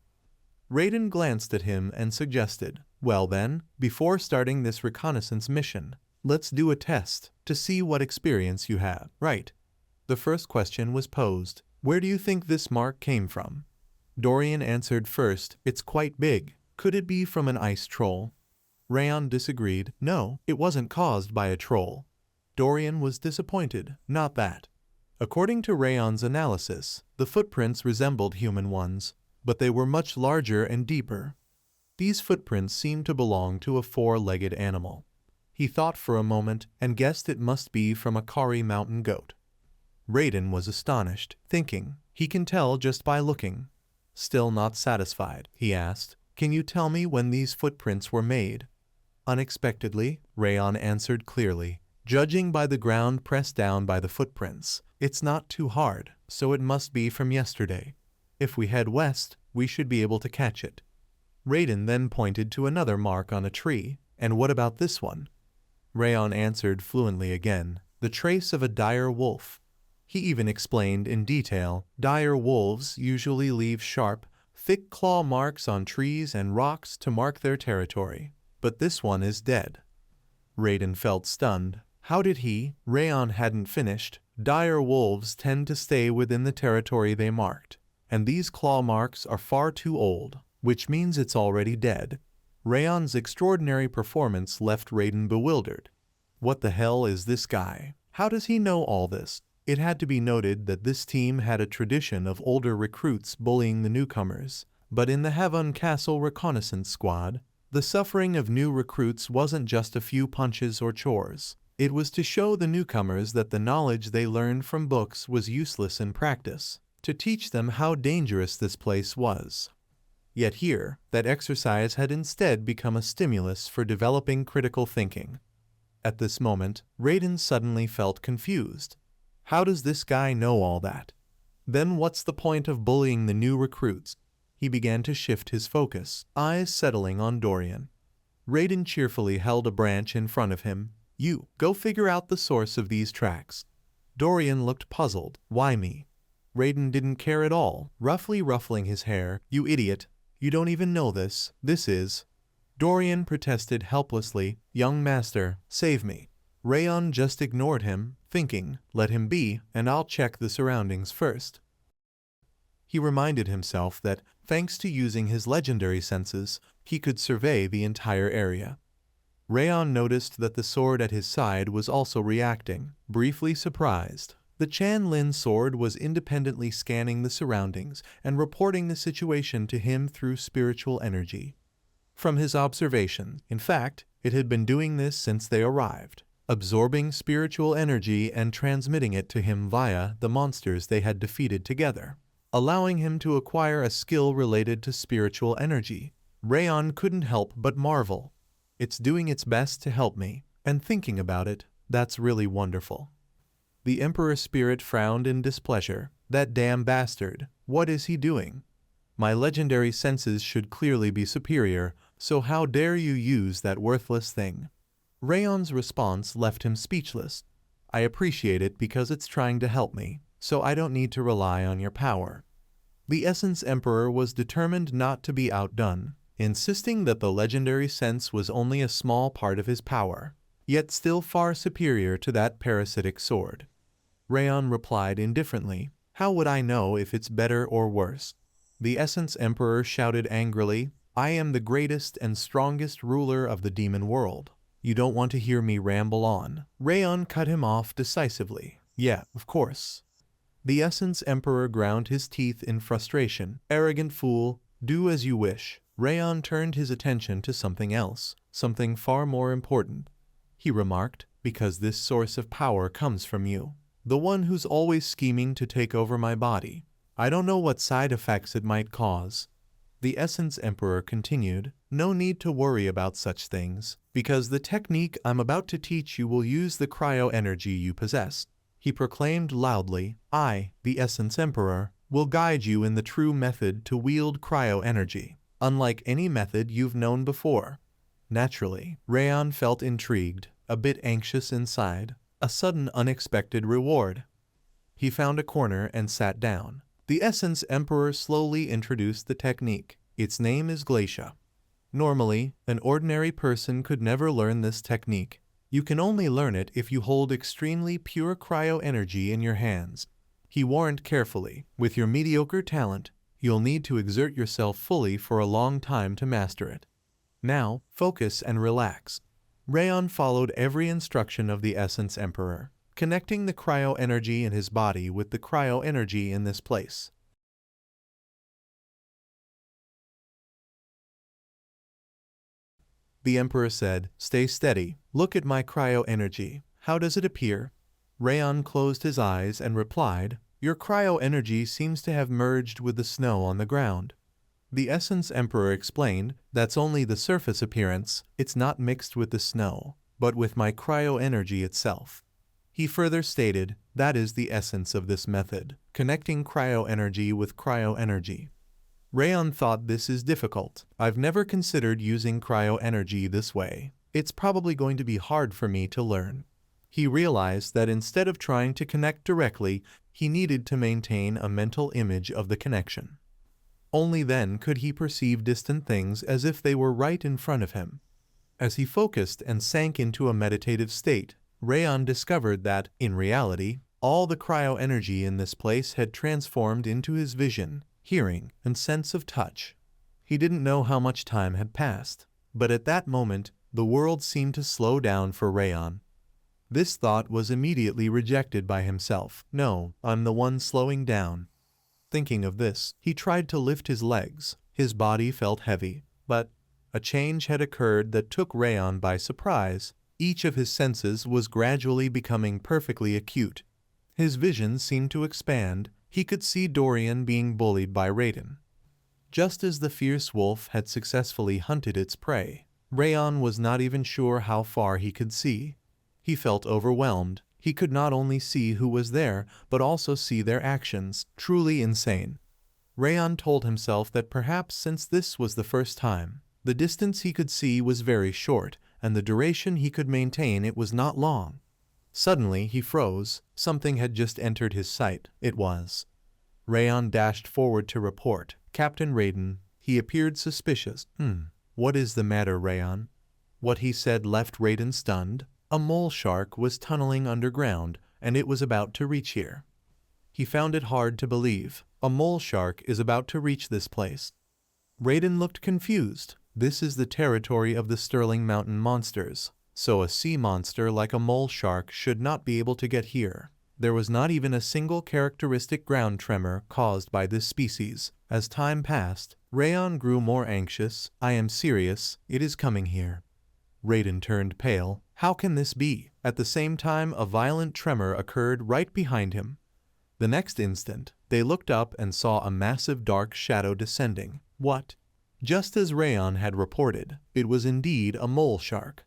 Raiden glanced at him and suggested, well then, before starting this reconnaissance mission, let's do a test to see what experience you have. Right. The first question was posed. Where do you think this mark came from? Dorian answered first. It's quite big. Could it be from an ice troll? Rayon disagreed. No, it wasn't caused by a troll. Dorian was disappointed. Not that. According to Rayon's analysis, the footprints resembled human ones, but they were much larger and deeper. These footprints seemed to belong to a four-legged animal. He thought for a moment and guessed it must be from a Kari mountain goat. Raiden was astonished, thinking, he can tell just by looking. Still not satisfied, he asked, can you tell me when these footprints were made? Unexpectedly, Rayon answered clearly, judging by the ground pressed down by the footprints, it's not too hard, so it must be from yesterday. If we head west, we should be able to catch it. Raiden then pointed to another mark on a tree. And what about this one? Rayon answered fluently again, the trace of a dire wolf. He even explained in detail, dire wolves usually leave sharp, thick claw marks on trees and rocks to mark their territory. But this one is dead. Raiden felt stunned. How did he? Rayon hadn't finished. Dire wolves tend to stay within the territory they marked. And these claw marks are far too old, which means it's already dead. Rayon's extraordinary performance left Raiden bewildered. What the hell is this guy? How does he know all this? It had to be noted that this team had a tradition of older recruits bullying the newcomers, but in the Havon Castle reconnaissance squad, the suffering of new recruits wasn't just a few punches or chores. It was to show the newcomers that the knowledge they learned from books was useless in practice, to teach them how dangerous this place was. Yet here, that exercise had instead become a stimulus for developing critical thinking. At this moment, Raiden suddenly felt confused. How does this guy know all that? Then what's the point of bullying the new recruits? He began to shift his focus, eyes settling on Dorian. Raiden cheerfully held a branch in front of him. You, go figure out the source of these tracks. Dorian looked puzzled. Why me? Raiden didn't care at all, roughly ruffling his hair. You idiot. You don't even know this. This is... Dorian protested helplessly. Young master, save me. Rayon just ignored him, thinking, let him be, and I'll check the surroundings first. He reminded himself that, thanks to using his legendary senses, he could survey the entire area. Rayon noticed that the sword at his side was also reacting, briefly surprised. The Chan Lin sword was independently scanning the surroundings and reporting the situation to him through spiritual energy. From his observation, in fact, it had been doing this since they arrived, absorbing spiritual energy and transmitting it to him via the monsters they had defeated together, allowing him to acquire a skill related to spiritual energy. Rayon couldn't help but marvel. It's doing its best to help me, and thinking about it, that's really wonderful. The Emperor Spirit frowned in displeasure. That damn bastard, what is he doing? My legendary senses should clearly be superior, so how dare you use that worthless thing? Rayon's response left him speechless. I appreciate it because it's trying to help me, so I don't need to rely on your power. The Essence Emperor was determined not to be outdone, insisting that the legendary sense was only a small part of his power, yet still far superior to that parasitic sword. Rayon replied indifferently, how would I know if it's better or worse? The Essence Emperor shouted angrily, I am the greatest and strongest ruler of the demon world. You don't want to hear me ramble on. Rayon cut him off decisively. Yeah, of course. The Essence Emperor ground his teeth in frustration. Arrogant fool, do as you wish. Rayon turned his attention to something else, something far more important. He remarked, because this source of power comes from you. The one who's always scheming to take over my body. I don't know what side effects it might cause. The Essence Emperor continued, no need to worry about such things, because the technique I'm about to teach you will use the cryo energy you possess. He proclaimed loudly, I, the Essence Emperor, will guide you in the true method to wield cryo energy, unlike any method you've known before. Naturally, Rayon felt intrigued, a bit anxious inside. A sudden unexpected reward. He found a corner and sat down. The Essence Emperor slowly introduced the technique. Its name is Glacia. Normally, an ordinary person could never learn this technique. You can only learn it if you hold extremely pure cryo energy in your hands. He warned carefully, with your mediocre talent, you'll need to exert yourself fully for a long time to master it. Now, focus and relax. Rayon followed every instruction of the Essence Emperor, connecting the cryo energy in his body with the cryo energy in this place. The Emperor said, stay steady, look at my cryo energy. How does it appear? Rayon closed his eyes and replied, your cryo energy seems to have merged with the snow on the ground. The Essence Emperor explained, that's only the surface appearance, it's not mixed with the snow, but with my cryo energy itself. He further stated, that is the essence of this method, connecting cryo energy with cryo energy. Rayon thought this is difficult. I've never considered using cryo energy this way. It's probably going to be hard for me to learn. He realized that instead of trying to connect directly, he needed to maintain a mental image of the connection. Only then could he perceive distant things as if they were right in front of him. As he focused and sank into a meditative state, Rayon discovered that, in reality, all the cryo energy in this place had transformed into his vision, hearing, and sense of touch. He didn't know how much time had passed, but at that moment, the world seemed to slow down for Rayon. This thought was immediately rejected by himself. No, I'm the one slowing down. Thinking of this, he tried to lift his legs. His body felt heavy, but a change had occurred that took Rayon by surprise. Each of his senses was gradually becoming perfectly acute. His vision seemed to expand. He could see Dorian being bullied by Raiden. Just as the fierce wolf had successfully hunted its prey, Rayon was not even sure how far he could see. He felt overwhelmed. He could not only see who was there, but also see their actions. Truly insane. Rayon told himself that perhaps since this was the first time, the distance he could see was very short, and the duration he could maintain it was not long. Suddenly he froze. Something had just entered his sight. It was. Rayon dashed forward to report. Captain Raiden. He appeared suspicious. What is the matter, Rayon? What he said left Raiden stunned. A mole shark was tunneling underground, and it was about to reach here. He found it hard to believe. A mole shark is about to reach this place. Raiden looked confused. This is the territory of the Sterling Mountain monsters, so a sea monster like a mole shark should not be able to get here. There was not even a single characteristic ground tremor caused by this species. As time passed, Rayon grew more anxious. I am serious, it is coming here. Raiden turned pale. How can this be? At the same time, a violent tremor occurred right behind him. The next instant, they looked up and saw a massive dark shadow descending. What? Just as Rayon had reported, it was indeed a mole shark.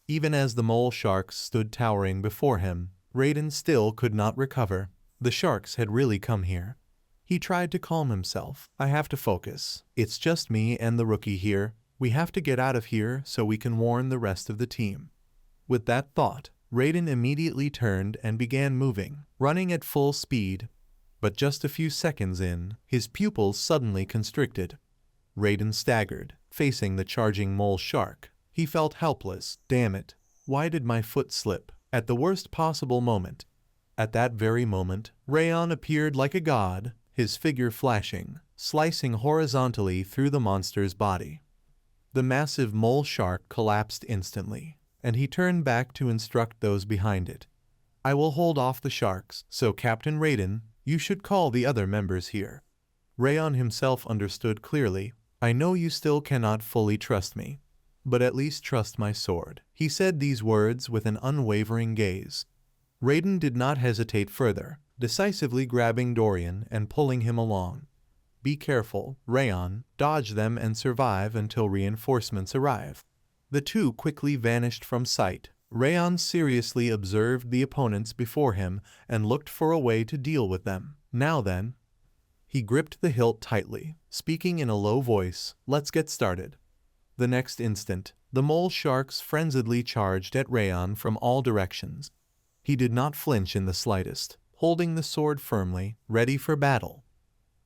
Even as the mole sharks stood towering before him, Raiden still could not recover. The sharks had really come here. He tried to calm himself. I have to focus. It's just me and the rookie here. We have to get out of here so we can warn the rest of the team. With that thought, Raiden immediately turned and began moving, running at full speed. But just a few seconds in, his pupils suddenly constricted. Raiden staggered, facing the charging mole shark. He felt helpless. Damn it. Why did my foot slip? At the worst possible moment. At that very moment, Rayon appeared like a god, his figure flashing, slicing horizontally through the monster's body. The massive mole shark collapsed instantly, and he turned back to instruct those behind it. I will hold off the sharks, so Captain Raiden, you should call the other members here. Rayon himself understood clearly. I know you still cannot fully trust me, but at least trust my sword. He said these words with an unwavering gaze. Raiden did not hesitate further, decisively grabbing Dorian and pulling him along. Be careful, Rayon, dodge them and survive until reinforcements arrive. The two quickly vanished from sight. Rayon seriously observed the opponents before him and looked for a way to deal with them. Now then. He gripped the hilt tightly, speaking in a low voice, let's get started. The next instant, the mole sharks frenziedly charged at Rayon from all directions. He did not flinch in the slightest, holding the sword firmly, ready for battle.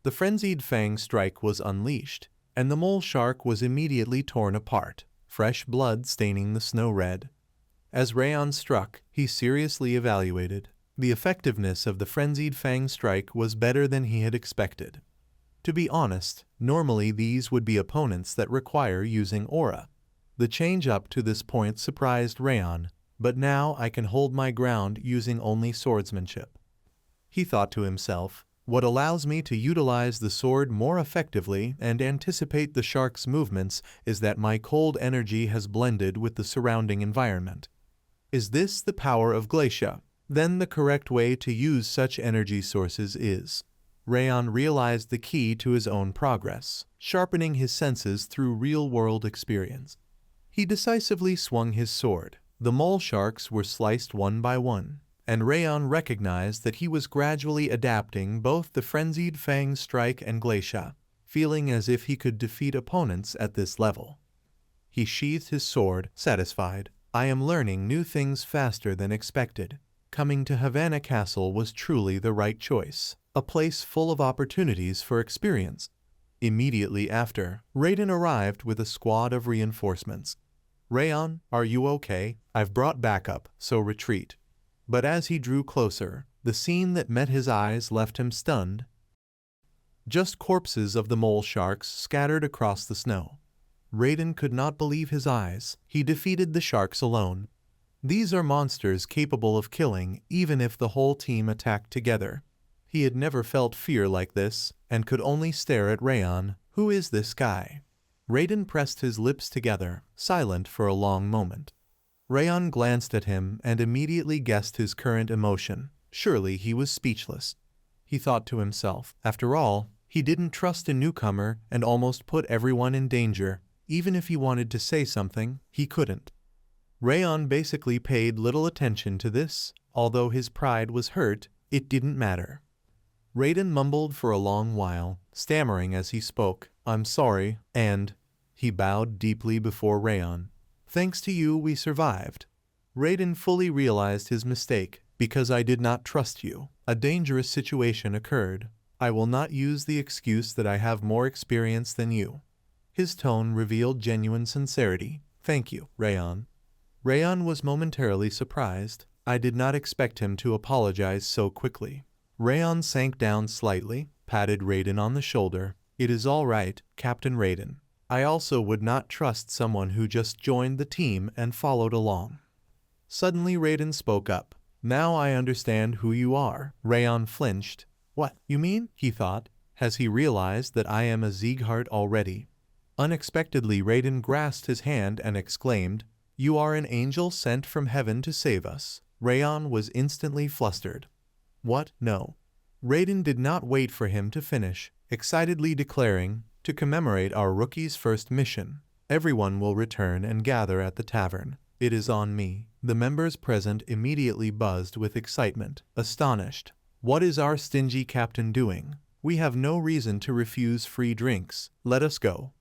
The frenzied fang strike was unleashed, and the mole shark was immediately torn apart, fresh blood staining the snow red. As Rayon struck, he seriously evaluated. The effectiveness of the frenzied fang strike was better than he had expected. To be honest, normally these would be opponents that require using aura. The change up to this point surprised Rayon, but now I can hold my ground using only swordsmanship. He thought to himself, what allows me to utilize the sword more effectively and anticipate the shark's movements is that my cold energy has blended with the surrounding environment. Is this the power of Glacia? Then the correct way to use such energy sources is. Rayon realized the key to his own progress, sharpening his senses through real-world experience. He decisively swung his sword. The mole sharks were sliced one by one, and Rayon recognized that he was gradually adapting both the frenzied fang strike and Glacia, feeling as if he could defeat opponents at this level. He sheathed his sword, satisfied. I am learning new things faster than expected. Coming to Havana Castle was truly the right choice, a place full of opportunities for experience. Immediately after, Raiden arrived with a squad of reinforcements. Rayon, are you okay? I've brought backup, so retreat. But as he drew closer, the scene that met his eyes left him stunned. Just corpses of the mole sharks scattered across the snow. Raiden could not believe his eyes. He defeated the sharks alone. These are monsters capable of killing even if the whole team attacked together. He had never felt fear like this, and could only stare at Rayon. Who is this guy? Raiden pressed his lips together, silent for a long moment. Rayon glanced at him and immediately guessed his current emotion. Surely he was speechless. He thought to himself, after all, he didn't trust a newcomer and almost put everyone in danger. Even if he wanted to say something, he couldn't. Rayon basically paid little attention to this. Although his pride was hurt, it didn't matter. Raiden mumbled for a long while, stammering as he spoke, "I'm sorry," and he bowed deeply before Rayon. "Thanks to you we survived." Raiden fully realized his mistake. "Because I did not trust you. A dangerous situation occurred. I will not use the excuse that I have more experience than you." His tone revealed genuine sincerity. "Thank you, Rayon." Rayon was momentarily surprised. I did not expect him to apologize so quickly. Rayon sank down slightly, patted Raiden on the shoulder. "It is all right, Captain Raiden. I also would not trust someone who just joined the team and followed along." Suddenly Raiden spoke up. "Now I understand who you are." Rayon flinched. "What, you mean?" he thought. "Has he realized that I am a Sieghart already?" Unexpectedly Raiden grasped his hand and exclaimed, "You are an angel sent from heaven to save us." Rayon was instantly flustered. "What? No." Raiden did not wait for him to finish, excitedly declaring, "To commemorate our rookie's first mission, everyone will return and gather at the tavern. It is on me." The members present immediately buzzed with excitement, astonished. "What is our stingy captain doing? We have no reason to refuse free drinks. Let us go."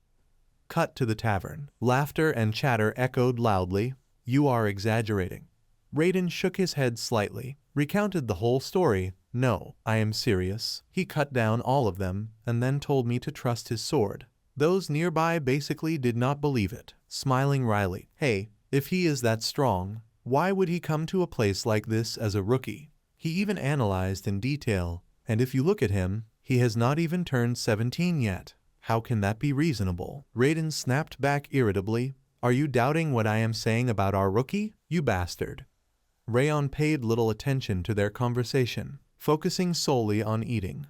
Cut to the tavern. Laughter and chatter echoed loudly. "You are exaggerating." Raiden shook his head slightly, recounted the whole story. "No, I am serious. He cut down all of them, and then told me to trust his sword." Those nearby basically did not believe it, smiling wryly. "Hey, if he is that strong, why would he come to a place like this as a rookie?" He even analyzed in detail, and if you look at him, he has not even turned 17 yet. How can that be reasonable? Raiden snapped back irritably. "Are you doubting what I am saying about our rookie? You bastard." Rayon paid little attention to their conversation, focusing solely on eating.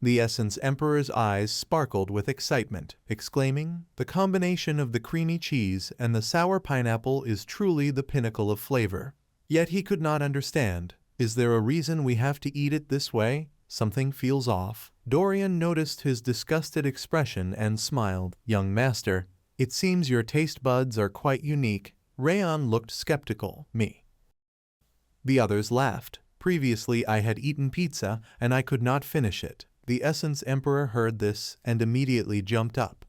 The Essence Emperor's eyes sparkled with excitement, exclaiming, "The combination of the creamy cheese and the sour pineapple is truly the pinnacle of flavor." Yet he could not understand. Is there a reason we have to eat it this way? Something feels off. Dorian noticed his disgusted expression and smiled. "Young master, it seems your taste buds are quite unique." Rayon looked skeptical. "Me?" The others laughed. "Previously I had eaten pizza and I could not finish it." The Essence Emperor heard this and immediately jumped up.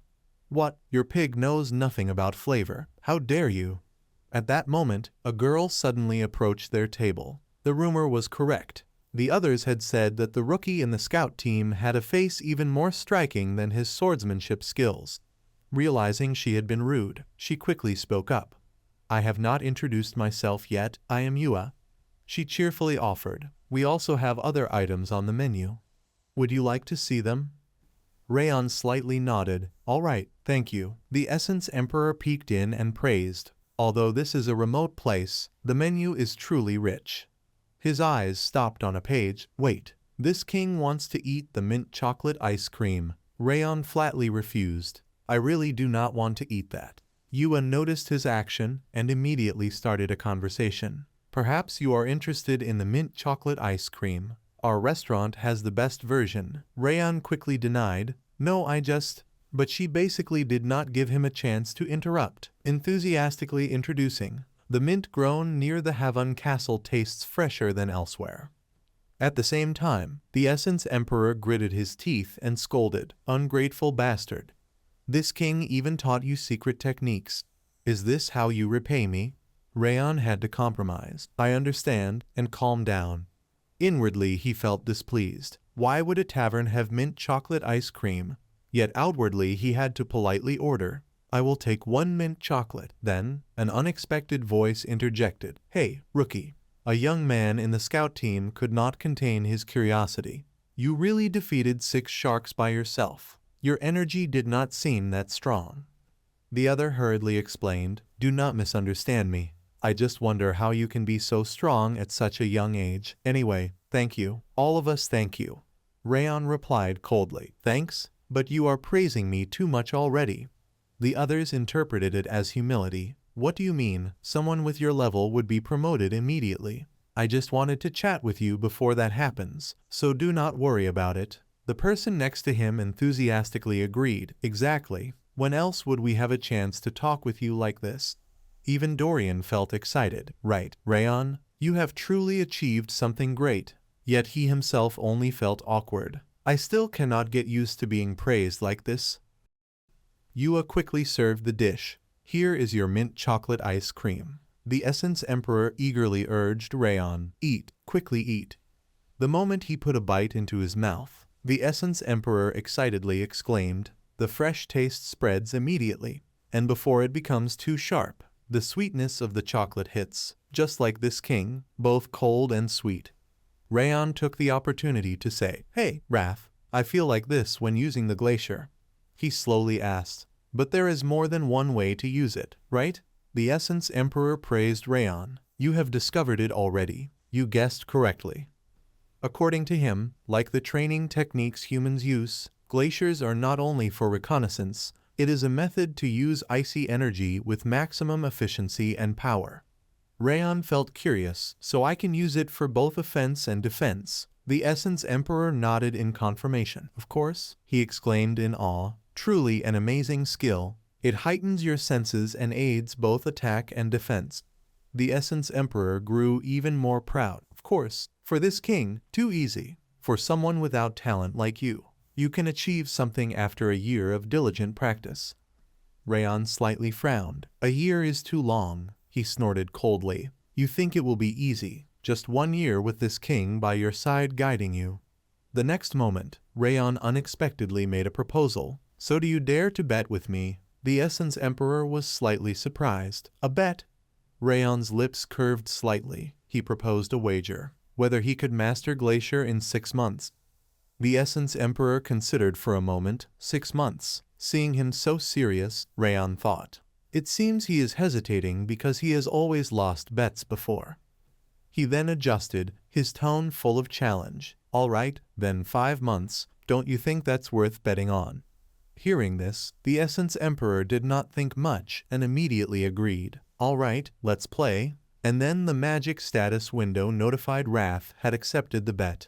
"What? Your pig knows nothing about flavor. How dare you?" At that moment, a girl suddenly approached their table. The rumor was correct. The others had said that the rookie in the scout team had a face even more striking than his swordsmanship skills. Realizing she had been rude, she quickly spoke up. "I have not introduced myself yet. I am Yua," she cheerfully offered. "We also have other items on the menu. Would you like to see them?" Rayon slightly nodded. "All right, thank you." The Essence Emperor peeked in and praised. "Although this is a remote place, the menu is truly rich." His eyes stopped on a page. "Wait, this king wants to eat the mint chocolate ice cream." Rayon flatly refused. "I really do not want to eat that." Yua noticed his action and immediately started a conversation. "Perhaps you are interested in the mint chocolate ice cream. Our restaurant has the best version." Rayon quickly denied. "No, I just..." But she basically did not give him a chance to interrupt, enthusiastically introducing, "The mint grown near the Havon Castle tastes fresher than elsewhere." At the same time, the Essence Emperor gritted his teeth and scolded, "Ungrateful bastard. This king even taught you secret techniques. Is this how you repay me?" Rayon had to compromise. "I understand," and calm down. Inwardly he felt displeased. Why would a tavern have mint chocolate ice cream? Yet outwardly he had to politely order, "I will take 1 mint chocolate." Then, an unexpected voice interjected. "Hey, rookie." A young man in the scout team could not contain his curiosity. "You really defeated 6 sharks by yourself. Your energy did not seem that strong." The other hurriedly explained, "Do not misunderstand me. I just wonder how you can be so strong at such a young age. Anyway, thank you. All of us thank you." Rayon replied coldly, "Thanks, but you are praising me too much already." The others interpreted it as humility. "What do you mean? Someone with your level would be promoted immediately. I just wanted to chat with you before that happens, so do not worry about it." The person next to him enthusiastically agreed. "Exactly. When else would we have a chance to talk with you like this?" Even Dorian felt excited. "Right, Rayon, You have truly achieved something great. Yet he himself only felt awkward. I still cannot get used to being praised like this. Yua quickly served the dish. Here is your mint chocolate ice cream. The Essence Emperor eagerly urged Rayon. Eat, quickly eat. The moment he put a bite into his mouth, the Essence Emperor excitedly exclaimed, "The fresh taste spreads immediately, and before it becomes too sharp, the sweetness of the chocolate hits, just like this king, both cold and sweet." Rayon took the opportunity to say, "Hey, Raph, I feel like this when using the glacier." He slowly asked, "But there is more than one way to use it, right?" The Essence Emperor praised Rayon. "You have discovered it already. You guessed correctly." According to him, like the training techniques humans use, glaciers are not only for reconnaissance, it is a method to use icy energy with maximum efficiency and power. Rayon felt curious, "So I can use it for both offense and defense?" The Essence Emperor nodded in confirmation. "Of course," he exclaimed in awe, "truly an amazing skill. It heightens your senses and aids both attack and defense." The Essence Emperor grew even more proud. "Of course, for this king, too easy. For someone without talent like you, you can achieve something after a year of diligent practice." Rayon slightly frowned. "A year is too long," he snorted coldly. "You think it will be easy, just 1 year with this king by your side guiding you." The next moment, Rayon unexpectedly made a proposal. "So do you dare to bet with me?" The Essence Emperor was slightly surprised. "A bet?" Rayon's lips curved slightly. He proposed a wager. Whether he could master Glacier in 6 months. The Essence Emperor considered for a moment. 6 months. Seeing him so serious, Rayon thought, "It seems he is hesitating because he has always lost bets before." He then adjusted, his tone full of challenge. "All right, then 5 months. Don't you think that's worth betting on?" Hearing this, the Essence Emperor did not think much and immediately agreed. "All right, let's play." And then the magic status window notified Raph had accepted the bet.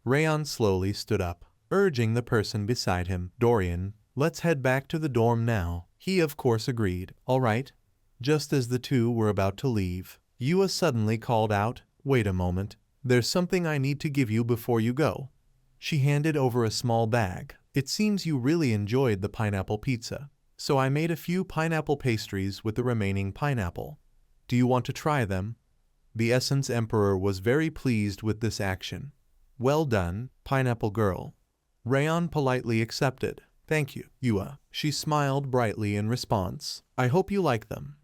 Rayon slowly stood up, urging the person beside him, "Dorian, let's head back to the dorm now." He of course agreed. "All right." Just as the two were about to leave, Yua suddenly called out, "Wait a moment. There's something I need to give you before you go." She handed over a small bag. "It seems you really enjoyed the pineapple pizza, so I made a few pineapple pastries with the remaining pineapple. Do you want to try them?" The Essence Emperor was very pleased with this action. "Well done, Pineapple Girl." Rayon politely accepted. "Thank you, Yua." She smiled brightly in response. "I hope you like them."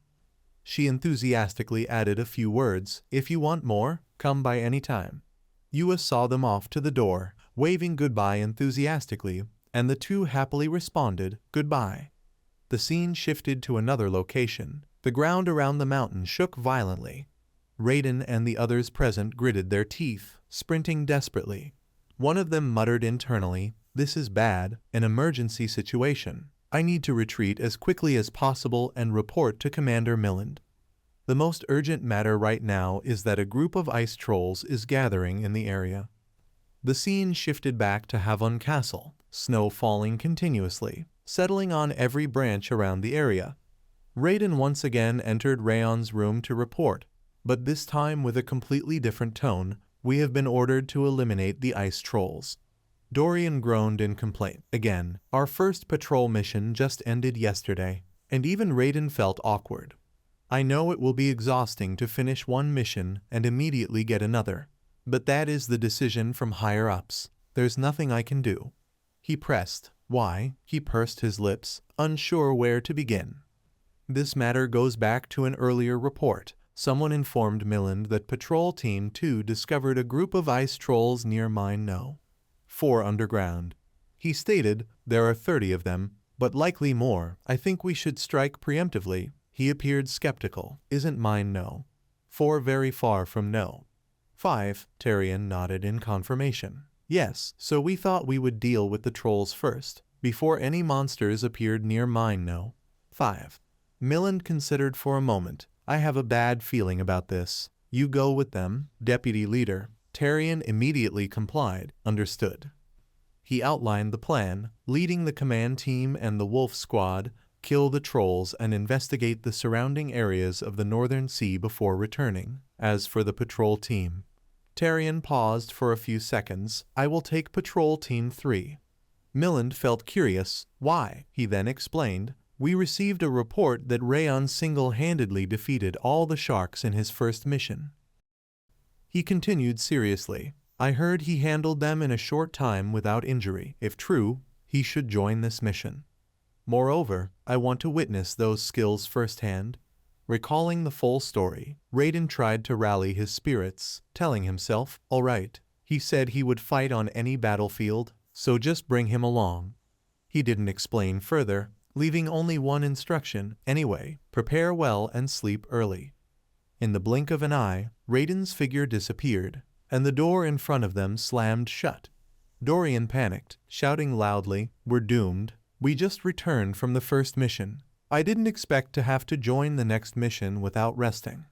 She enthusiastically added a few words. "If you want more, come by any time." Yua saw them off to the door, waving goodbye enthusiastically, and the two happily responded, "Goodbye." The scene shifted to another location. The ground around the mountain shook violently. Raiden and the others present gritted their teeth, sprinting desperately. One of them muttered internally, "This is bad, an emergency situation. I need to retreat as quickly as possible and report to Commander Milland. The most urgent matter right now is that a group of ice trolls is gathering in the area." The scene shifted back to Havon Castle, snow falling continuously, settling on every branch around the area. Raiden once again entered Rayon's room to report, but this time with a completely different tone. "We have been ordered to eliminate the ice trolls." Dorian groaned in complaint. "Again, our first patrol mission just ended yesterday." And even Raiden felt awkward. "I know it will be exhausting to finish one mission and immediately get another, but that is the decision from higher ups. There's nothing I can do." He pressed. "Why?" He pursed his lips, unsure where to begin. "This matter goes back to an earlier report. Someone informed Milland that Patrol Team 2 discovered a group of ice trolls near Mine No. 4 underground. He stated, there are 30 of them, but likely more. I think we should strike preemptively." He appeared skeptical. "Isn't Mine No. 4 very far from No. 5? Tarian nodded in confirmation. "Yes, so we thought we would deal with the trolls first, before any monsters appeared near Mine No. 5. Milland considered for a moment. "I have a bad feeling about this." "You go with them, Deputy Leader." Tarian immediately complied. "Understood." He outlined the plan, leading the command team and the Wolf Squad. kill the trolls and investigate the surrounding areas of the Northern Sea before returning. As for the patrol team, Tarion paused for a few seconds. I will take patrol team 3. Milland felt curious. Why? He then explained. We received a report that Rayon single-handedly defeated all the sharks in his first mission. He continued seriously. I heard he handled them in a short time without injury. If true, he should join this mission. Moreover, I want to witness those skills firsthand. Recalling the full story, Raiden tried to rally his spirits, telling himself, all right, he said he would fight on any battlefield, so just bring him along. He didn't explain further, leaving only one instruction, anyway, prepare well and sleep early. In the blink of an eye, Raiden's figure disappeared, and the door in front of them slammed shut. Dorian panicked, shouting loudly, we're doomed. We just returned from the first mission. I didn't expect to have to join the next mission without resting.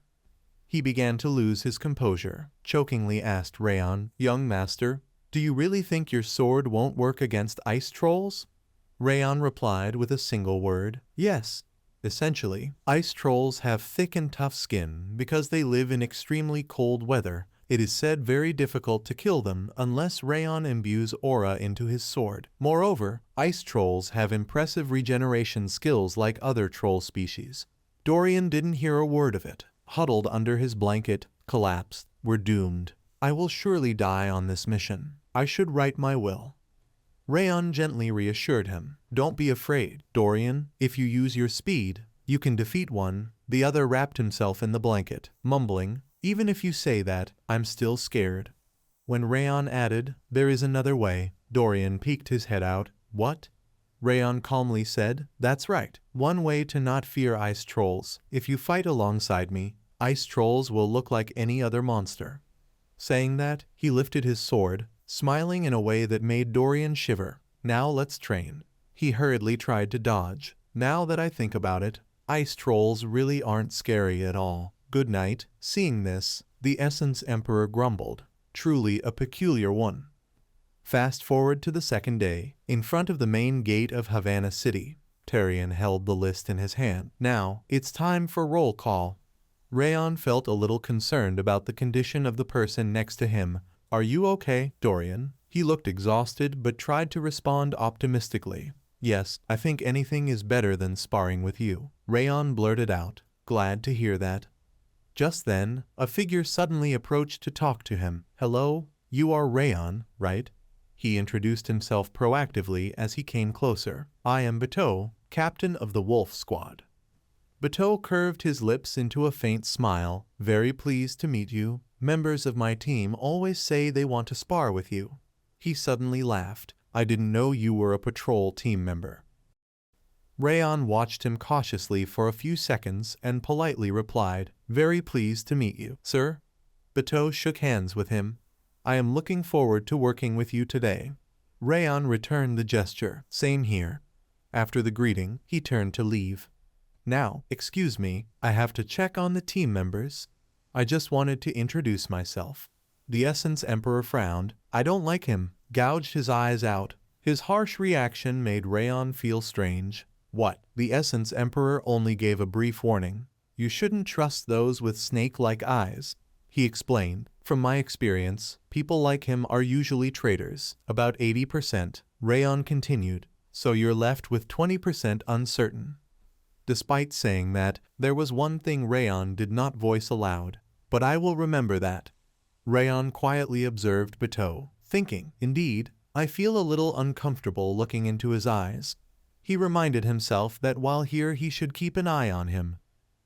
He began to lose his composure, chokingly asked Rayon, young master, do you really think your sword won't work against ice trolls? Rayon replied with a single word, yes. Essentially, ice trolls have thick and tough skin because they live in extremely cold weather. It is said very difficult to kill them unless Rayon imbues aura into his sword. Moreover, ice trolls have impressive regeneration skills like other troll species. Dorian didn't hear a word of it, huddled under his blanket, collapsed. We're doomed. I will surely die on this mission. I should write my will. Rayon gently reassured him. Don't be afraid, Dorian. If you use your speed, you can defeat one. The other wrapped himself in the blanket, mumbling, even if you say that, I'm still scared. When Rayon added, there is another way, Dorian peeked his head out. What? Rayon calmly said, that's right. One way to not fear ice trolls. If you fight alongside me, ice trolls will look like any other monster. Saying that, he lifted his sword, smiling in a way that made Dorian shiver. Now let's train. He hurriedly tried to dodge. Now that I think about it, ice trolls really aren't scary at all. Good night. Seeing this, the Essence Emperor grumbled. Truly a peculiar one. Fast forward to the second day. In front of the main gate of Havana City, Tarion held the list in his hand. Now, it's time for roll call. Rayon felt a little concerned about the condition of the person next to him. Are you okay, Dorian? He looked exhausted but tried to respond optimistically. Yes, I think anything is better than sparring with you. Rayon blurted out. Glad to hear that. Just then, a figure suddenly approached to talk to him. Hello, you are Rayon, right? He introduced himself proactively as he came closer. I am Bateau, captain of the Wolf Squad. Bateau curved his lips into a faint smile. Very pleased to meet you. Members of my team always say they want to spar with you. He suddenly laughed. I didn't know you were a patrol team member. Rayon watched him cautiously for a few seconds and politely replied, very pleased to meet you, sir. Bateau shook hands with him. I am looking forward to working with you today. Rayon returned the gesture. Same here. After the greeting, he turned to leave. Now, excuse me, I have to check on the team members. I just wanted to introduce myself. The Essence Emperor frowned. I don't like him, gouged his eyes out. His harsh reaction made Rayon feel strange. What? The Essence Emperor only gave a brief warning. You shouldn't trust those with snake-like eyes. He explained. From my experience, people like him are usually traitors. About 80%. Rayon continued. So you're left with 20% uncertain. Despite saying that, there was one thing Rayon did not voice aloud. But I will remember that. Rayon quietly observed Bateau, thinking, indeed, I feel a little uncomfortable looking into his eyes. He reminded himself that while here he should keep an eye on him.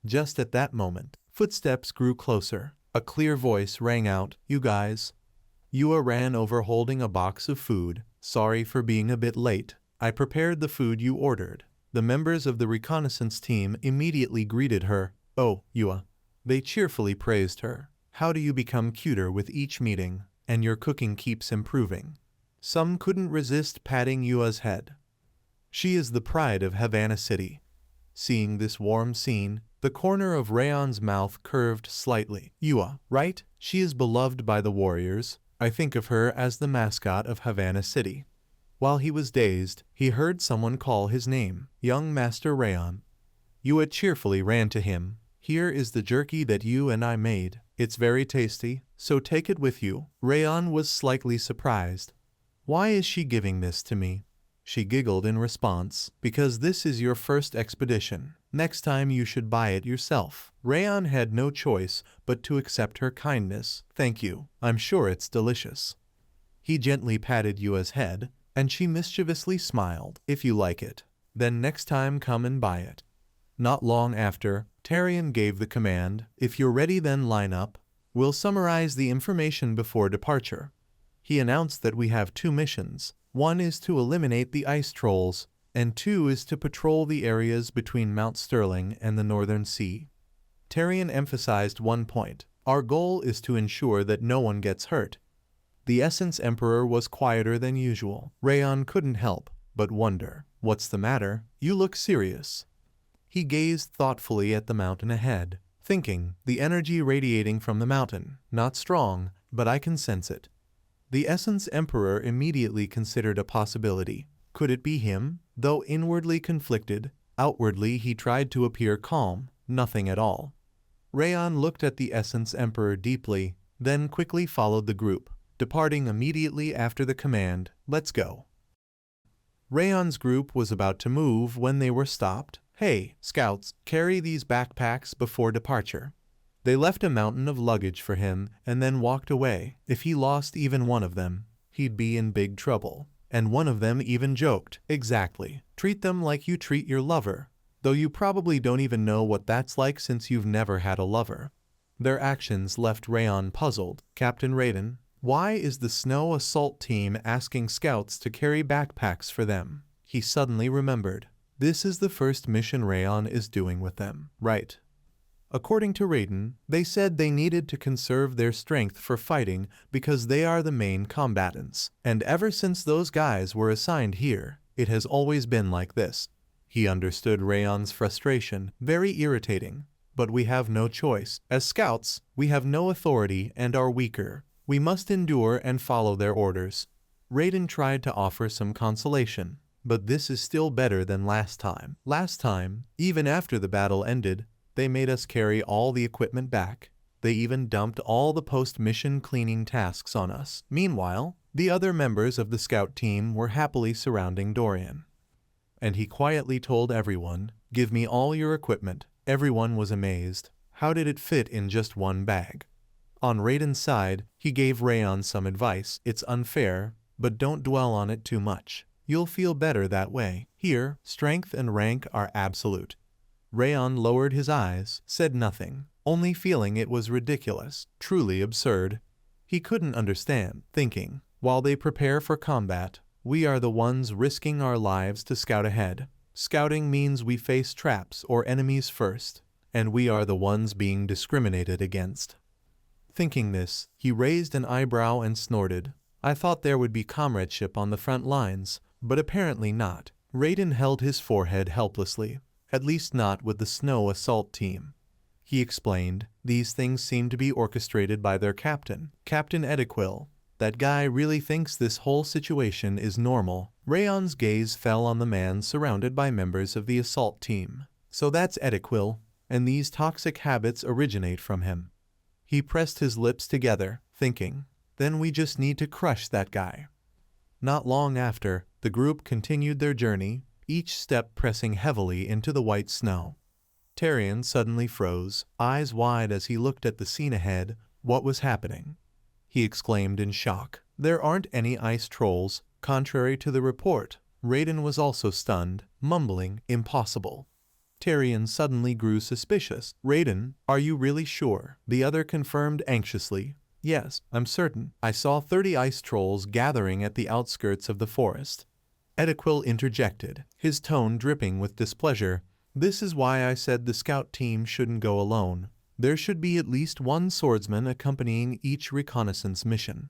Just at that moment, footsteps grew closer. A clear voice rang out, you guys. Yua ran over holding a box of food. Sorry for being a bit late. I prepared the food you ordered. The members of the reconnaissance team immediately greeted her. Oh, Yua. They cheerfully praised her. How do you become cuter with each meeting? And your cooking keeps improving. Some couldn't resist patting Yua's head. She is the pride of Havana City. Seeing this warm scene, the corner of Rayon's mouth curved slightly. Yua, right? She is beloved by the warriors. I think of her as the mascot of Havana City. While he was dazed, he heard someone call his name, Young Master Rayon. Yua cheerfully ran to him. Here is the jerky that you and I made. It's very tasty, so take it with you. Rayon was slightly surprised. Why is she giving this to me? She giggled in response. Because this is your first expedition. Next time you should buy it yourself. Rayon had no choice but to accept her kindness. Thank you. I'm sure it's delicious. He gently patted Yua's head, and she mischievously smiled. If you like it, then next time come and buy it. Not long after, Tarion gave the command, if you're ready then line up. We'll summarize the information before departure. He announced that we have 2 missions. 1 is to eliminate the ice trolls, and 2 is to patrol the areas between Mount Sterling and the Northern Sea. Tarion emphasized one point. Our goal is to ensure that no one gets hurt. The Essence Emperor was quieter than usual. Rayon couldn't help but wonder. What's the matter? You look serious. He gazed thoughtfully at the mountain ahead, thinking, the energy radiating from the mountain, not strong, but I can sense it. The Essence Emperor immediately considered a possibility. Could it be him? Though inwardly conflicted, outwardly he tried to appear calm, nothing at all. Rayon looked at the Essence Emperor deeply, then quickly followed the group, departing immediately after the command, let's go. Rayon's group was about to move when they were stopped. Hey, scouts, carry these backpacks before departure. They left a mountain of luggage for him and then walked away. If he lost even one of them, he'd be in big trouble. And one of them even joked, exactly, treat them like you treat your lover, though you probably don't even know what that's like since you've never had a lover. Their actions left Rayon puzzled. Captain Raiden, why is the Snow Assault Team asking scouts to carry backpacks for them? He suddenly remembered. This is the first mission Rayon is doing with them, right? According to Raiden, they said they needed to conserve their strength for fighting because they are the main combatants. And ever since those guys were assigned here, it has always been like this. He understood Rayon's frustration, very irritating. But we have no choice. As scouts, we have no authority and are weaker. We must endure and follow their orders. Raiden tried to offer some consolation. But this is still better than last time. Last time, even after the battle ended, they made us carry all the equipment back. They even dumped all the post-mission cleaning tasks on us. Meanwhile, the other members of the scout team were happily surrounding Dorian. And he quietly told everyone, give me all your equipment. Everyone was amazed. How did it fit in just one bag? On Raiden's side, he gave Rayon some advice. It's unfair, but don't dwell on it too much. You'll feel better that way. Here, strength and rank are absolute. Rayon lowered his eyes, said nothing, only feeling it was ridiculous, truly absurd. He couldn't understand, thinking, while they prepare for combat, we are the ones risking our lives to scout ahead. Scouting means we face traps or enemies first, and we are the ones being discriminated against. Thinking this, he raised an eyebrow and snorted. I thought there would be comradeship on the front lines, but apparently not. Raiden held his forehead helplessly, at least not with the Snow Assault Team. He explained, these things seem to be orchestrated by their captain, Captain Ediquil. That guy really thinks this whole situation is normal. Rayon's gaze fell on the man surrounded by members of the assault team. So that's Ediquil, and these toxic habits originate from him. He pressed his lips together, thinking, then we just need to crush that guy. Not long after, the group continued their journey, each step pressing heavily into the white snow. Tarion suddenly froze, eyes wide as he looked at the scene ahead. What was happening? He exclaimed in shock. There aren't any ice trolls, contrary to the report. Raiden was also stunned, mumbling, impossible. Tarion suddenly grew suspicious. Raiden, are you really sure? The other confirmed anxiously. Yes, I'm certain. I saw 30 ice trolls gathering at the outskirts of the forest. Ediquil interjected, his tone dripping with displeasure. This is why I said the scout team shouldn't go alone. There should be at least one swordsman accompanying each reconnaissance mission.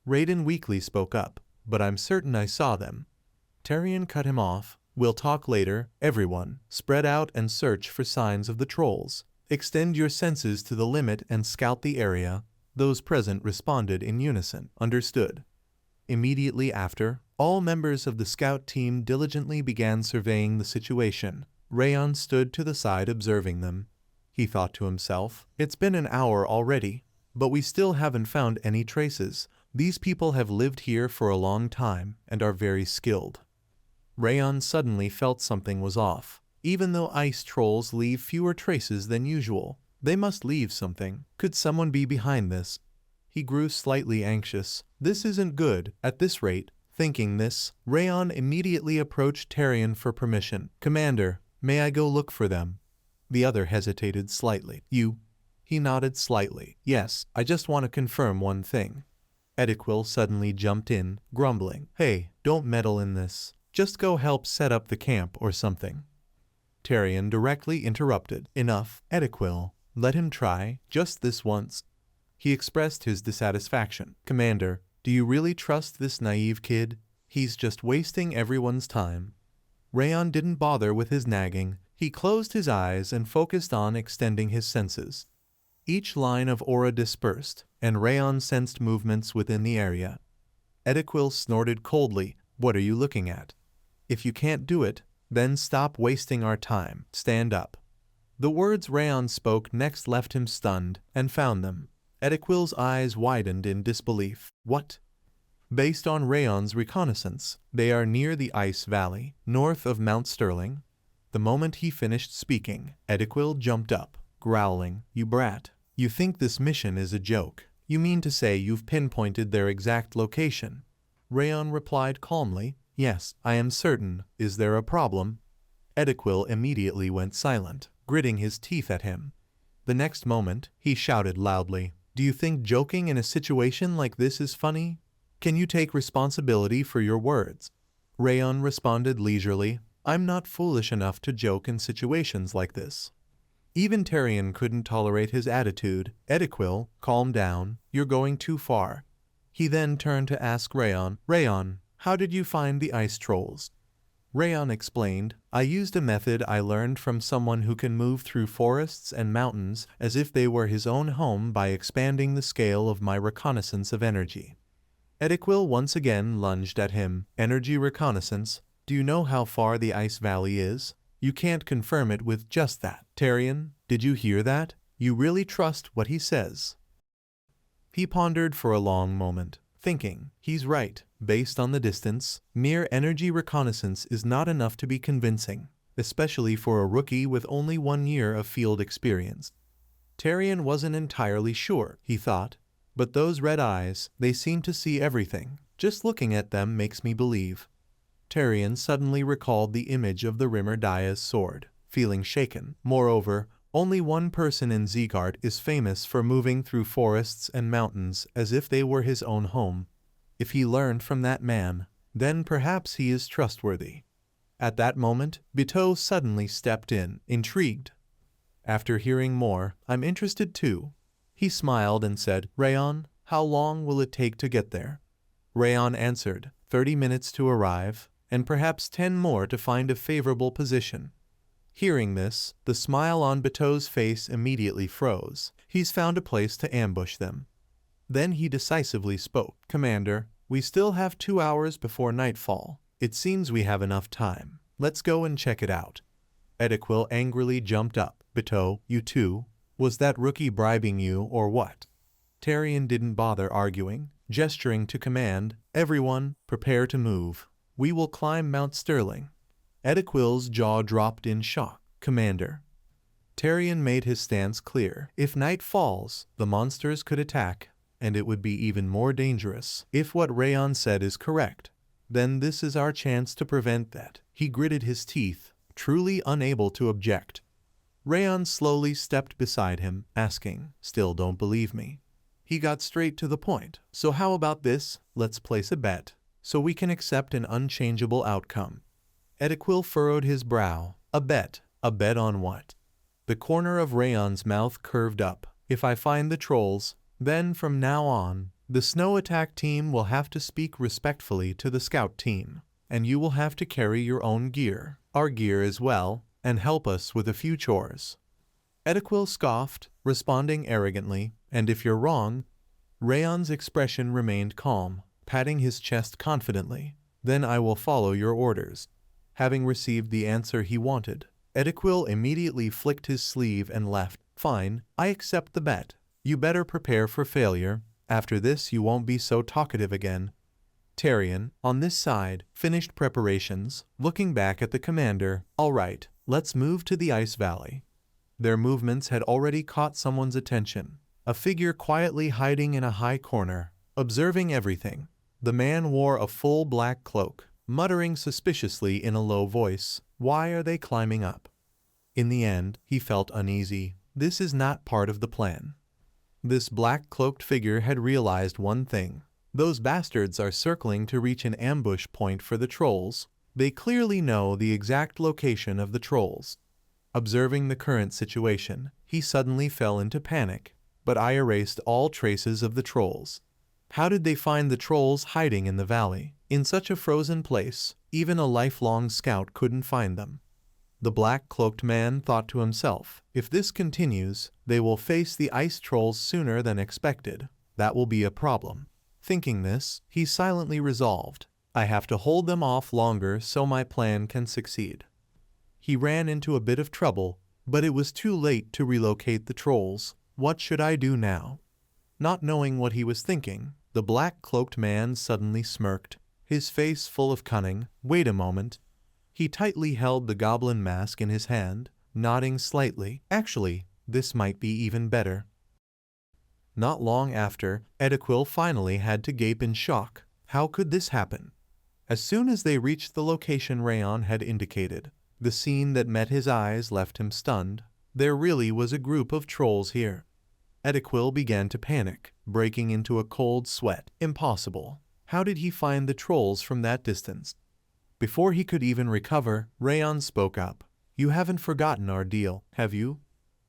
Raiden weakly spoke up, but I'm certain I saw them. Tarion cut him off. We'll talk later. Everyone, spread out and search for signs of the trolls. Extend your senses to the limit and scout the area. Those present responded in unison. Understood. Immediately after, All members of the scout team diligently began surveying the situation. Rayon stood to the side observing them. He thought to himself, it's been an hour already, but we still haven't found any traces. These people have lived here for a long time and are very skilled. Rayon suddenly felt something was off. Even though ice trolls leave fewer traces than usual, they must leave something. Could someone be behind this? He grew slightly anxious. This isn't good. At this rate, thinking this, Rayon immediately approached Tarion for permission. Commander, may I go look for them? The other hesitated slightly. You? He nodded slightly. Yes, I just want to confirm one thing. Ediquil suddenly jumped in, grumbling. Hey, don't meddle in this. Just go help set up the camp or something. Tarion directly interrupted. Enough, Ediquil. Let him try, just this once. He expressed his dissatisfaction. Commander, do you really trust this naive kid? He's just wasting everyone's time. Rayon didn't bother with his nagging. He closed his eyes and focused on extending his senses. Each line of aura dispersed, and Rayon sensed movements within the area. Ediquil snorted coldly. What are you looking at? If you can't do it, then stop wasting our time. Stand up. The words Rayon spoke next left him stunned, and found them. Ediquil's eyes widened in disbelief. What? Based on Rayon's reconnaissance, they are near the Ice Valley, north of Mount Sterling. The moment he finished speaking, Ediquil jumped up, growling, You brat. You think this mission is a joke. You mean to say you've pinpointed their exact location? Rayon replied calmly, Yes, I am certain. Is there a problem? Ediquil immediately went silent, gritting his teeth at him. The next moment, he shouted loudly, Do you think joking in a situation like this is funny? Can you take responsibility for your words? Rayon responded leisurely, I'm not foolish enough to joke in situations like this. Even Tarion couldn't tolerate his attitude. Ediquil, calm down, you're going too far. He then turned to ask Rayon, Rayon, how did you find the ice trolls? Rayon explained, I used a method I learned from someone who can move through forests and mountains as if they were his own home by expanding the scale of my reconnaissance of energy. Ediquil once again lunged at him. Energy reconnaissance? Do you know how far the Ice Valley is? You can't confirm it with just that. Tarion, did you hear that? You really trust what he says? He pondered for a long moment, thinking, he's right. Based on the distance, mere energy reconnaissance is not enough to be convincing, especially for a rookie with only 1 year of field experience. Tarion wasn't entirely sure, he thought, but those red eyes, they seem to see everything. Just looking at them makes me believe. Tarion suddenly recalled the image of the Rimmer Daya's sword, feeling shaken. Moreover, only one person in Zeegard is famous for moving through forests and mountains as if they were his own home. If he learned from that man, then perhaps he is trustworthy. At that moment, Biteau suddenly stepped in, intrigued. After hearing more, I'm interested too. He smiled and said, Rayon, how long will it take to get there? Rayon answered, 30 minutes to arrive, and perhaps 10 more to find a favorable position. Hearing this, the smile on Biteau's face immediately froze. He's found a place to ambush them. Then he decisively spoke. Commander, we still have 2 hours before nightfall. It seems we have enough time. Let's go and check it out. Ediquil angrily jumped up. Biteau, you too? Was that rookie bribing you or what? Tarion didn't bother arguing, gesturing to command, Everyone, prepare to move. We will climb Mount Sterling. Ediquil's jaw dropped in shock. Commander. Tarion made his stance clear. If night falls, the monsters could attack, and it would be even more dangerous. If what Rayon said is correct, then this is our chance to prevent that. He gritted his teeth, truly unable to object. Rayon slowly stepped beside him, asking, Still don't believe me? He got straight to the point. So how about this? Let's place a bet, so we can accept an unchangeable outcome. Ediquil furrowed his brow. A bet? A bet on what? The corner of Rayon's mouth curved up. If I find the trolls, then from now on, the snow attack team will have to speak respectfully to the scout team, and you will have to carry your own gear, our gear as well, and help us with a few chores. Ediquil scoffed, responding arrogantly, and if you're wrong, Rayon's expression remained calm, patting his chest confidently. Then I will follow your orders. Having received the answer he wanted, Ediquil immediately flicked his sleeve and left. Fine, I accept the bet. You better prepare for failure. After this you won't be so talkative again. Tyrion, on this side, finished preparations, looking back at the commander. All right, let's move to the Ice Valley. Their movements had already caught someone's attention. A figure quietly hiding in a high corner, observing everything. The man wore a full black cloak, muttering suspiciously in a low voice. Why are they climbing up? In the end, he felt uneasy. This is not part of the plan. This black-cloaked figure had realized one thing. Those bastards are circling to reach an ambush point for the trolls. They clearly know the exact location of the trolls. Observing the current situation, he suddenly fell into panic. But I erased all traces of the trolls. How did they find the trolls hiding in the valley? In such a frozen place, even a lifelong scout couldn't find them. The black-cloaked man thought to himself, if this continues, they will face the ice trolls sooner than expected. That will be a problem. Thinking this, he silently resolved, I have to hold them off longer so my plan can succeed. He ran into a bit of trouble, but it was too late to relocate the trolls. What should I do now? Not knowing what he was thinking, the black-cloaked man suddenly smirked, his face full of cunning. Wait a moment. He tightly held the goblin mask in his hand, nodding slightly. Actually, this might be even better. Not long after, Ediquil finally had to gape in shock. How could this happen? As soon as they reached the location Rayon had indicated, the scene that met his eyes left him stunned. There really was a group of trolls here. Ediquil began to panic, breaking into a cold sweat. Impossible. How did he find the trolls from that distance? Before he could even recover, Rayon spoke up. You haven't forgotten our deal, have you?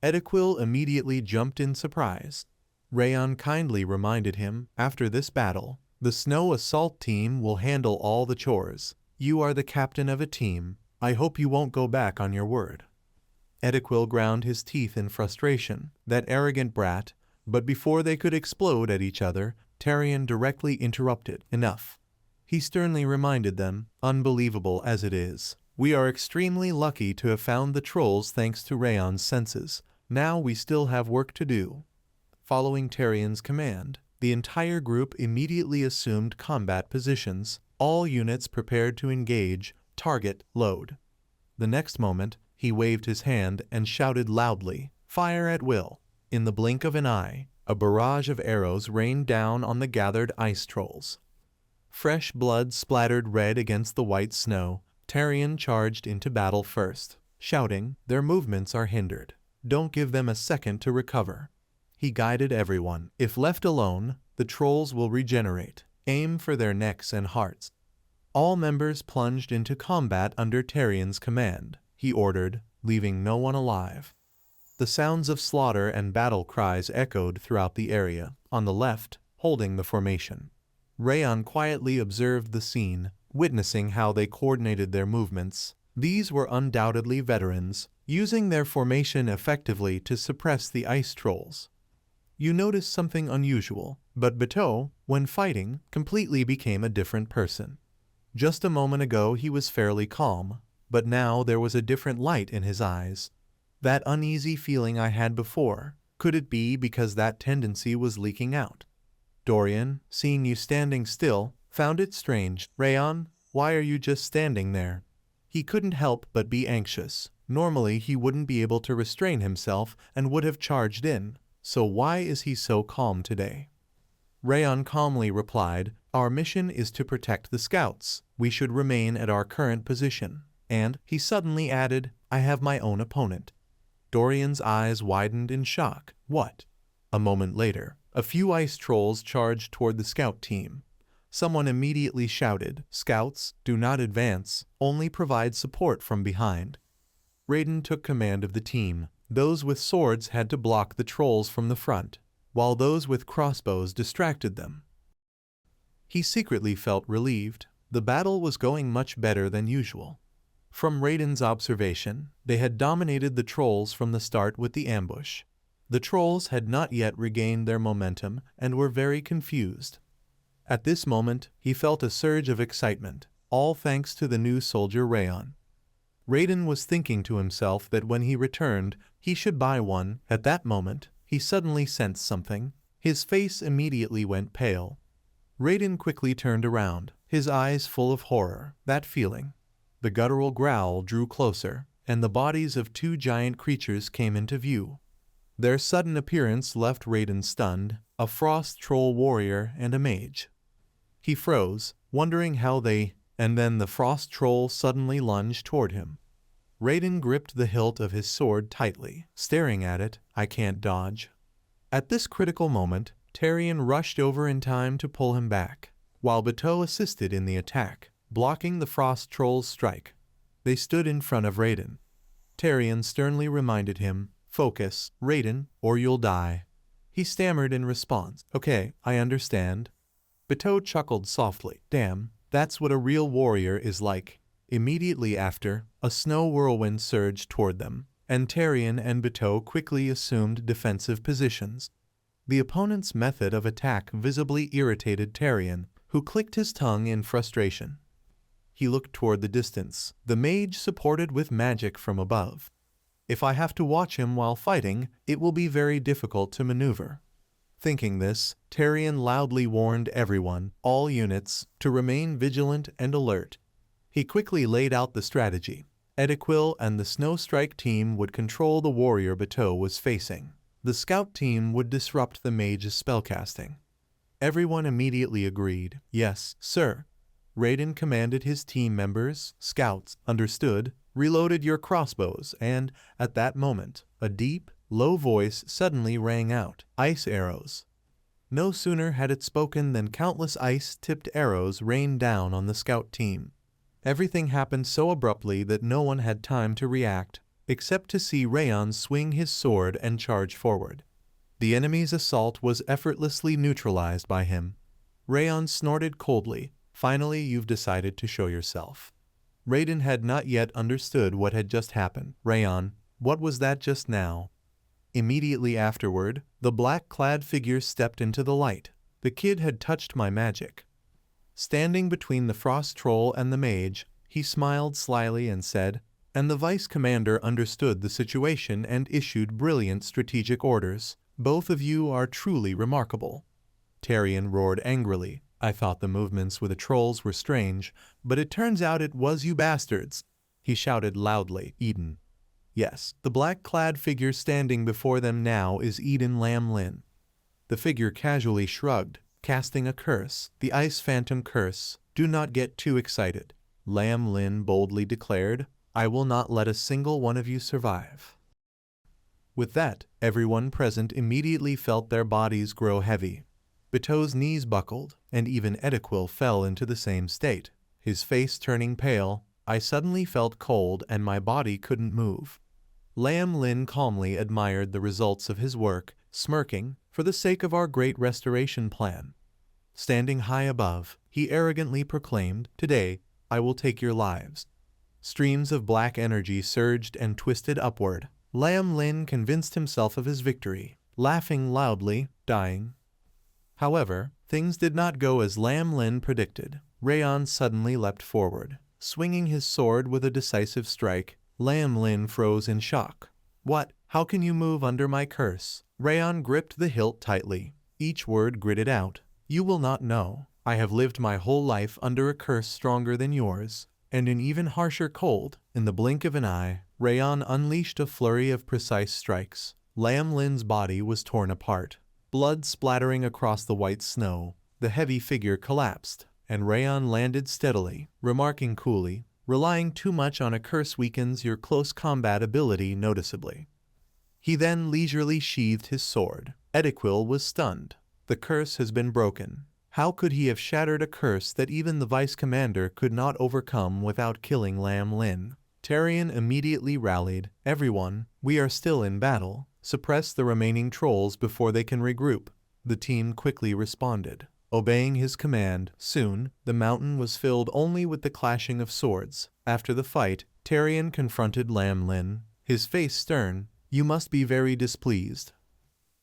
Ediquil immediately jumped in surprise. Rayon kindly reminded him, after this battle, the snow assault team will handle all the chores. You are the captain of a team. I hope you won't go back on your word. Ediquil ground his teeth in frustration, that arrogant brat, but before they could explode at each other, Tyrion directly interrupted. Enough. He sternly reminded them, unbelievable as it is. We are extremely lucky to have found the trolls thanks to Rayon's senses. Now we still have work to do. Following Tyrion's command, the entire group immediately assumed combat positions. All units prepared to engage. Target, load. The next moment, he waved his hand and shouted loudly, Fire at will. In the blink of an eye, a barrage of arrows rained down on the gathered ice trolls. Fresh blood splattered red against the white snow. Tyrion charged into battle first, shouting, Their movements are hindered. Don't give them a second to recover. He guided everyone. If left alone, the trolls will regenerate. Aim for their necks and hearts. All members plunged into combat under Tyrion's command. He ordered, leaving no one alive. The sounds of slaughter and battle cries echoed throughout the area. On the left, holding the formation, Rayon quietly observed the scene, witnessing how they coordinated their movements. These were undoubtedly veterans, using their formation effectively to suppress the ice trolls. You noticed something unusual, but Bateau, when fighting, completely became a different person. Just a moment ago he was fairly calm, but now there was a different light in his eyes. That uneasy feeling I had before, could it be because that tendency was leaking out? Dorian, seeing you standing still, found it strange. Rayon, why are you just standing there? He couldn't help but be anxious. Normally he wouldn't be able to restrain himself and would have charged in. So why is he so calm today? Rayon calmly replied, Our mission is to protect the scouts. We should remain at our current position. And, he suddenly added, I have my own opponent. Dorian's eyes widened in shock. What? A moment later, a few ice trolls charged toward the scout team. Someone immediately shouted, Scouts, do not advance, only provide support from behind. Raiden took command of the team. Those with swords had to block the trolls from the front, while those with crossbows distracted them. He secretly felt relieved. The battle was going much better than usual. From Raiden's observation, they had dominated the trolls from the start with the ambush. The trolls had not yet regained their momentum and were very confused. At this moment, he felt a surge of excitement. all thanks to the new soldier Rayon. Raiden was thinking to himself that when he returned, he should buy one. At that moment, he suddenly sensed something. His face immediately went pale. Raiden quickly turned around, his eyes full of horror. That feeling. The guttural growl drew closer, and the bodies of two giant creatures came into view. Their sudden appearance left Raiden stunned, a frost troll warrior and a mage. He froze, wondering how and then the frost troll suddenly lunged toward him. Raiden gripped the hilt of his sword tightly, staring at it. I can't dodge. At this critical moment, Tarion rushed over in time to pull him back, while Bateau assisted in the attack, blocking the frost troll's strike. They stood in front of Raiden. Tarion sternly reminded him, "Focus, Raiden, or you'll die." He stammered in response, "Okay, I understand." Bateau chuckled softly, "Damn, that's what a real warrior is like." Immediately after, a snow whirlwind surged toward them, and Tarion and Bateau quickly assumed defensive positions. The opponent's method of attack visibly irritated Tarion, who clicked his tongue in frustration. He looked toward the distance, the mage supported with magic from above. If I have to watch him while fighting, it will be very difficult to maneuver. Thinking this, Tarion loudly warned everyone, all units, to remain vigilant and alert. He quickly laid out the strategy. Ediquil and the Snow Strike team would control the warrior Bateau was facing. The scout team would disrupt the mage's spellcasting. Everyone immediately agreed. "Yes, sir." Raiden commanded his team members, scouts, understood, reloaded your crossbows, and, at that moment, a deep, low voice suddenly rang out, "Ice arrows." No sooner had it spoken than countless ice-tipped arrows rained down on the scout team. Everything happened so abruptly that no one had time to react, except to see Rayon swing his sword and charge forward. The enemy's assault was effortlessly neutralized by him. Rayon snorted coldly, "Finally, you've decided to show yourself." Raiden had not yet understood what had just happened. "Rayon, what was that just now?" Immediately afterward, the black-clad figure stepped into the light. The kid had touched my magic. Standing between the frost troll and the mage, he smiled slyly and said, "And the vice commander understood the situation and issued brilliant strategic orders. Both of you are truly remarkable." Tarion roared angrily. "I thought the movements with the trolls were strange, but it turns out it was you bastards." He shouted loudly, "Eden." Yes, the black-clad figure standing before them now is Eden Lam Lin. The figure casually shrugged, casting a curse, the Ice Phantom curse. "Do not get too excited," Lam Lin boldly declared. "I will not let a single one of you survive." With that, everyone present immediately felt their bodies grow heavy. Bateau's knees buckled, and even Ediquil fell into the same state, his face turning pale. I suddenly felt cold and my body couldn't move. Lam Lin calmly admired the results of his work, smirking, "For the sake of our great restoration plan." Standing high above, he arrogantly proclaimed, "Today, I will take your lives." Streams of black energy surged and twisted upward. Lam Lin convinced himself of his victory, laughing loudly, dying. However, things did not go as Lam Lin predicted. Rayon suddenly leapt forward. Swinging his sword with a decisive strike, Lam Lin froze in shock. "What? How can you move under my curse?" Rayon gripped the hilt tightly. Each word gritted out. "You will not know. I have lived my whole life under a curse stronger than yours, and in even harsher cold." In the blink of an eye, Rayon unleashed a flurry of precise strikes. Lam Lin's body was torn apart. Blood splattering across the white snow, the heavy figure collapsed, and Rayon landed steadily, remarking coolly, "Relying too much on a curse weakens your close combat ability noticeably." He then leisurely sheathed his sword. Ediquil was stunned. The curse has been broken. How could he have shattered a curse that even the vice commander could not overcome without killing Lam Lin? Tarion immediately rallied. "Everyone, we are still in battle. Suppress the remaining trolls before they can regroup." The team quickly responded, obeying his command. Soon, the mountain was filled only with the clashing of swords. After the fight, Tarion confronted Lam Lin, his face stern. "You must be very displeased.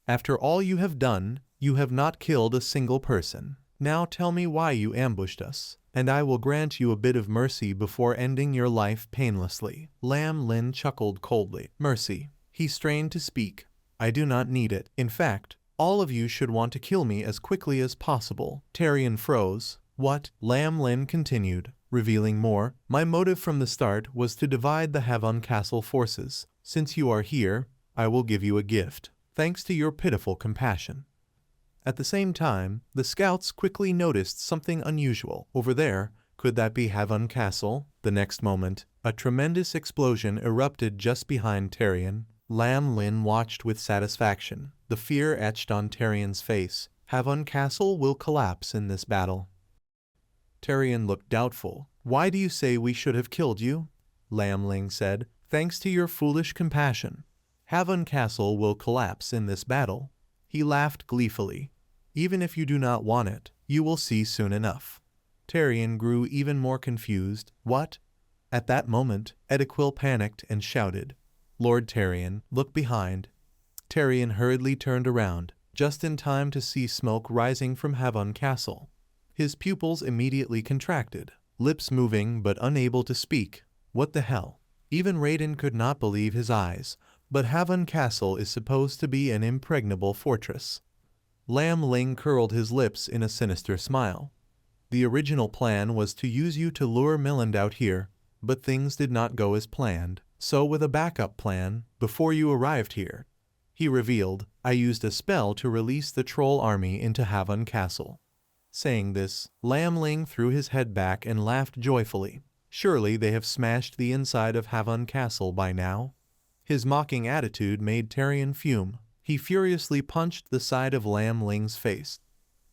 After all you have done, you have not killed a single person. Now tell me why you ambushed us, and I will grant you a bit of mercy before ending your life painlessly. Lam Lin chuckled coldly. Mercy. He strained to speak. I do not need it. In fact, all of you should want to kill me as quickly as possible. Tyrion froze. What? Lam Lin continued, revealing more. My motive from the start was to divide the Havon Castle forces. Since you are here, I will give you a gift, thanks to your pitiful compassion. At the same time, the scouts quickly noticed something unusual. Over there, could that be Havon Castle? The next moment, a tremendous explosion erupted just behind Tyrion. Lam Lin watched with satisfaction, the fear etched on Tyrion's face. Havon Castle will collapse in this battle. Tyrion looked doubtful. Why do you say we should have killed you? Lam Lin said, thanks to your foolish compassion. Havon Castle will collapse in this battle. He laughed gleefully. Even if you do not want it, you will see soon enough. Tyrion grew even more confused. What? At that moment, Ediquil panicked and shouted, Lord Tyrion, look behind. Tyrion hurriedly turned around, just in time to see smoke rising from Havon Castle. His pupils immediately contracted, lips moving but unable to speak. What the hell? Even Raiden could not believe his eyes, but Havon Castle is supposed to be an impregnable fortress. Lam Lin curled his lips in a sinister smile. The original plan was to use you to lure Milland out here, but things did not go as planned. So with a backup plan, before you arrived here, he revealed, I used a spell to release the troll army into Havon Castle. Saying this, Lam Lin threw his head back and laughed joyfully. Surely they have smashed the inside of Havon Castle by now. His mocking attitude made Tyrion fume. He furiously punched the side of Lam Lin's face.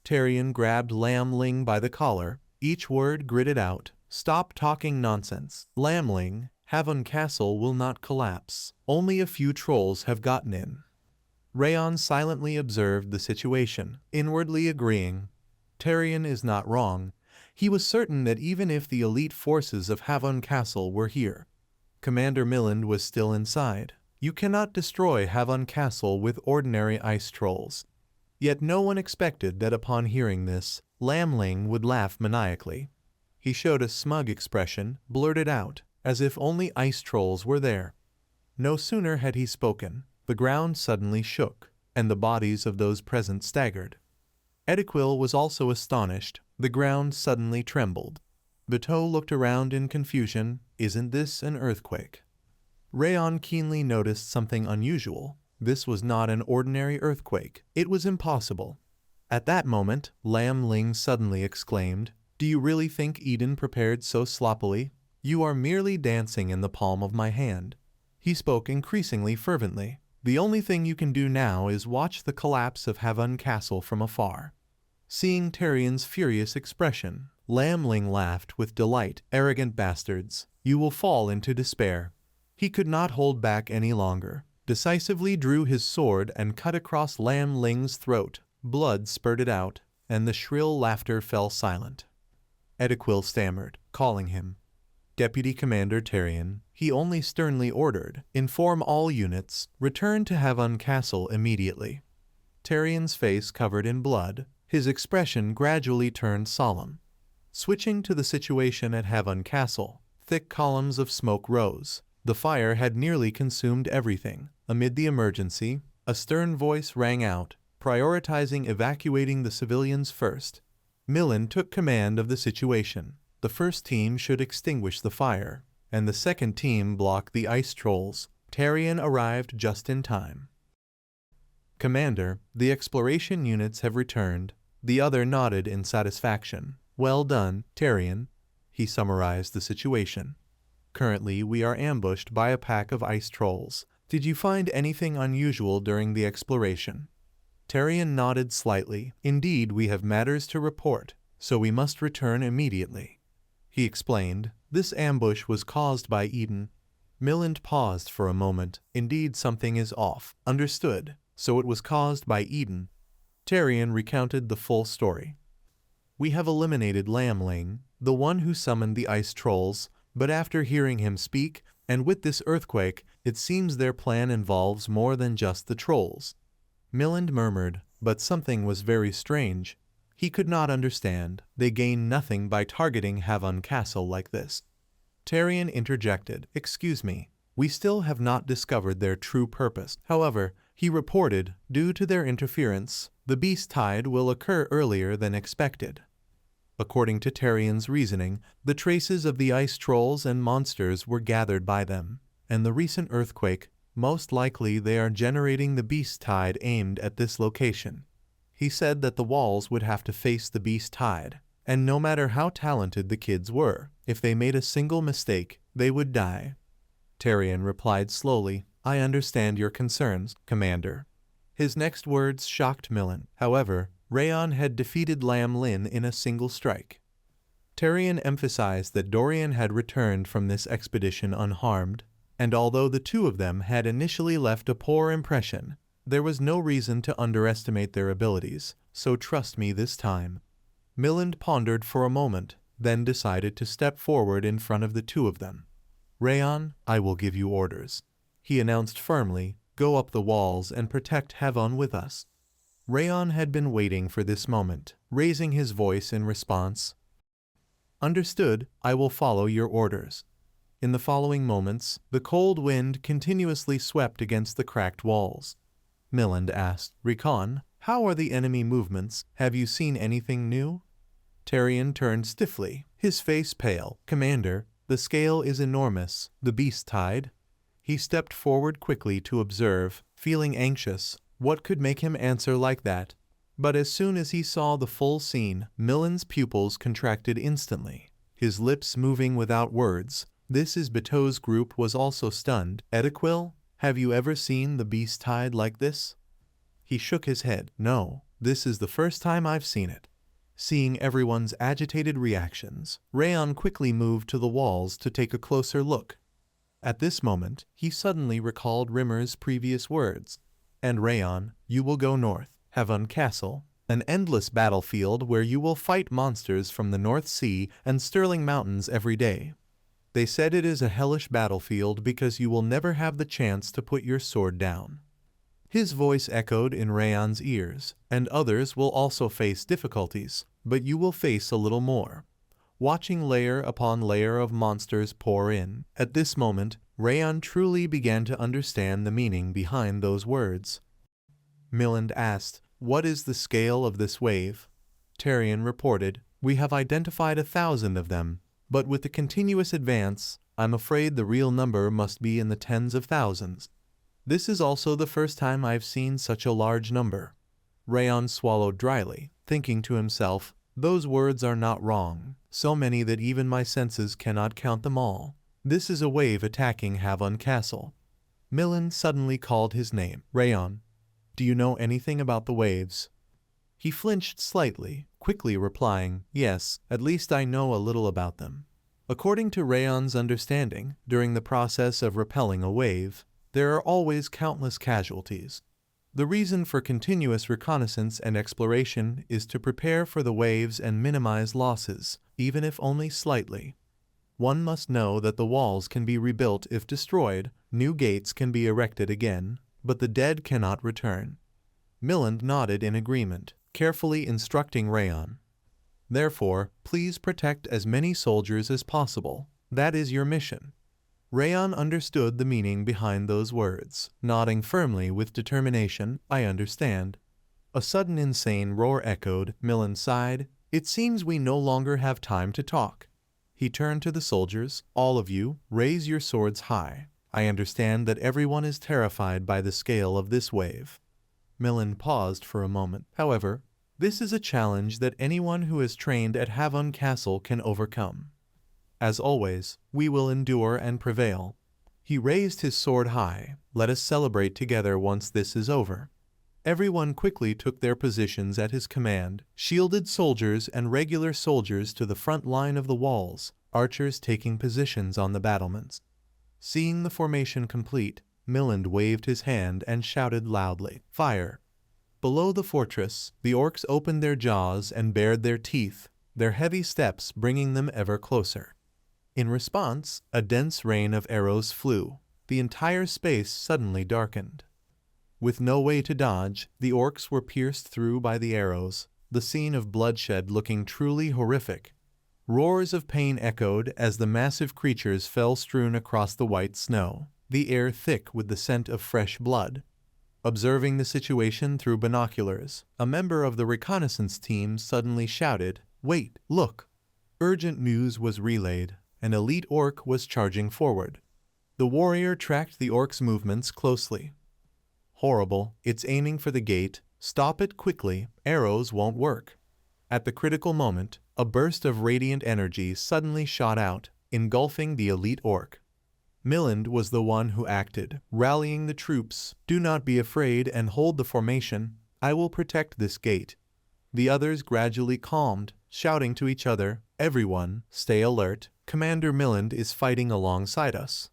Tyrion grabbed Lam Lin by the collar, each word gritted out. Stop talking nonsense. Lam Lin, Havon Castle will not collapse. Only a few trolls have gotten in. Rayon silently observed the situation, inwardly agreeing. Tyrion is not wrong. He was certain that even if the elite forces of Havon Castle were here, Commander Milland was still inside. You cannot destroy Havon Castle with ordinary ice trolls. Yet no one expected that upon hearing this, Lam Lin would laugh maniacally. He showed a smug expression, blurted out, as if only ice trolls were there. No sooner had he spoken, the ground suddenly shook, and the bodies of those present staggered. Ediquil was also astonished. The ground suddenly trembled. Bateau looked around in confusion. Isn't this an earthquake? Rayon keenly noticed something unusual. This was not an ordinary earthquake. It was impossible. At that moment, Lam Lin suddenly exclaimed, Do you really think Eden prepared so sloppily? You are merely dancing in the palm of my hand. He spoke increasingly fervently. The only thing you can do now is watch the collapse of Havon Castle from afar. Seeing Tyrion's furious expression, Lam Lin laughed with delight. Arrogant bastards, you will fall into despair. He could not hold back any longer, decisively drew his sword and cut across Lam Lin's throat. Blood spurted out, and the shrill laughter fell silent. Ediquil stammered, calling him Deputy Commander Tyrion. He only sternly ordered, inform all units, return to Havon Castle immediately. Tyrion's face covered in blood, his expression gradually turned solemn. Switching to the situation at Havon Castle, thick columns of smoke rose. The fire had nearly consumed everything. Amid the emergency, a stern voice rang out, prioritizing evacuating the civilians first. Milland took command of the situation. The first team should extinguish the fire, and the second team block the ice trolls. Tyrion arrived just in time. Commander, the exploration units have returned. The other nodded in satisfaction. Well done, Tyrion. He summarized the situation. Currently, we are ambushed by a pack of ice trolls. Did you find anything unusual during the exploration? Tyrion nodded slightly. Indeed, we have matters to report, so we must return immediately. He explained, this ambush was caused by Eden. Milland paused for a moment. Indeed, something is off. Understood. So it was caused by Eden. Tyrion recounted the full story. We have eliminated Lam Lin, the one who summoned the ice trolls, but after hearing him speak, and with this earthquake, it seems their plan involves more than just the trolls. Milland murmured, but something was very strange. He could not understand. They gain nothing by targeting Havon Castle like this. Tyrion interjected, "Excuse me, we still have not discovered their true purpose." However, he reported, due to their interference, the beast tide will occur earlier than expected. According to Tyrion's reasoning, the traces of the ice trolls and monsters were gathered by them, and the recent earthquake, most likely they are generating the beast tide aimed at this location. He said that the walls would have to face the beast tide, and no matter how talented the kids were, if they made a single mistake, they would die. Tyrion replied slowly, "I understand your concerns, Commander." His next words shocked Millen. However, Rhaon had defeated Lam Lin in a single strike. Tyrion emphasized that Dorian had returned from this expedition unharmed, and although the two of them had initially left a poor impression, there was no reason to underestimate their abilities, so trust me this time. Millen pondered for a moment, then decided to step forward in front of the two of them. "Rhaon, I will give you orders," he announced firmly. "Go up the walls and protect Havon with us." Rhaon had been waiting for this moment, raising his voice in response. "Understood, I will follow your orders." In the following moments, the cold wind continuously swept against the cracked walls. Millen asked, "Recon, how are the enemy movements? Have you seen anything new?" Tyrion turned stiffly, his face pale. "Commander, the scale is enormous. The beast tide." He stepped forward quickly to observe, feeling anxious. What could make him answer like that? But as soon as he saw the full scene, Millen's pupils contracted instantly, his lips moving without words. This is Bato's group was also stunned. "Ediquil, have you ever seen the beast tide like this?" He shook his head. "No, this is the first time I've seen it." Seeing everyone's agitated reactions, Rhaon quickly moved to the walls to take a closer look. At this moment, he suddenly recalled Rimmer's previous words. "And Rhaon, you will go north, Havon Castle, an endless battlefield where you will fight monsters from the North Sea and Stirling Mountains every day. They said it is a hellish battlefield because you will never have the chance to put your sword down." His voice echoed in Rhaon's ears, "And others will also face difficulties, but you will face a little more." Watching layer upon layer of monsters pour in, at this moment, Rhaon truly began to understand the meaning behind those words. Millen asked, "What is the scale of this wave?" Tyrion reported, "We have identified 1,000 of them, but with the continuous advance, I'm afraid the real number must be in the tens of thousands. This is also the first time I've seen such a large number." Rhaon swallowed dryly, thinking to himself, "Those words are not wrong, so many that even my senses cannot count them all. This is a wave attacking Havon Castle." Millen suddenly called his name. "Rhaon, do you know anything about the waves?" He flinched slightly, quickly replying, "Yes, at least I know a little about them." According to Rhaon's understanding, during the process of repelling a wave, there are always countless casualties. The reason for continuous reconnaissance and exploration is to prepare for the waves and minimize losses, even if only slightly. One must know that the walls can be rebuilt if destroyed, new gates can be erected again, but the dead cannot return. Millen nodded in agreement, carefully instructing Rhaon. "Therefore, please protect as many soldiers as possible. That is your mission." Rhaon understood the meaning behind those words, nodding firmly with determination. "I understand." A sudden insane roar echoed. Millen sighed. "It seems we no longer have time to talk." He turned to the soldiers. "All of you, raise your swords high. I understand that everyone is terrified by the scale of this wave." Millen paused for a moment. "However, this is a challenge that anyone who is trained at Havon Castle can overcome. As always, we will endure and prevail." He raised his sword high. "Let us celebrate together once this is over." Everyone quickly took their positions at his command, shielded soldiers and regular soldiers to the front line of the walls, archers taking positions on the battlements. Seeing the formation complete, Millen waved his hand and shouted loudly, "Fire!" Below the fortress, the orcs opened their jaws and bared their teeth, their heavy steps bringing them ever closer. In response, a dense rain of arrows flew. The entire space suddenly darkened. With no way to dodge, the orcs were pierced through by the arrows. the scene of bloodshed looking truly horrific. Roars of pain echoed as the massive creatures fell strewn across the white snow, the air thick with the scent of fresh blood. Observing the situation through binoculars, a member of the reconnaissance team suddenly shouted, "Wait, look!" Urgent news was relayed. An elite orc was charging forward. The warrior tracked the orc's movements closely. "Horrible, it's aiming for the gate. Stop it quickly, arrows won't work." At the critical moment, a burst of radiant energy suddenly shot out, engulfing the elite orc. Milland was the one who acted, rallying the troops. "Do not be afraid and hold the formation. I will protect this gate." The others gradually calmed, shouting to each other, "Everyone, stay alert. Commander Milland is fighting alongside us."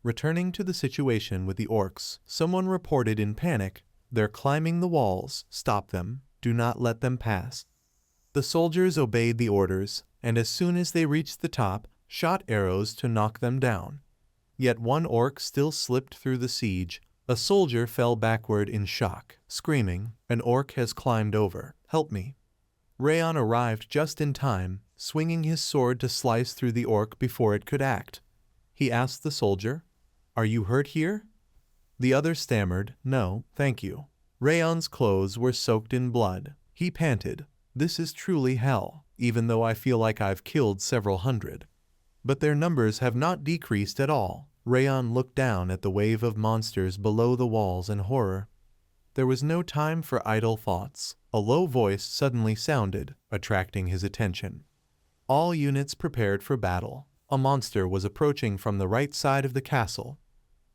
Returning to the situation with the orcs, someone reported in panic, "They're climbing the walls. Stop them. Do not let them pass." The soldiers obeyed the orders, and as soon as they reached the top, shot arrows to knock them down. Yet one orc still slipped through the siege. A soldier fell backward in shock, screaming, "An orc has climbed over. Help me." Rayon arrived just in time, swinging his sword to slice through the orc before it could act. He asked the soldier, "Are you hurt here?" The other stammered, "No, thank you." Rayon's clothes were soaked in blood. He panted, "This is truly hell, even though I feel like I've killed several hundred." But their numbers have not decreased at all. Rayon looked down at the wave of monsters below the walls in horror. There was no time for idle thoughts. A low voice suddenly sounded, attracting his attention. All units prepared for battle. A monster was approaching from the right side of the castle.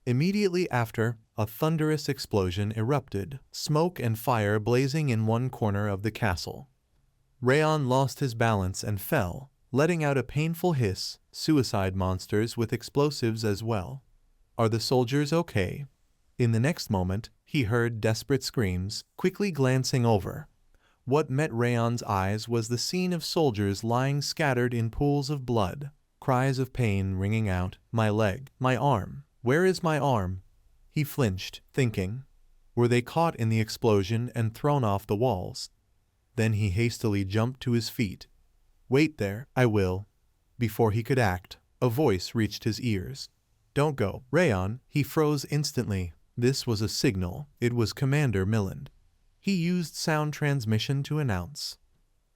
Immediately after, a thunderous explosion erupted, smoke and fire blazing in one corner of the castle. Rayon lost his balance and fell, letting out a painful hiss. Suicide monsters with explosives as well. "Are the soldiers okay?" In the next moment, he heard desperate screams, quickly glancing over. What met Rayon's eyes was the scene of soldiers lying scattered in pools of blood, cries of pain ringing out, "My leg, my arm, where is my arm?" He flinched, thinking, were they caught in the explosion and thrown off the walls? Then he hastily jumped to his feet. "Wait there, I will." Before he could act, a voice reached his ears. "Don't go, Rayon." He froze instantly. This was a signal. It was Commander Milland. He used sound transmission to announce,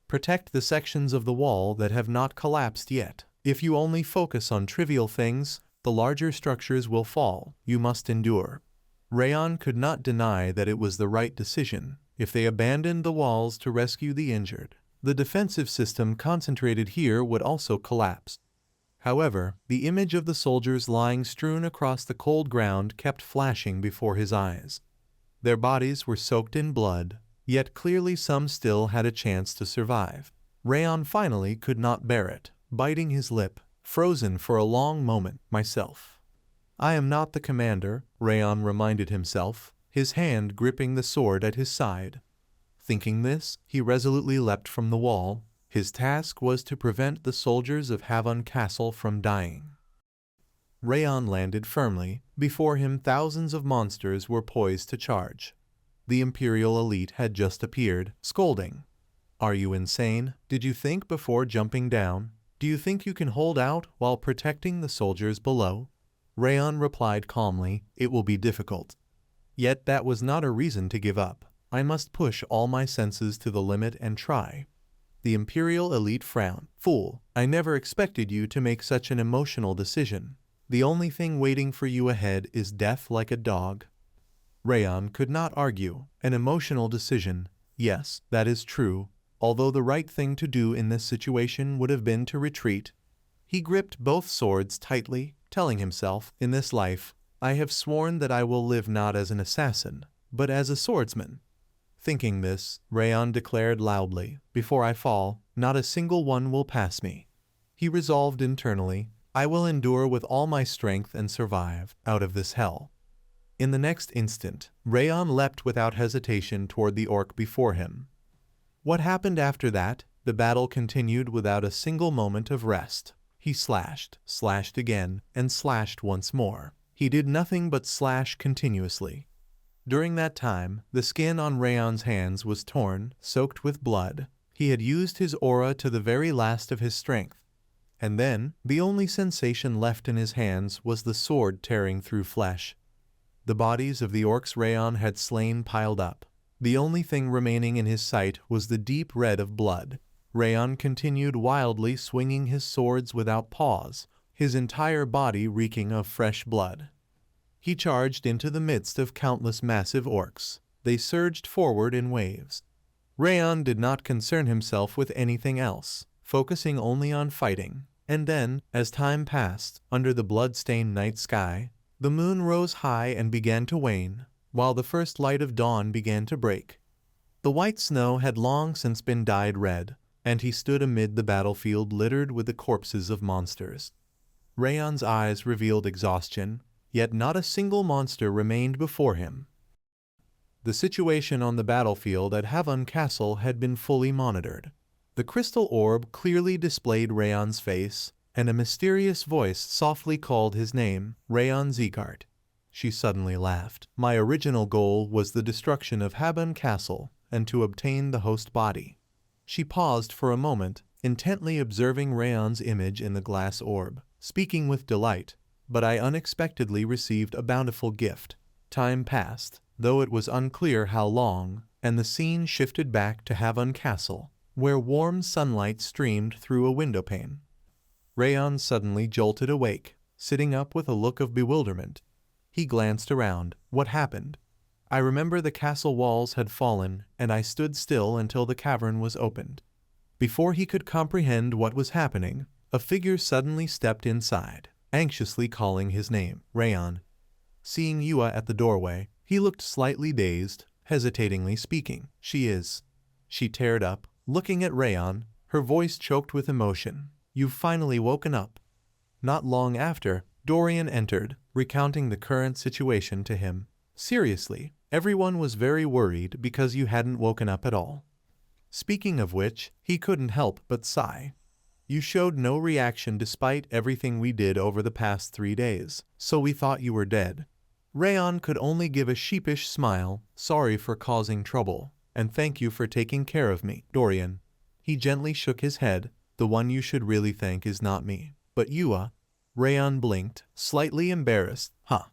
"Protect the sections of the wall that have not collapsed yet. If you only focus on trivial things, the larger structures will fall. You must endure." Rayon could not deny that it was the right decision. If they abandoned the walls to rescue the injured, the defensive system concentrated here would also collapse. However, the image of the soldiers lying strewn across the cold ground kept flashing before his eyes. Their bodies were soaked in blood, yet clearly some still had a chance to survive. Rayon finally could not bear it, biting his lip, frozen for a long moment. "Myself. I am not the commander," Rayon reminded himself, his hand gripping the sword at his side. Thinking this, he resolutely leapt from the wall. His task was to prevent the soldiers of Havon Castle from dying. Rayon landed firmly. Before him thousands of monsters were poised to charge. The Imperial elite had just appeared, scolding. "Are you insane? Did you think before jumping down? Do you think you can hold out while protecting the soldiers below?" Rayon replied calmly, "It will be difficult." Yet that was not a reason to give up. "I must push all my senses to the limit and try." The Imperial elite frowned. "Fool, I never expected you to make such an emotional decision. The only thing waiting for you ahead is death like a dog." Rayon could not argue. An emotional decision. Yes, that is true, although the right thing to do in this situation would have been to retreat. He gripped both swords tightly, telling himself, "In this life, I have sworn that I will live not as an assassin, but as a swordsman." Thinking this, Rayon declared loudly, "Before I fall, not a single one will pass me." He resolved internally, "I will endure with all my strength and survive out of this hell." In the next instant, Rayon leapt without hesitation toward the orc before him. What happened after that? The battle continued without a single moment of rest. He slashed, slashed again, and slashed once more. He did nothing but slash continuously. During that time, the skin on Rayon's hands was torn, soaked with blood. He had used his aura to the very last of his strength. And then, the only sensation left in his hands was the sword tearing through flesh. The bodies of the orcs Rayon had slain piled up. The only thing remaining in his sight was the deep red of blood. Rayon continued wildly swinging his swords without pause, his entire body reeking of fresh blood. He charged into the midst of countless massive orcs. They surged forward in waves. Rayon did not concern himself with anything else, focusing only on fighting. And then, as time passed, under the blood-stained night sky, the moon rose high and began to wane, while the first light of dawn began to break. The white snow had long since been dyed red, and he stood amid the battlefield littered with the corpses of monsters. Rayon's eyes revealed exhaustion, yet not a single monster remained before him. The situation on the battlefield at Havon Castle had been fully monitored. The crystal orb clearly displayed Rayon's face, and a mysterious voice softly called his name, Rayon Zeekart. She suddenly laughed. My original goal was the destruction of Havon Castle, and to obtain the host body. She paused for a moment, intently observing Rayon's image in the glass orb, speaking with delight. But I unexpectedly received a bountiful gift. Time passed, though it was unclear how long, and the scene shifted back to Havon Castle, where warm sunlight streamed through a windowpane. Rayon suddenly jolted awake, sitting up with a look of bewilderment. He glanced around. What happened? I remember the castle walls had fallen, and I stood still until the cavern was opened. Before he could comprehend what was happening, a figure suddenly stepped inside, anxiously calling his name, Rayon. Seeing Yua at the doorway, he looked slightly dazed, hesitatingly speaking. She is. She teared up, looking at Rayon, her voice choked with emotion. You've finally woken up. Not long after, Dorian entered, recounting the current situation to him. Seriously, everyone was very worried because you hadn't woken up at all. Speaking of which, he couldn't help but sigh. You showed no reaction despite everything we did over the past 3 days, so we thought you were dead. Rayon could only give a sheepish smile, sorry for causing trouble, and thank you for taking care of me, Dorian. He gently shook his head, the one you should really thank is not me, but Yua. Rayon blinked, slightly embarrassed. Huh.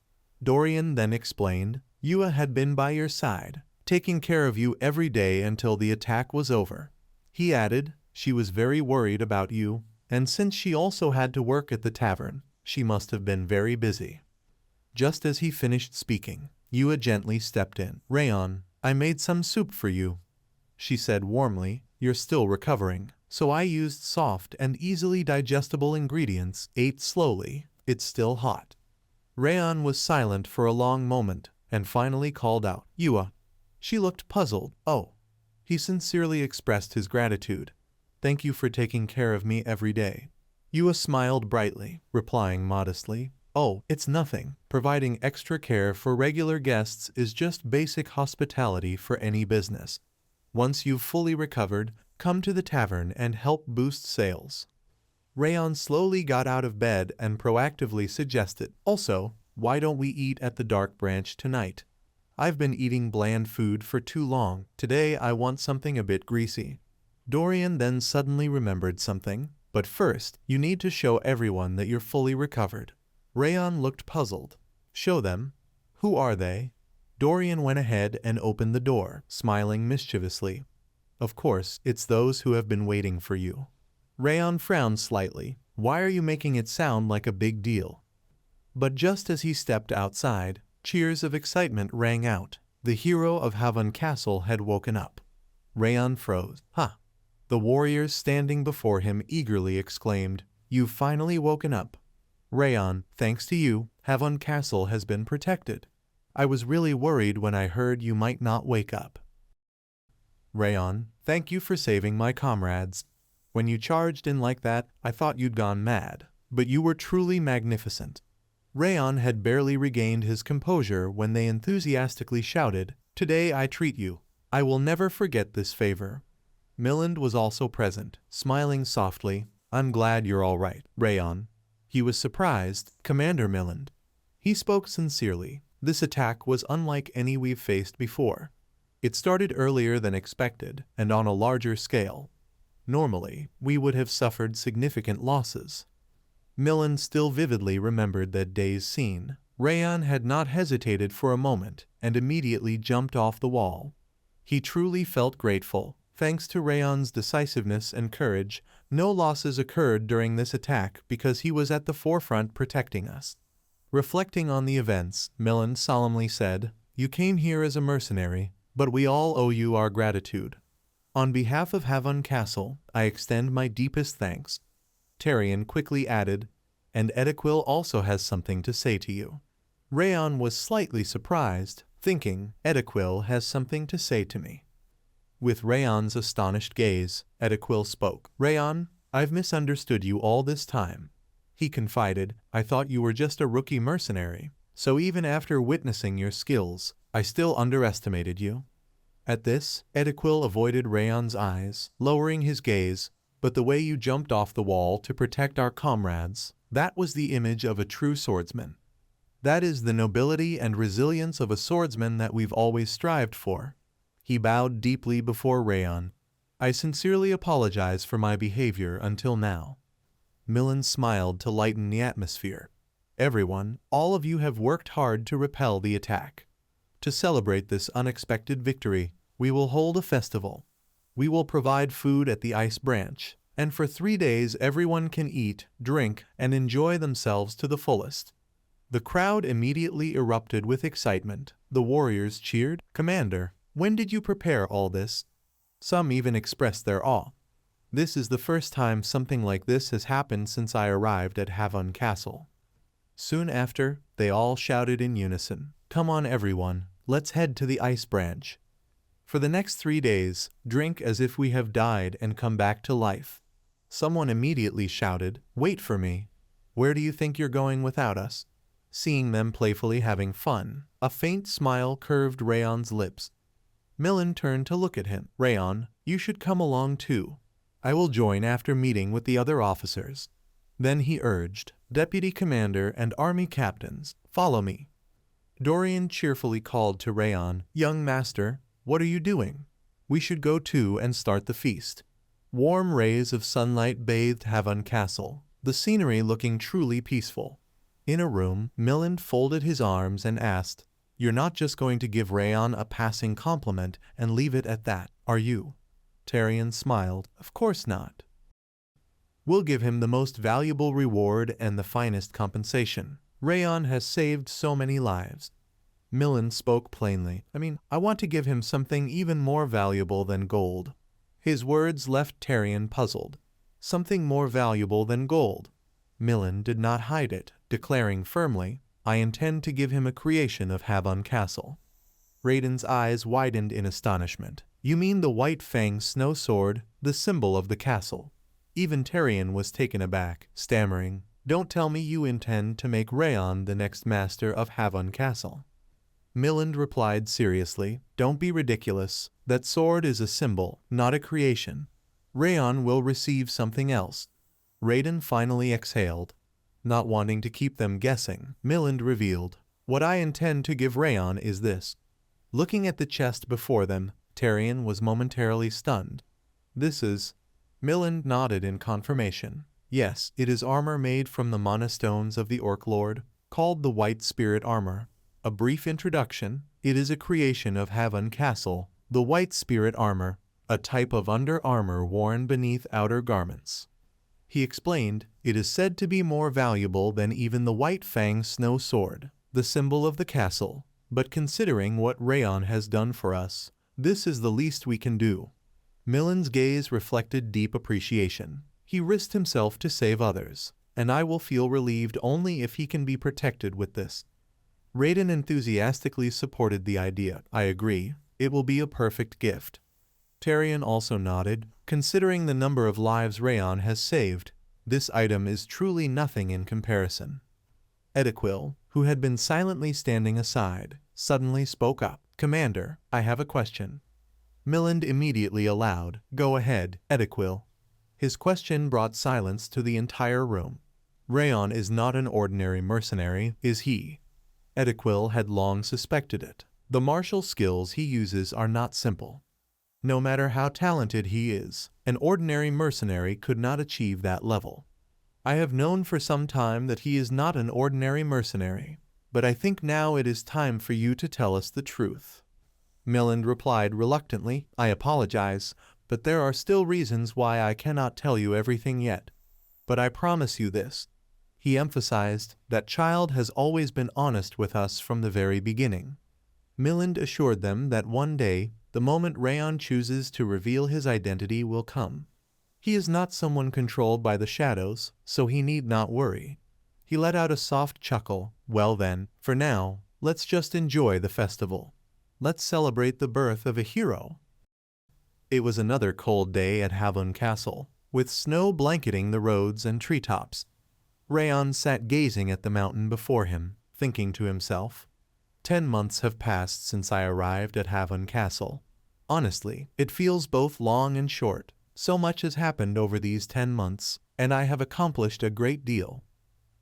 Dorian then explained, Yua had been by your side, taking care of you every day until the attack was over. He added, she was very worried about you, and since she also had to work at the tavern, she must have been very busy. Just as he finished speaking, Yua gently stepped in. Rayon, I made some soup for you. She said warmly, you're still recovering, so I used soft and easily digestible ingredients, ate slowly, it's still hot. Rayon was silent for a long moment, and finally called out, Yua. She looked puzzled. Oh. He sincerely expressed his gratitude. Thank you for taking care of me every day. Yua smiled brightly, replying modestly, oh, it's nothing. Providing extra care for regular guests is just basic hospitality for any business. Once you've fully recovered, come to the tavern and help boost sales. Rayon slowly got out of bed and proactively suggested, also, why don't we eat at the Dark Branch tonight? I've been eating bland food for too long. Today I want something a bit greasy. Dorian then suddenly remembered something. But first, you need to show everyone that you're fully recovered. Rayon looked puzzled. Show them? Who are they? Dorian went ahead and opened the door, smiling mischievously. Of course, it's those who have been waiting for you. Rayon frowned slightly. Why are you making it sound like a big deal? But just as he stepped outside, cheers of excitement rang out. The hero of Havon Castle had woken up. Rayon froze. Ha! The warriors standing before him eagerly exclaimed, You've finally woken up. Rayon, thanks to you, Havon Castle has been protected. I was really worried when I heard you might not wake up. Rayon, thank you for saving my comrades. When you charged in like that, I thought you'd gone mad, but you were truly magnificent. Rayon had barely regained his composure when they enthusiastically shouted, Today I treat you. I will never forget this favor. Milland was also present, smiling softly. I'm glad you're all right, Rayon. He was surprised, Commander Milland. He spoke sincerely. This attack was unlike any we've faced before. It started earlier than expected and on a larger scale. Normally, we would have suffered significant losses. Millen still vividly remembered that day's scene. Rayon had not hesitated for a moment and immediately jumped off the wall. He truly felt grateful. Thanks to Rayon's decisiveness and courage, no losses occurred during this attack because he was at the forefront protecting us. Reflecting on the events, Millen solemnly said, "You came here as a mercenary, but we all owe you our gratitude. On behalf of Havon Castle, I extend my deepest thanks." Tarion quickly added, "And Edequil also has something to say to you." Rayon was slightly surprised, thinking, Edequil has something to say to me. With Rayon's astonished gaze, Edequil spoke. "Rayon, I've misunderstood you all this time." He confided, "I thought you were just a rookie mercenary, so even after witnessing your skills, I still underestimated you." At this, Edequil avoided Rayon's eyes, lowering his gaze, "But the way you jumped off the wall to protect our comrades, that was the image of a true swordsman. That is the nobility and resilience of a swordsman that we've always strived for." He bowed deeply before Rayon. "I sincerely apologize for my behavior until now." Millen smiled to lighten the atmosphere. "Everyone, all of you have worked hard to repel the attack. To celebrate this unexpected victory, we will hold a festival. We will provide food at the Ice Branch, and for 3 days everyone can eat, drink, and enjoy themselves to the fullest." The crowd immediately erupted with excitement. The warriors cheered, "Commander, when did you prepare all this?" Some even expressed their awe. "This is the first time something like this has happened since I arrived at Havon Castle." Soon after, they all shouted in unison, "Come on everyone, let's head to the Ice Branch. For the next 3 days, drink as if we have died and come back to life." Someone immediately shouted, "Wait for me. Where do you think you're going without us?" Seeing them playfully having fun, a faint smile curved Rayon's lips. Millen turned to look at him. "Rayon, you should come along too. I will join after meeting with the other officers." Then he urged, "Deputy Commander and Army Captains, follow me." Dorian cheerfully called to Rayon, "Young master, what are you doing? We should go too and start the feast." Warm rays of sunlight bathed Havon Castle, the scenery looking truly peaceful. In a room, Millen folded his arms and asked, "You're not just going to give Rayon a passing compliment and leave it at that, are you?" Tarion smiled, "Of course not. We'll give him the most valuable reward and the finest compensation. Rayon has saved so many lives." Millen spoke plainly. I want to give him something even more valuable than gold." His words left Tarion puzzled. Something more valuable than gold. Millen did not hide it, declaring firmly, "I intend to give him a creation of Havon Castle." Raiden's eyes widened in astonishment. "You mean the White Fang snow sword, the symbol of the castle?" Even Tarion was taken aback, stammering, "Don't tell me you intend to make Rayon the next master of Havon Castle." Millen replied seriously, "Don't be ridiculous. That sword is a symbol, not a creation. Rayon will receive something else." Raiden finally exhaled. Not wanting to keep them guessing, Millen revealed, "What I intend to give Rayon is this." Looking at the chest before them, Tarion was momentarily stunned. "This is..." Millen nodded in confirmation. "Yes, it is armor made from the mana stones of the Orc Lord, called the White Spirit Armor. A brief introduction, it is a creation of Havon Castle, the White Spirit Armor, a type of under-armor worn beneath outer garments." He explained, "It is said to be more valuable than even the White Fang snow sword, the symbol of the castle, but considering what Rayon has done for us, this is the least we can do." Millen's gaze reflected deep appreciation. He risked himself to save others, and I will feel relieved only if he can be protected with this. Raiden enthusiastically supported the idea. "I agree, it will be a perfect gift." Tarion also nodded. "Considering the number of lives Rayon has saved, this item is truly nothing in comparison." Edequil, who had been silently standing aside, suddenly spoke up. "Commander, I have a question." Millen immediately allowed, "Go ahead, Edequil." His question brought silence to the entire room. "Rayon is not an ordinary mercenary, is he?" Ediquil had long suspected it. The martial skills he uses are not simple. No matter how talented he is, an ordinary mercenary could not achieve that level. I have known for some time that he is not an ordinary mercenary, but I think now it is time for you to tell us the truth. Milland replied reluctantly, I apologize, but there are still reasons why I cannot tell you everything yet. But I promise you this. He emphasized that Child has always been honest with us from the very beginning. Milland assured them that one day, the moment Rayon chooses to reveal his identity will come. He is not someone controlled by the shadows, so he need not worry. He let out a soft chuckle. Well then, for now, let's just enjoy the festival. Let's celebrate the birth of a hero. It was another cold day at Havon Castle, with snow blanketing the roads and treetops. Rayon sat gazing at the mountain before him, thinking to himself, 10 months have passed since I arrived at Havon Castle. Honestly, it feels both long and short. So much has happened over these 10 months, and I have accomplished a great deal.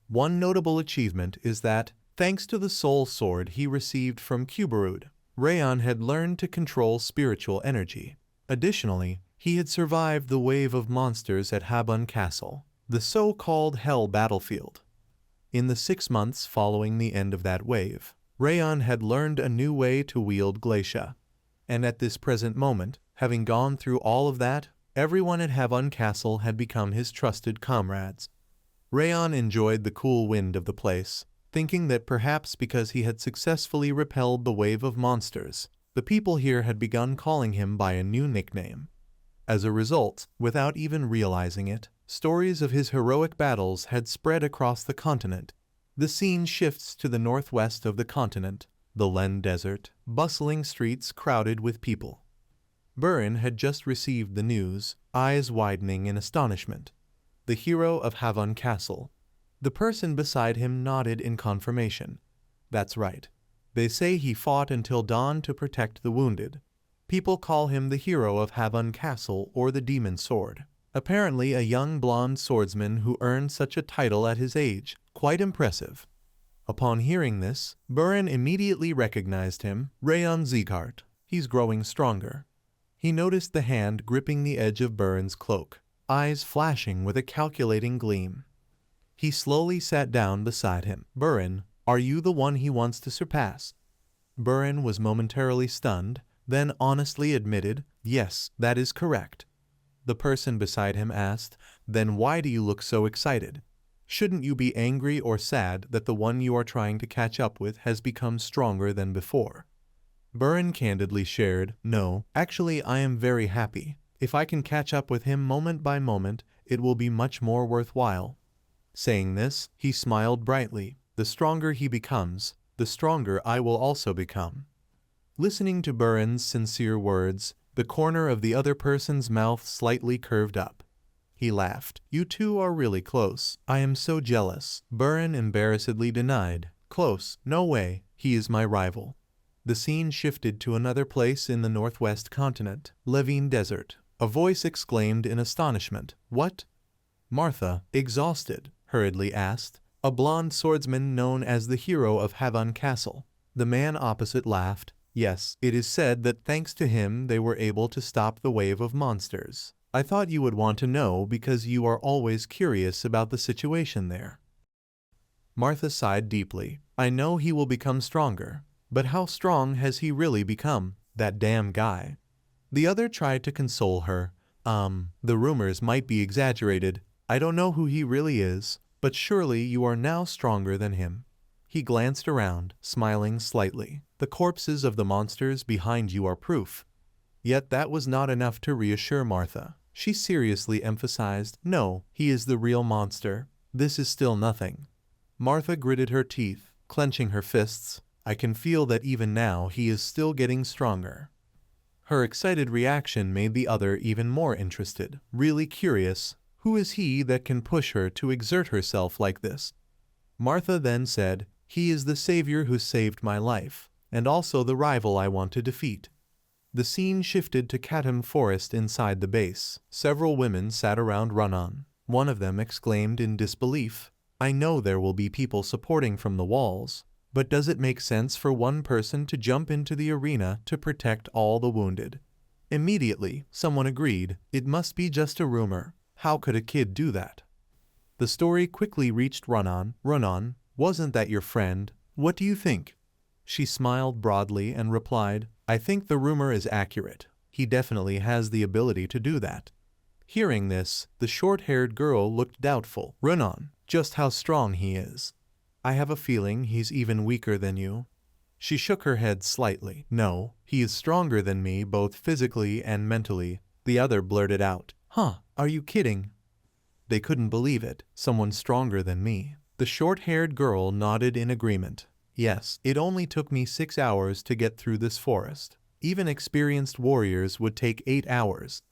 One notable achievement is that, thanks to the soul sword he received from Kuberud, Rayon had learned to control spiritual energy. Additionally, he had survived the wave of monsters at Havon Castle, the so-called Hell battlefield. In the 6 months following the end of that wave, Rayon had learned a new way to wield Glacia. And at this present moment, having gone through all of that, everyone at Havon Castle had become his trusted comrades. Rayon enjoyed the cool wind of the place, thinking that perhaps because he had successfully repelled the wave of monsters, the people here had begun calling him by a new nickname. As a result, without even realizing it, stories of his heroic battles had spread across the continent. The scene shifts to the northwest of the continent, the Len Desert, bustling streets crowded with people. Burin had just received the news, eyes widening in astonishment. The hero of Havon Castle. The person beside him nodded in confirmation. That's right. They say he fought until dawn to protect the wounded. People call him the hero of Havon Castle or the Demon Sword. Apparently a young blonde swordsman who earned such a title at his age. Quite impressive. Upon hearing this, Burin immediately recognized him, Rayon Zeeghart. He's growing stronger. He noticed the hand gripping the edge of Burin's cloak, eyes flashing with a calculating gleam. He slowly sat down beside him. Burin, are you the one he wants to surpass? Burin was momentarily stunned, then honestly admitted, yes, that is correct. The person beside him asked, then why do you look so excited? Shouldn't you be angry or sad that the one you are trying to catch up with has become stronger than before? Burin candidly shared, no, actually I am very happy. If I can catch up with him moment by moment, it will be much more worthwhile. Saying this, he smiled brightly. The stronger he becomes, the stronger I will also become. Listening to Burin's sincere words, the corner of the other person's mouth slightly curved up. He laughed. You two are really close. I am so jealous. Burin embarrassedly denied. Close? No way. He is my rival. The scene shifted to another place in the northwest continent, Levine Desert. A voice exclaimed in astonishment. What? Martha, exhausted, hurriedly asked. A blonde swordsman known as the hero of Havon Castle. The man opposite laughed. Yes, it is said that thanks to him they were able to stop the wave of monsters. I thought you would want to know because you are always curious about the situation there. Martha sighed deeply. I know he will become stronger. But how strong has he really become, that damn guy? The other tried to console her. The rumors might be exaggerated. I don't know who he really is, but surely you are now stronger than him. He glanced around, smiling slightly. The corpses of the monsters behind you are proof. Yet that was not enough to reassure Martha. She seriously emphasized, no, he is the real monster. This is still nothing. Martha gritted her teeth, clenching her fists. I can feel that even now he is still getting stronger. Her excited reaction made the other even more interested, really curious. Who is he that can push her to exert herself like this? Martha then said, he is the savior who saved my life, and also the rival I want to defeat. The scene shifted to Katam Forest inside the base. Several women sat around Runnan. One of them exclaimed in disbelief, I know there will be people supporting from the walls. But does it make sense for one person to jump into the arena to protect all the wounded? Immediately, someone agreed, it must be just a rumor. How could a kid do that? The story quickly reached Runan. Runan, wasn't that your friend? What do you think? She smiled broadly and replied, I think the rumor is accurate. He definitely has the ability to do that. Hearing this, the short-haired girl looked doubtful. Runan, just how strong he is. I have a feeling he's even weaker than you. She shook her head slightly. No, he is stronger than me both physically and mentally. The other blurted out. Huh, are you kidding? They couldn't believe it. Someone stronger than me. The short-haired girl nodded in agreement. Yes, it only took me 6 hours to get through this forest. Even experienced warriors would take 8 hours.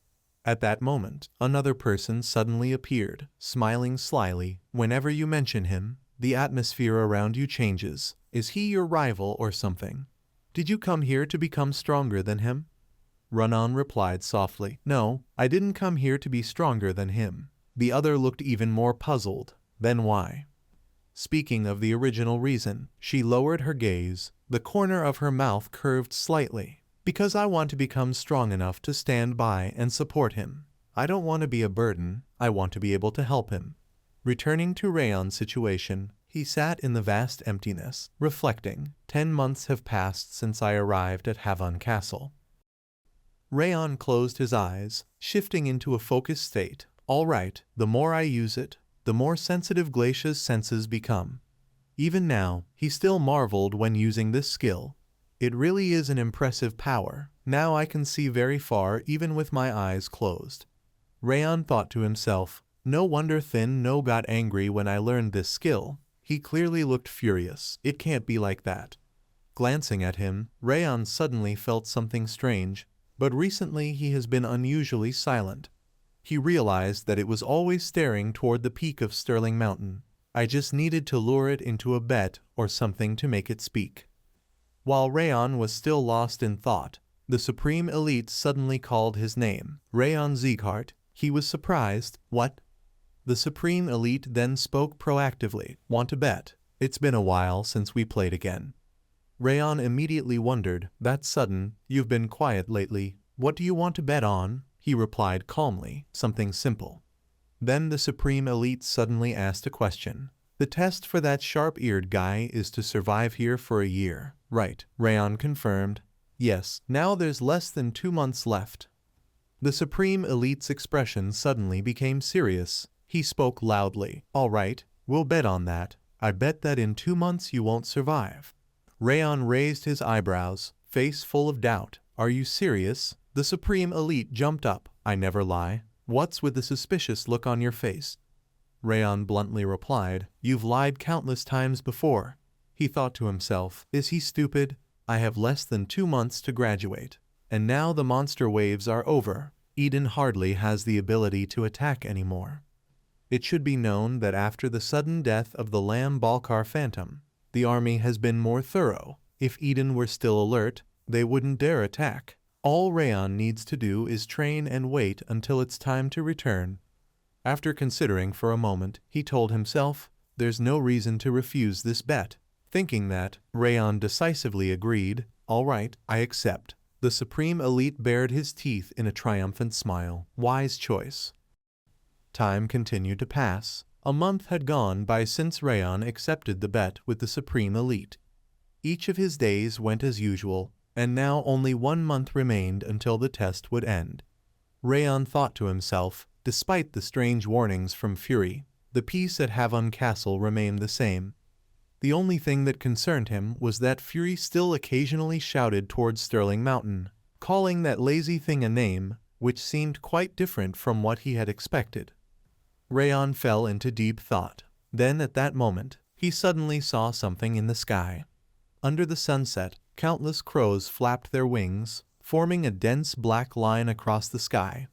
At that moment, another person suddenly appeared, smiling slyly. Whenever you mention him, the atmosphere around you changes. Is he your rival or something? Did you come here to become stronger than him? Runan replied softly. No, I didn't come here to be stronger than him. The other looked even more puzzled. Then why? Speaking of the original reason, she lowered her gaze. The corner of her mouth curved slightly. Because I want to become strong enough to stand by and support him. I don't want to be a burden, I want to be able to help him. Returning to Rayon's situation, he sat in the vast emptiness, reflecting. 10 months have passed since I arrived at Havon Castle. Rayon closed his eyes, shifting into a focused state. All right, the more I use it, the more sensitive Glacia's senses become. Even now, he still marveled when using this skill. It really is an impressive power. Now I can see very far even with my eyes closed. Rayon thought to himself, no wonder Thin No got angry when I learned this skill. He clearly looked furious. It can't be like that. Glancing at him, Rayon suddenly felt something strange, but recently he has been unusually silent. He realized that it was always staring toward the peak of Sterling Mountain. I just needed to lure it into a bet or something to make it speak. While Rayon was still lost in thought, the Supreme Elite suddenly called his name. Rayon Zeekhart. He was surprised. What? The Supreme Elite then spoke proactively. Want to bet? It's been a while since we played again. Rayon immediately wondered. That's sudden. You've been quiet lately. What do you want to bet on? He replied calmly. Something simple. Then the Supreme Elite suddenly asked a question. The test for that sharp-eared guy is to survive here for a year. Right, Rayon confirmed. Yes, now there's less than 2 months left. The Supreme Elite's expression suddenly became serious. He spoke loudly. All right, we'll bet on that. I bet that in 2 months you won't survive. Rayon raised his eyebrows, face full of doubt. Are you serious? The Supreme Elite jumped up. I never lie. What's with the suspicious look on your face? Rayon bluntly replied, You've lied countless times before. He thought to himself, is he stupid? I have less than 2 months to graduate. And now the monster waves are over. Eden hardly has the ability to attack anymore. It should be known that after the sudden death of the Lamb Balkar Phantom, the army has been more thorough. If Eden were still alert, they wouldn't dare attack. All Rayon needs to do is train and wait until it's time to return. After considering for a moment, he told himself, there's no reason to refuse this bet. Thinking that, Rayon decisively agreed, all right, I accept. The Supreme Elite bared his teeth in a triumphant smile. Wise choice. Time continued to pass. A month had gone by since Rayon accepted the bet with the Supreme Elite. Each of his days went as usual, and now only 1 month remained until the test would end. Rayon thought to himself, despite the strange warnings from Fury, the peace at Havon Castle remained the same. The only thing that concerned him was that Fury still occasionally shouted towards Sterling Mountain, calling that lazy thing a name, which seemed quite different from what he had expected. Rayon fell into deep thought. Then at that moment, he suddenly saw something in the sky. Under the sunset, countless crows flapped their wings, forming a dense black line across the sky.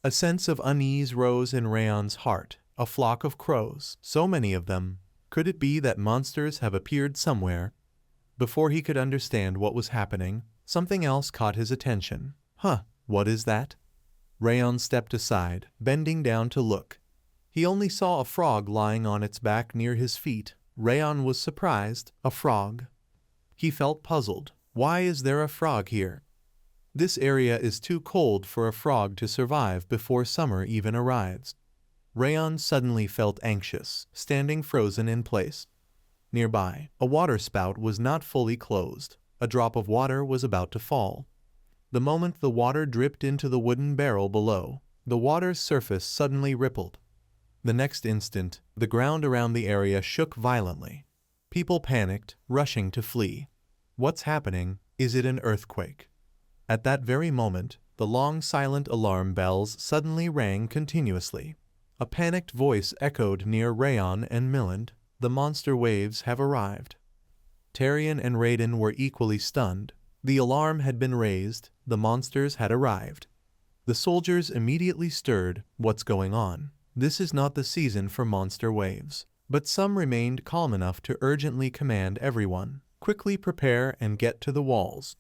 A sense of unease rose in Rayon's heart. A flock of crows, so many of them. Could it be that monsters have appeared somewhere? Before he could understand what was happening, something else caught his attention. What is that? Rayon stepped aside, bending down to look. He only saw a frog lying on its back near his feet. Rayon was surprised. A frog? He felt puzzled. Why is there a frog here? This area is too cold for a frog to survive before summer even arrives. Rayon suddenly felt anxious, standing frozen in place. Nearby, a water spout was not fully closed. A drop of water was about to fall. The moment the water dripped into the wooden barrel below, the water's surface suddenly rippled. The next instant, the ground around the area shook violently. People panicked, rushing to flee. What's happening? Is it an earthquake? At that very moment, the long silent alarm bells suddenly rang continuously. A panicked voice echoed near Rayon and Milland. The monster waves have arrived. Tarion and Raiden were equally stunned. The alarm had been raised. The monsters had arrived. The soldiers immediately stirred. What's going on? This is not the season for monster waves. But some remained calm enough to urgently command everyone, quickly prepare and get to the walls.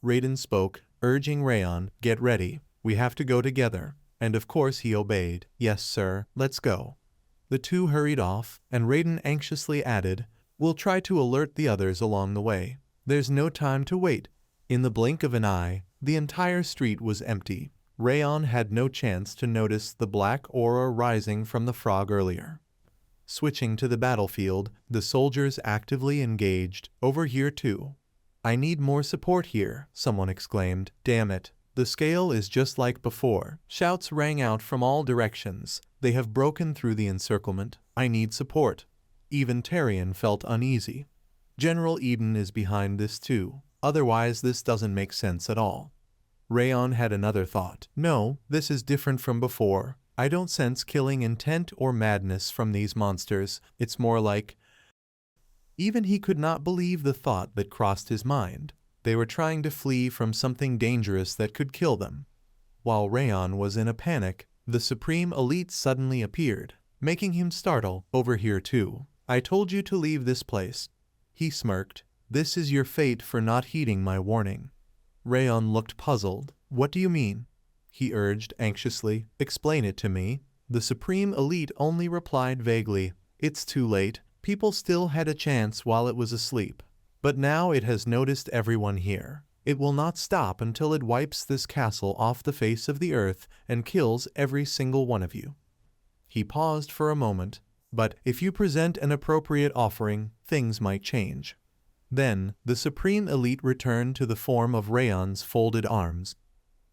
Raiden spoke, urging Rayon, get ready. We have to go together. And of course he obeyed. Yes, sir, let's go. The two hurried off, and Raiden anxiously added, we'll try to alert the others along the way. There's no time to wait. In the blink of an eye, the entire street was empty. Rayon had no chance to notice the black aura rising from the frog earlier. Switching to the battlefield, the soldiers actively engaged. Over here too. I need more support here, someone exclaimed. Damn it. The scale is just like before. Shouts rang out from all directions. They have broken through the encirclement. I need support. Even Tarion felt uneasy. General Eden is behind this too. Otherwise this doesn't make sense at all. Rayon had another thought. No, this is different from before. I don't sense killing intent or madness from these monsters. It's more like... Even he could not believe the thought that crossed his mind. They were trying to flee from something dangerous that could kill them. While Rayon was in a panic, the Supreme Elite suddenly appeared, making him startle. Over here too. I told you to leave this place. He smirked. This is your fate for not heeding my warning. Rayon looked puzzled. What do you mean? He urged anxiously. Explain it to me. The Supreme Elite only replied vaguely. It's too late. People still had a chance while it was asleep. But now it has noticed everyone here. It will not stop until it wipes this castle off the face of the earth and kills every single one of you. He paused for a moment. But if you present an appropriate offering, things might change. Then, the Supreme Elite returned to the form of Rayon's folded arms.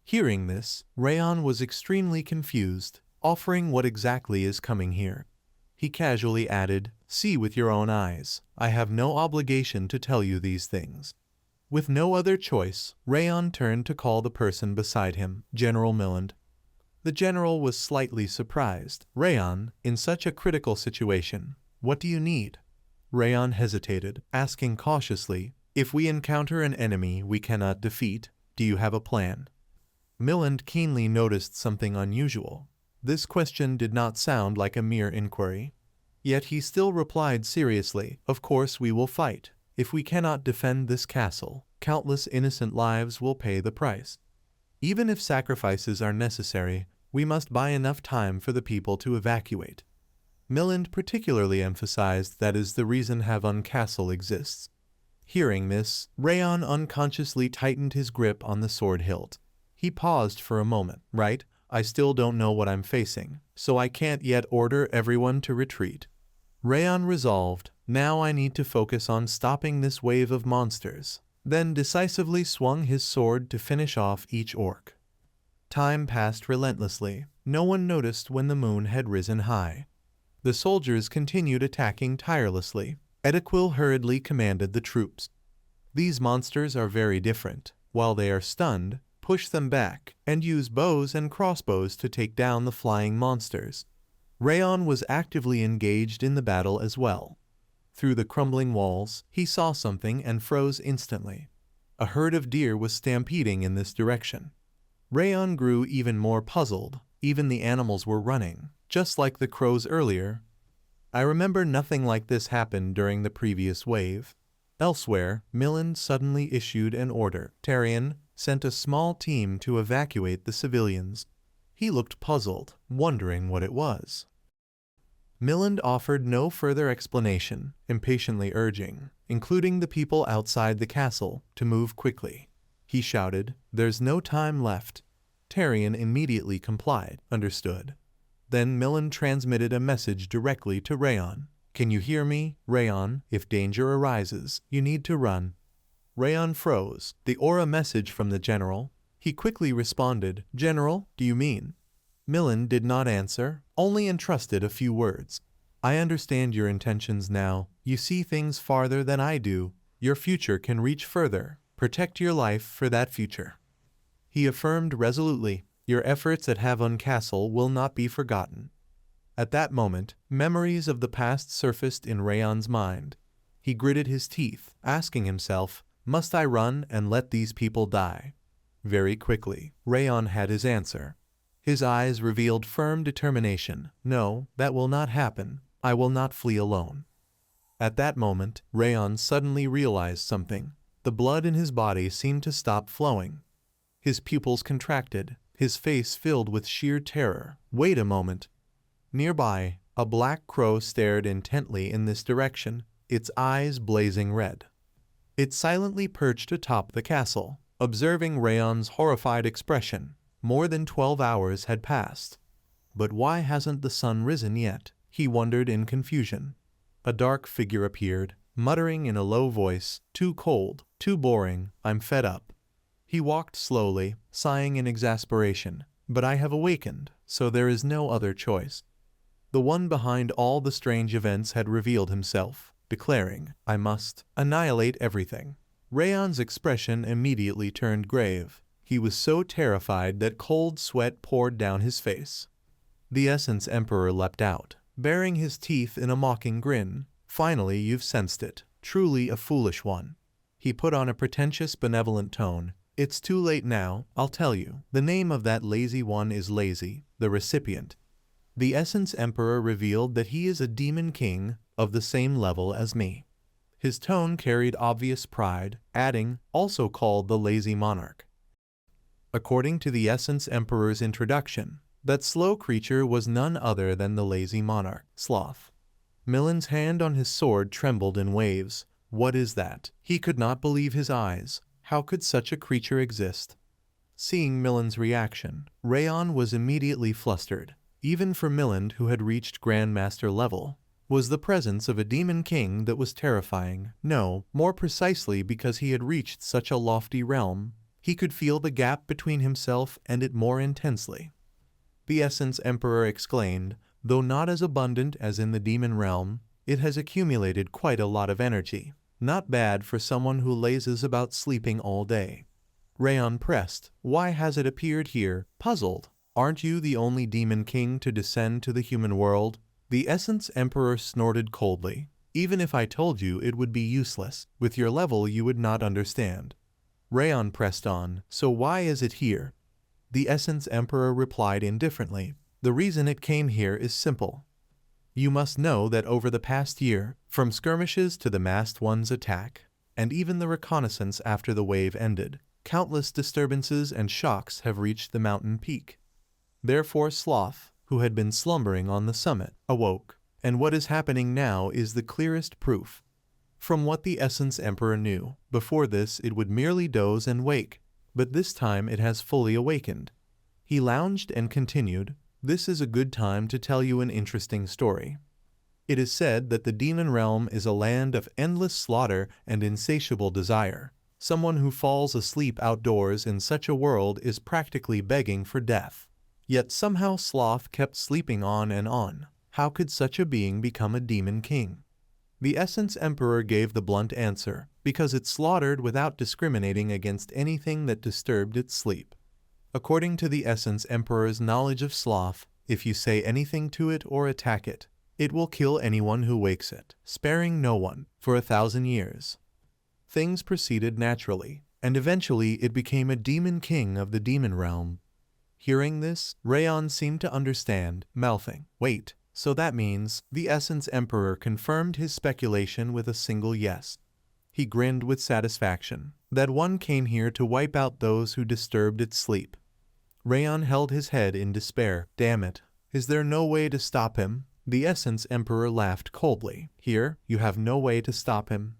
Hearing this, Rayon was extremely confused, offering what exactly is coming here. He casually added, see with your own eyes. I have no obligation to tell you these things. With no other choice, Rayon turned to call the person beside him, General Milland. The general was slightly surprised. Rayon, in such a critical situation, what do you need? Rayon hesitated, asking cautiously, if we encounter an enemy we cannot defeat, do you have a plan? Milland keenly noticed something unusual. This question did not sound like a mere inquiry. Yet he still replied seriously, of course we will fight. If we cannot defend this castle, countless innocent lives will pay the price. Even if sacrifices are necessary, we must buy enough time for the people to evacuate. Milland particularly emphasized that is the reason Havon Castle exists. Hearing this, Rayon unconsciously tightened his grip on the sword hilt. He paused for a moment. Right, I still don't know what I'm facing, so I can't yet order everyone to retreat. Rayon resolved, now I need to focus on stopping this wave of monsters, then decisively swung his sword to finish off each orc. Time passed relentlessly. No one noticed when the moon had risen high. The soldiers continued attacking tirelessly. Edequil hurriedly commanded the troops. These monsters are very different. While they are stunned, push them back, and use bows and crossbows to take down the flying monsters. Rayon was actively engaged in the battle as well. Through the crumbling walls, he saw something and froze instantly. A herd of deer was stampeding in this direction. Rayon grew even more puzzled. Even the animals were running, just like the crows earlier. I remember nothing like this happened during the previous wave. Elsewhere, Milland suddenly issued an order. Tarion sent a small team to evacuate the civilians. He looked puzzled, wondering what it was. Milland offered no further explanation, impatiently urging, including the people outside the castle, to move quickly. He shouted, "There's no time left." Tyrion immediately complied. Understood. Then Milland transmitted a message directly to Rayon. "Can you hear me, Rayon? If danger arises, you need to run." Rayon froze. The aura message from the general. He quickly responded, "General, do you mean?" Milland did not answer, only entrusted a few words. "I understand your intentions now. You see things farther than I do. Your future can reach further. Protect your life for that future." He affirmed resolutely, "Your efforts at Havon Castle will not be forgotten." At that moment, memories of the past surfaced in Rayon's mind. He gritted his teeth, asking himself, "Must I run and let these people die?" Very quickly, Rayon had his answer. His eyes revealed firm determination. "No, that will not happen. I will not flee alone." At that moment, Rayon suddenly realized something. The blood in his body seemed to stop flowing. His pupils contracted, his face filled with sheer terror. Wait a moment. Nearby, a black crow stared intently in this direction, its eyes blazing red. It silently perched atop the castle, observing Rayon's horrified expression. More than 12 hours had passed. But why hasn't the sun risen yet? He wondered in confusion. A dark figure appeared, muttering in a low voice, "Too cold, too boring, I'm fed up." He walked slowly, sighing in exasperation. "But I have awakened, so there is no other choice." The one behind all the strange events had revealed himself, declaring, "I must annihilate everything." Rayon's expression immediately turned grave. He was so terrified that cold sweat poured down his face. The Essence Emperor leapt out, baring his teeth in a mocking grin. "Finally, you've sensed it. Truly a foolish one." He put on a pretentious, benevolent tone. "It's too late now, I'll tell you. The name of that lazy one is Lazy, the recipient." The Essence Emperor revealed that he is a demon king of the same level as me. His tone carried obvious pride, adding, "Also called the Lazy Monarch." According to the Essence Emperor's introduction, that slow creature was none other than the Lazy Monarch, Sloth. Milland's hand on his sword trembled in waves. What is that? He could not believe his eyes. How could such a creature exist? Seeing Milland's reaction, Rayon was immediately flustered. Even for Milland, who had reached Grandmaster level, was the presence of a demon king that was terrifying. No, more precisely because he had reached such a lofty realm, he could feel the gap between himself and it more intensely. The Essence Emperor exclaimed, "Though not as abundant as in the demon realm, it has accumulated quite a lot of energy. Not bad for someone who lazes about sleeping all day." Rayon pressed, "Why has it appeared here?" Puzzled. "Aren't you the only demon king to descend to the human world?" The Essence Emperor snorted coldly. "Even if I told you, it would be useless. With your level, you would not understand." Rayon pressed on, "So why is it here?" The Essence Emperor replied indifferently, "The reason it came here is simple. You must know that over the past year, from skirmishes to the massed one's attack, and even the reconnaissance after the wave ended, countless disturbances and shocks have reached the mountain peak. Therefore Sloth, who had been slumbering on the summit, awoke, and what is happening now is the clearest proof." From what the Essence Emperor knew, before this it would merely doze and wake, but this time it has fully awakened. He lounged and continued, "This is a good time to tell you an interesting story. It is said that the demon realm is a land of endless slaughter and insatiable desire. Someone who falls asleep outdoors in such a world is practically begging for death. Yet somehow Sloth kept sleeping on and on. How could such a being become a demon king?" The Essence Emperor gave the blunt answer, "Because it slaughtered without discriminating against anything that disturbed its sleep." According to the Essence Emperor's knowledge of Sloth, if you say anything to it or attack it, it will kill anyone who wakes it, sparing no one, for 1,000 years. Things proceeded naturally, and eventually it became a demon king of the demon realm. Hearing this, Rayon seemed to understand, mouthing, "Wait. So that means," the Essence Emperor confirmed his speculation with a single yes. He grinned with satisfaction. "That one came here to wipe out those who disturbed its sleep." Rayon held his head in despair. "Damn it. Is there no way to stop him?" The Essence Emperor laughed coldly. Here, you have no way to stop him.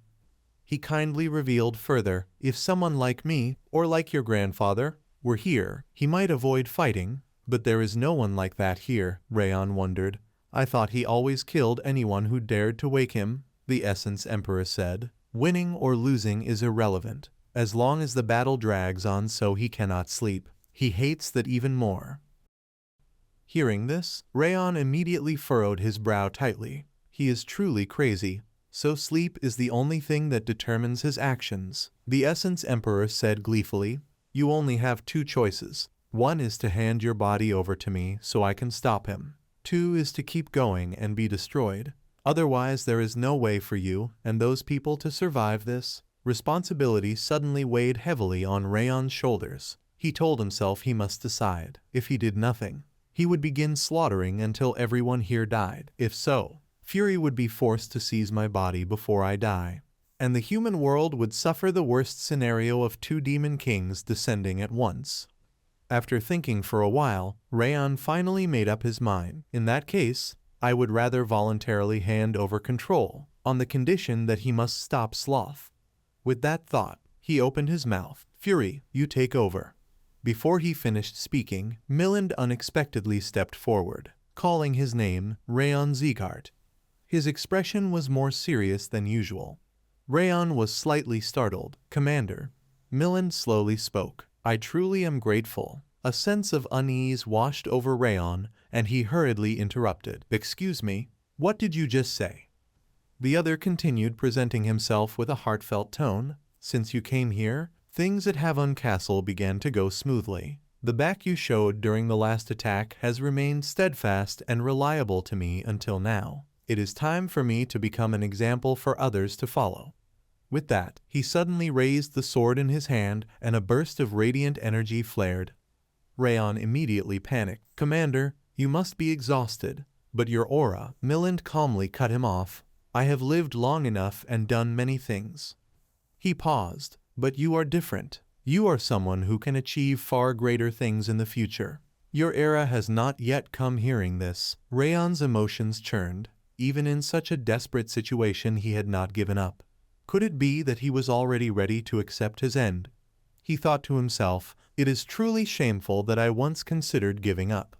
He kindly revealed further, if someone like me, or like your grandfather, were here, he might avoid fighting, but there is no one like that here. Rayon wondered. I thought he always killed anyone who dared to wake him, the Essence Emperor said. Winning or losing is irrelevant, as long as the battle drags on so he cannot sleep. He hates that even more. Hearing this, Rayon immediately furrowed his brow tightly. He is truly crazy. So sleep is the only thing that determines his actions. The Essence Emperor said gleefully, you only have two choices. One is to hand your body over to me so I can stop him. Two is to keep going and be destroyed. Otherwise there is no way for you and those people to survive this. Responsibility suddenly weighed heavily on Rayon's shoulders. He told himself he must decide. If he did nothing, he would begin slaughtering until everyone here died. If so, Fury would be forced to seize my body before I die, and the human world would suffer the worst scenario of two demon kings descending at once. After thinking for a while, Rayon finally made up his mind. In that case, I would rather voluntarily hand over control, on the condition that he must stop sloth. With that thought, he opened his mouth. Fury, you take over. Before he finished speaking, Milland unexpectedly stepped forward, calling his name Rayon Zeegart. His expression was more serious than usual. Rayon was slightly startled. Commander, Milland slowly spoke. I truly am grateful. A sense of unease washed over Rayon, and he hurriedly interrupted. Excuse me, what did you just say? The other continued, presenting himself with a heartfelt tone. Since you came here, things at Havon Castle began to go smoothly. The back you showed during the last attack has remained steadfast and reliable to me until now. It is time for me to become an example for others to follow. With that, he suddenly raised the sword in his hand and a burst of radiant energy flared. Rayon immediately panicked. Commander, you must be exhausted. But your aura, Milland calmly cut him off. I have lived long enough and done many things. He paused. But you are different. You are someone who can achieve far greater things in the future. Your era has not yet come. Hearing this, Rayon's emotions churned. Even in such a desperate situation he had not given up. Could it be that he was already ready to accept his end? He thought to himself, it is truly shameful that I once considered giving up.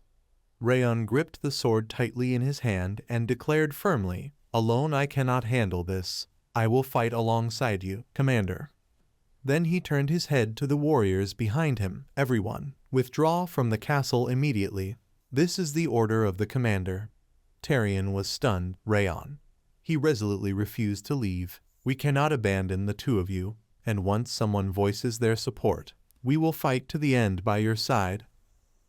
Rayon gripped the sword tightly in his hand and declared firmly, alone I cannot handle this. I will fight alongside you, Commander. Then he turned his head to the warriors behind him. Everyone, withdraw from the castle immediately. This is the order of the commander. Tarion was stunned. Rayon. He resolutely refused to leave. We cannot abandon the two of you, and once someone voices their support, we will fight to the end by your side.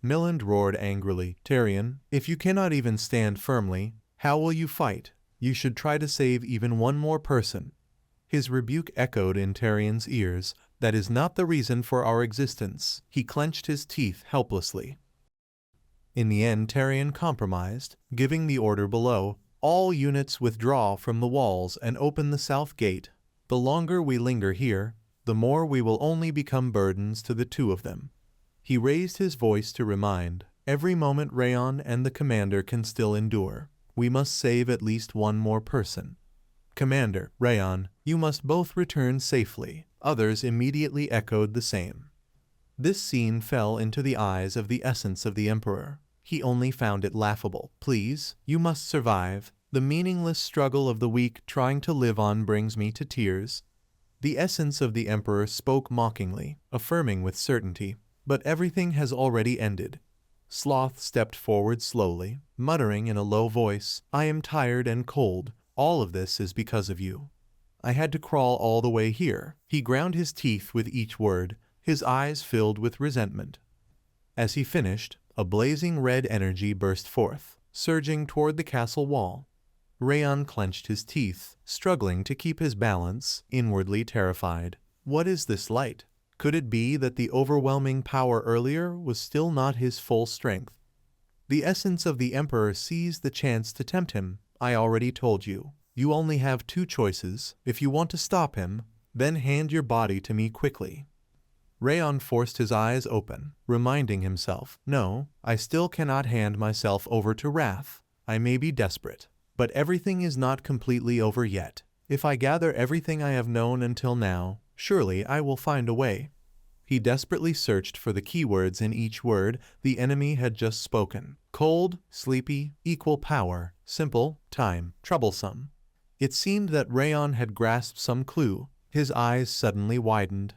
Milland roared angrily. Tarion, if you cannot even stand firmly, how will you fight? You should try to save even one more person. His rebuke echoed in Tarion's ears. That is not the reason for our existence. He clenched his teeth helplessly. In the end, Tarion compromised, giving the order below. All units withdraw from the walls and open the south gate. The longer we linger here, the more we will only become burdens to the two of them. He raised his voice to remind, every moment Rayon and the commander can still endure. We must save at least one more person. Commander, Rayon, you must both return safely. Others immediately echoed the same. This scene fell into the eyes of the essence of the Emperor. He only found it laughable. Please, you must survive. The meaningless struggle of the weak trying to live on brings me to tears. The essence of the Emperor spoke mockingly, affirming with certainty, but everything has already ended. Sloth stepped forward slowly, muttering in a low voice, I am tired and cold. All of this is because of you. I had to crawl all the way here. He ground his teeth with each word, his eyes filled with resentment. As he finished, a blazing red energy burst forth, surging toward the castle wall. Rayon clenched his teeth, struggling to keep his balance, inwardly terrified. What is this light? Could it be that the overwhelming power earlier was still not his full strength? The essence of the Emperor seized the chance to tempt him. I already told you. You only have two choices. If you want to stop him, then hand your body to me quickly. Rayon forced his eyes open, reminding himself, no, I still cannot hand myself over to wrath. I may be desperate, but everything is not completely over yet. If I gather everything I have known until now, surely I will find a way. He desperately searched for the keywords in each word the enemy had just spoken. Cold, sleepy, equal power, simple, time, troublesome. It seemed that Rayon had grasped some clue. His eyes suddenly widened.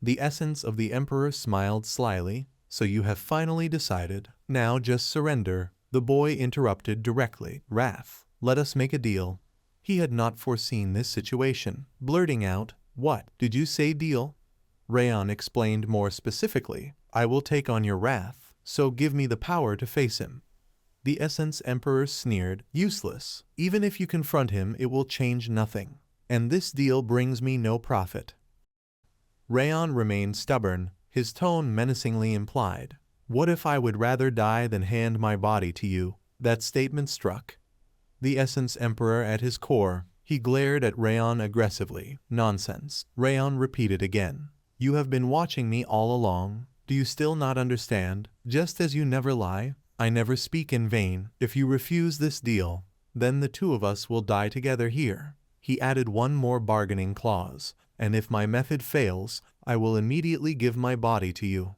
The essence of the Emperor smiled slyly. So you have finally decided. Now just surrender. The boy interrupted directly. Wrath, let us make a deal. He had not foreseen this situation, blurting out, "What, did you say deal?" Rayon explained more specifically, "I will take on your wrath, so give me the power to face him." The Essence Emperor sneered, "Useless. Even if you confront him, it will change nothing. And this deal brings me no profit." Rayon remained stubborn, his tone menacingly implied, "What if I would rather die than hand my body to you?" That statement struck the Essence Emperor at his core. He glared at Rayon aggressively. "Nonsense," Rayon repeated again. "You have been watching me all along. Do you still not understand? Just as you never lie, I never speak in vain. If you refuse this deal, then the two of us will die together here." He added one more bargaining clause, "and if my method fails, I will immediately give my body to you."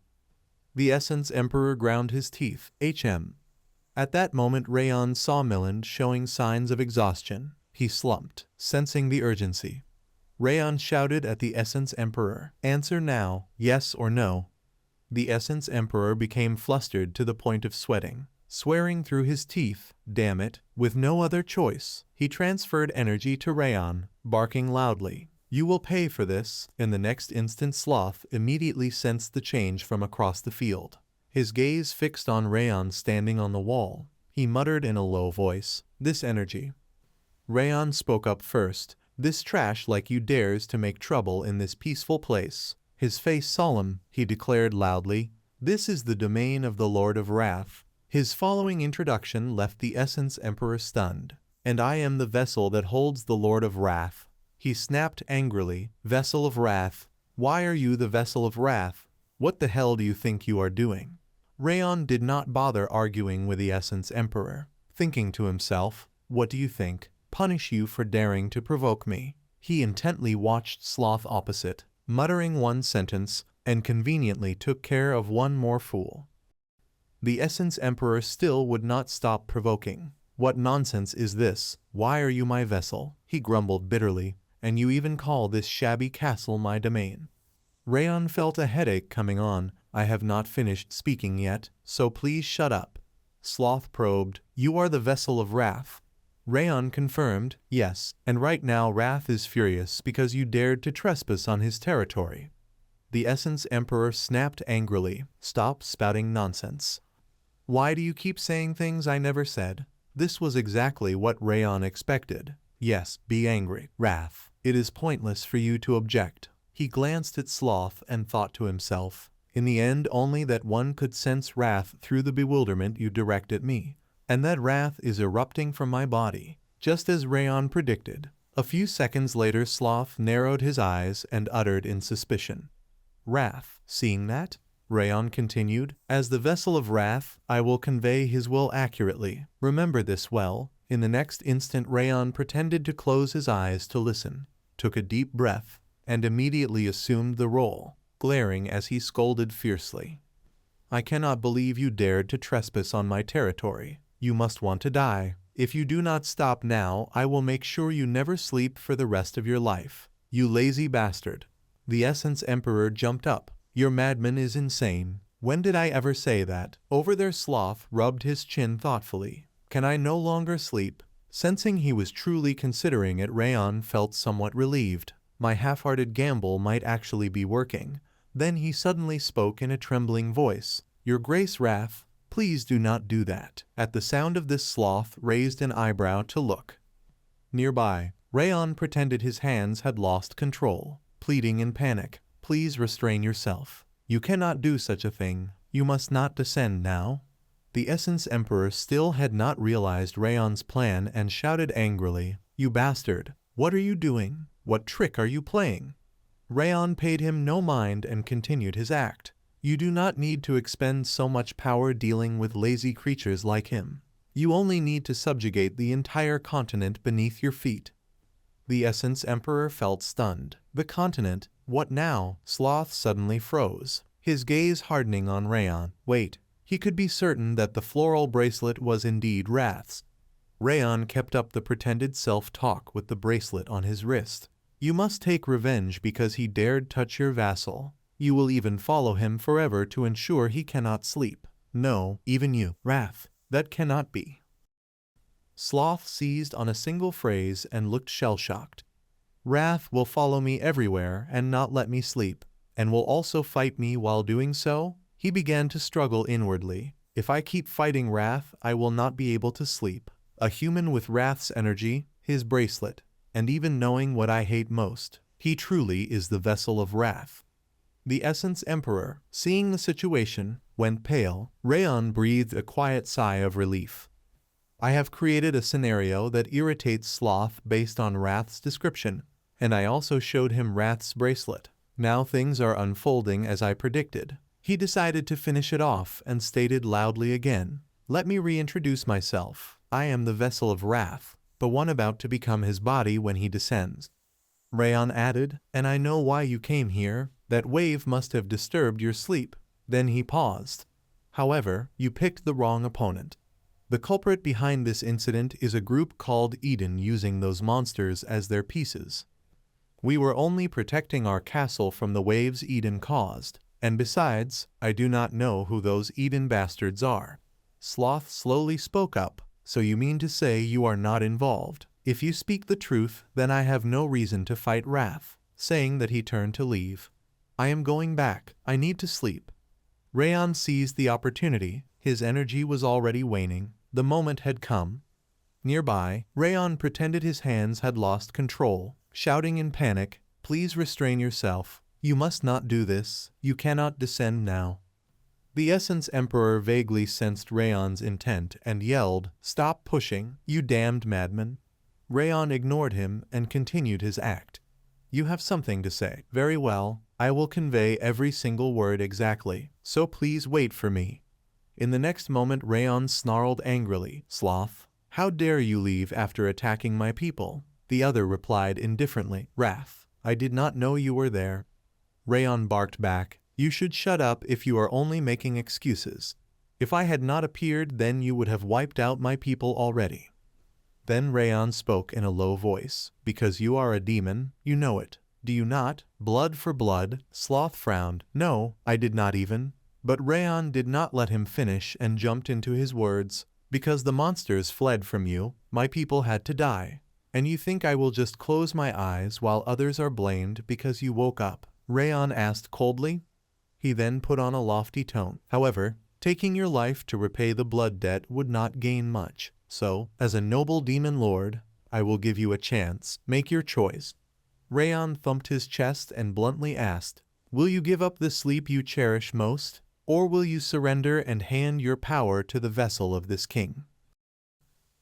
The Essence Emperor ground his teeth. At that moment Rayon saw Milland showing signs of exhaustion. He slumped, sensing the urgency. Rayon shouted at the Essence Emperor, "Answer now, yes or no." The Essence Emperor became flustered to the point of sweating, swearing through his teeth. Damn it, with no other choice, he transferred energy to Rayon, barking loudly, "You will pay for this." In the next instant Sloth immediately sensed the change from across the field. His gaze fixed on Rayon standing on the wall. He muttered in a low voice, "This energy." Rayon spoke up first, "This trash like you dares to make trouble in this peaceful place." His face solemn, he declared loudly, "This is the domain of the Lord of Wrath." His following introduction left the Essence Emperor stunned. "And I am the vessel that holds the Lord of Wrath." He snapped angrily, "Vessel of Wrath? Why are you the Vessel of Wrath? What the hell do you think you are doing?" Rayon did not bother arguing with the Essence Emperor, thinking to himself, "What do you think? Punish you for daring to provoke me." He intently watched Sloth opposite, muttering one sentence, and conveniently took care of one more fool. The Essence Emperor still would not stop provoking. "What nonsense is this? Why are you my vessel?" he grumbled bitterly. "And you even call this shabby castle my domain." Rayon felt a headache coming on. "I have not finished speaking yet, so please shut up." Sloth probed, "You are the Vessel of Wrath?" Rayon confirmed, "Yes, and right now Wrath is furious because you dared to trespass on his territory." The Essence Emperor snapped angrily, "Stop spouting nonsense. Why do you keep saying things I never said?" This was exactly what Rayon expected. "Yes, be angry, Wrath. It is pointless for you to object." He glanced at Sloth and thought to himself, "In the end only that one could sense wrath through the bewilderment you direct at me. And that wrath is erupting from my body, just as Rayon predicted." A few seconds later Sloth narrowed his eyes and uttered in suspicion, "Wrath, seeing that?" Rayon continued, "As the Vessel of Wrath, I will convey his will accurately. Remember this well." In the next instant Rayon pretended to close his eyes to listen, took a deep breath, and immediately assumed the role, glaring as he scolded fiercely. "I cannot believe you dared to trespass on my territory. You must want to die. If you do not stop now, I will make sure you never sleep for the rest of your life. You lazy bastard." The Essence Emperor jumped up. "Your madman is insane. When did I ever say that?" Over there Sloth rubbed his chin thoughtfully. "Can I no longer sleep?" Sensing he was truly considering it, Rayon felt somewhat relieved. My half-hearted gamble might actually be working. Then he suddenly spoke in a trembling voice, "Your Grace Wrath, please do not do that." At the sound of this Sloth raised an eyebrow to look. Nearby, Rayon pretended his hands had lost control, pleading in panic, "Please restrain yourself. You cannot do such a thing. You must not descend now." The Essence Emperor still had not realized Rayon's plan and shouted angrily, "You bastard! What are you doing? What trick are you playing?" Rayon paid him no mind and continued his act. "You do not need to expend so much power dealing with lazy creatures like him. You only need to subjugate the entire continent beneath your feet. The Essence Emperor felt stunned. The continent? What now? Sloth suddenly froze, his gaze hardening on Rayon. Wait, he could be certain that the floral bracelet was indeed Wrath's. Rayon kept up the pretended self-talk with the bracelet on his wrist. You must take revenge because he dared touch your vassal. You will even follow him forever to ensure he cannot sleep. No, even you. Wrath. That cannot be. Sloth seized on a single phrase and looked shell-shocked. Wrath will follow me everywhere and not let me sleep, and will also fight me while doing so? He began to struggle inwardly. If I keep fighting Wrath, I will not be able to sleep. A human with Wrath's energy, his bracelet, and even knowing what I hate most, he truly is the vessel of Wrath. The Essence Emperor, seeing the situation, went pale. Rayon breathed a quiet sigh of relief. I have created a scenario that irritates Sloth based on Wrath's description, and I also showed him Wrath's bracelet. Now things are unfolding as I predicted. He decided to finish it off and stated loudly again, "Let me reintroduce myself. I am the vessel of Wrath, the one about to become his body when he descends." Rayon added, "And I know why you came here. That wave must have disturbed your sleep." Then he paused. "However, you picked the wrong opponent. The culprit behind this incident is a group called Eden using those monsters as their pieces. We were only protecting our castle from the waves Eden caused, and besides, I do not know who those Eden bastards are." Sloth slowly spoke up, "So you mean to say you are not involved? If you speak the truth, then I have no reason to fight Wrath." Saying that he turned to leave. "I am going back. I need to sleep." Rayon seized the opportunity. His energy was already waning. The moment had come. Nearby, Rayon pretended his hands had lost control, shouting in panic, "Please restrain yourself. You must not do this. You cannot descend now." The Essence Emperor vaguely sensed Rayon's intent and yelled, "Stop pushing, you damned madman." Rayon ignored him and continued his act. "You have something to say. Very well, I will convey every single word exactly, so please wait for me." In the next moment Rayon snarled angrily, "Sloth, how dare you leave after attacking my people?" The other replied indifferently, "Wrath, I did not know you were there." Rayon barked back, "You should shut up if you are only making excuses. If I had not appeared, then you would have wiped out my people already." Then Rayon spoke in a low voice, "Because you are a demon, you know it. Do you not? Blood for blood." Sloth frowned, "No, I did not even." But Rayon did not let him finish and jumped into his words, "Because the monsters fled from you, my people had to die. And you think I will just close my eyes while others are blamed because you woke up?" Rayon asked coldly. He then put on a lofty tone, "However, taking your life to repay the blood debt would not gain much. So, as a noble demon lord, I will give you a chance. Make your choice." Rayon thumped his chest and bluntly asked, "Will you give up the sleep you cherish most? Or will you surrender and hand your power to the vessel of this king?"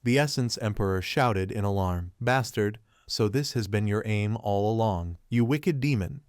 The Essence Emperor shouted in alarm, "Bastard, so this has been your aim all along, you wicked demon."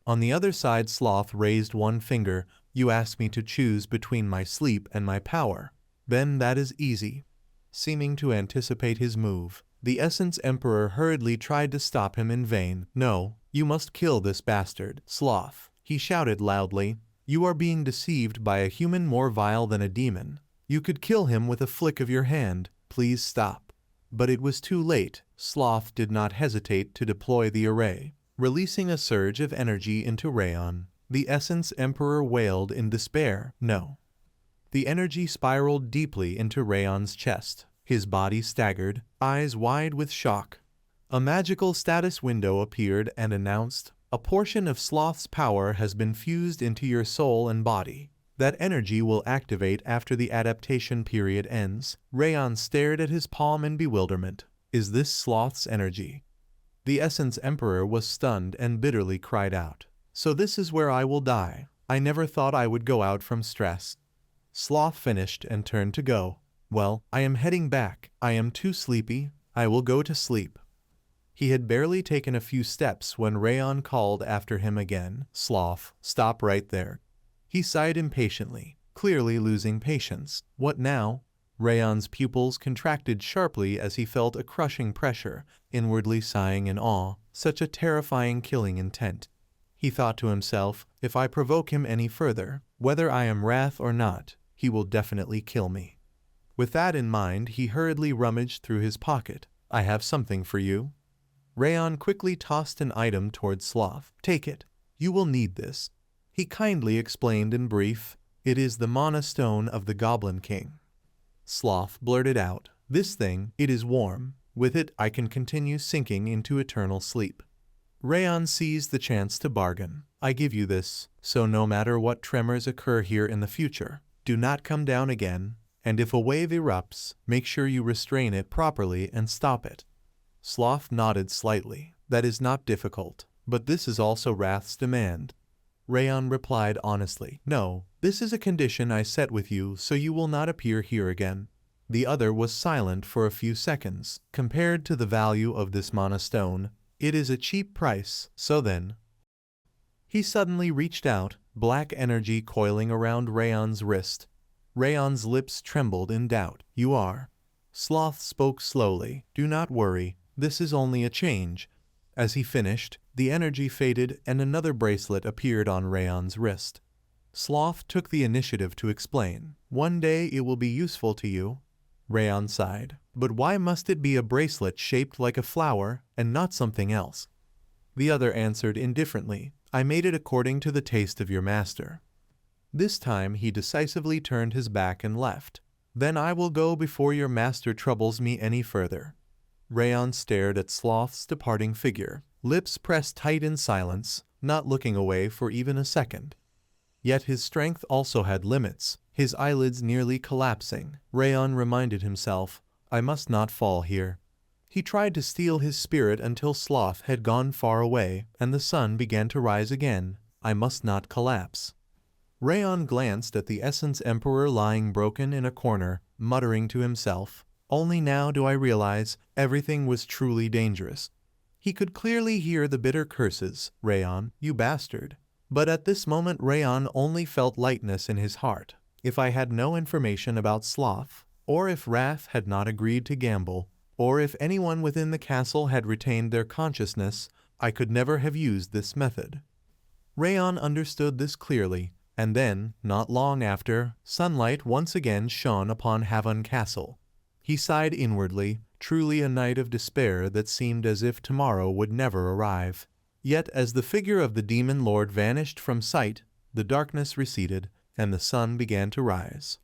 On the other side Sloth raised one finger, "You asked me to choose between my sleep and my power. Then that is easy." Seeming to anticipate his move, the Essence Emperor hurriedly tried to stop him in vain. "No, you must kill this bastard, Sloth," he shouted loudly. "You are being deceived by a human more vile than a demon. You could kill him with a flick of your hand. Please stop." But it was too late. Sloth did not hesitate to deploy the array. Releasing a surge of energy into Rayon, the Essence Emperor wailed in despair, "No." The energy spiraled deeply into Rayon's chest. His body staggered, eyes wide with shock. A magical status window appeared and announced, "A portion of Sloth's power has been fused into your soul and body. That energy will activate after the adaptation period ends." Rayon stared at his palm in bewilderment. "Is this Sloth's energy?" The Essence Emperor was stunned and bitterly cried out, "So this is where I will die. I never thought I would go out from stress." Sloth finished and turned to go. "Well, I am heading back. I am too sleepy. I will go to sleep." He had barely taken a few steps when Rayon called after him again, "Sloth, stop right there." He sighed impatiently, clearly losing patience. "What now?" Rayon's pupils contracted sharply as he felt a crushing pressure, inwardly sighing in awe. Such a terrifying killing intent. He thought to himself, if I provoke him any further, whether I am wrath or not, he will definitely kill me. With that in mind, he hurriedly rummaged through his pocket. I have something for you. Rayon quickly tossed an item towards Sloth. Take it. You will need this. He kindly explained in brief. It is the Mana Stone of the Goblin King. Sloth blurted out, this thing, it is warm. With it I can continue sinking into eternal sleep. Rayon seized the chance to bargain. I give you this, so no matter what tremors occur here in the future, do not come down again, and if a wave erupts, make sure you restrain it properly and stop it. Sloth nodded slightly. That is not difficult, but this is also Wrath's demand. Rayon replied honestly, no, this is a condition I set with you so you will not appear here again. The other was silent for a few seconds. Compared to the value of this Mana Stone, it is a cheap price, so then. He suddenly reached out, black energy coiling around Rayon's wrist. Rayon's lips trembled in doubt. You are. Sloth spoke slowly. Do not worry, this is only a change. As he finished, the energy faded and another bracelet appeared on Rayon's wrist. Sloth took the initiative to explain. One day it will be useful to you. Rayon sighed. But why must it be a bracelet shaped like a flower and not something else? The other answered indifferently. I made it according to the taste of your master. This time he decisively turned his back and left. Then I will go before your master troubles me any further. Rayon stared at Sloth's departing figure, lips pressed tight in silence, not looking away for even a second. Yet his strength also had limits, his eyelids nearly collapsing. Rayon reminded himself, I must not fall here. He tried to steel his spirit until Sloth had gone far away and the sun began to rise again. I must not collapse. Rayon glanced at the Essence Emperor lying broken in a corner, muttering to himself, only now do I realize everything was truly dangerous. He could clearly hear the bitter curses, Rayon, you bastard. But at this moment Rayon only felt lightness in his heart. If I had no information about Sloth, or if Wrath had not agreed to gamble, or if anyone within the castle had retained their consciousness, I could never have used this method. Rayon understood this clearly, and then, not long after, sunlight once again shone upon Havon Castle. He sighed inwardly, truly a night of despair that seemed as if tomorrow would never arrive. Yet as the figure of the demon lord vanished from sight, the darkness receded, and the sun began to rise.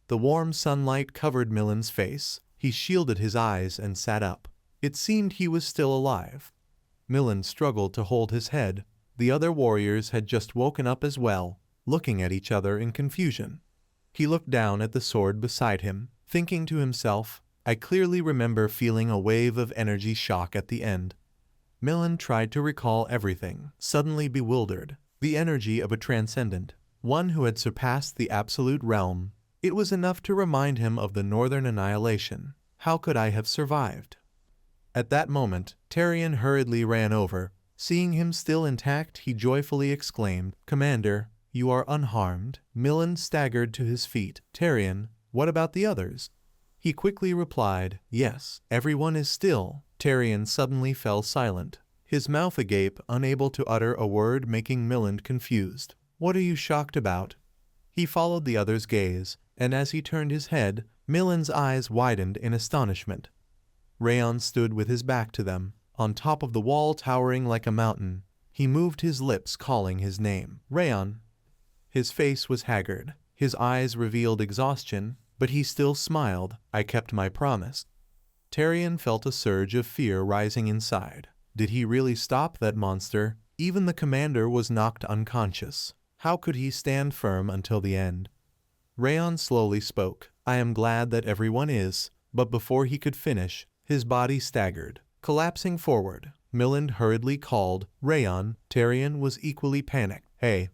The warm sunlight covered Millen's face. He shielded his eyes and sat up. It seemed he was still alive. Millen struggled to hold his head. The other warriors had just woken up as well, looking at each other in confusion. He looked down at the sword beside him, thinking to himself, I clearly remember feeling a wave of energy shock at the end. Millen tried to recall everything, suddenly bewildered. The energy of a transcendent, one who had surpassed the absolute realm. It was enough to remind him of the Northern Annihilation. How could I have survived? At that moment, Tarion hurriedly ran over. Seeing him still intact, he joyfully exclaimed, Commander, you are unharmed. Millen staggered to his feet. Tarion, what about the others? He quickly replied, yes, everyone is still. Tarion suddenly fell silent, his mouth agape, unable to utter a word, making Millen confused. What are you shocked about? He followed the other's gaze, and as he turned his head, Millen's eyes widened in astonishment. Rayon stood with his back to them, on top of the wall towering like a mountain. He moved his lips, calling his name. Rayon. His face was haggard, his eyes revealed exhaustion, but he still smiled. I kept my promise. Tarion felt a surge of fear rising inside. Did he really stop that monster? Even the commander was knocked unconscious. How could he stand firm until the end? Rayon slowly spoke. I am glad that everyone is, but before he could finish, his body staggered, collapsing forward. Millen hurriedly called, Rayon. Tarion was equally panicked. Hey!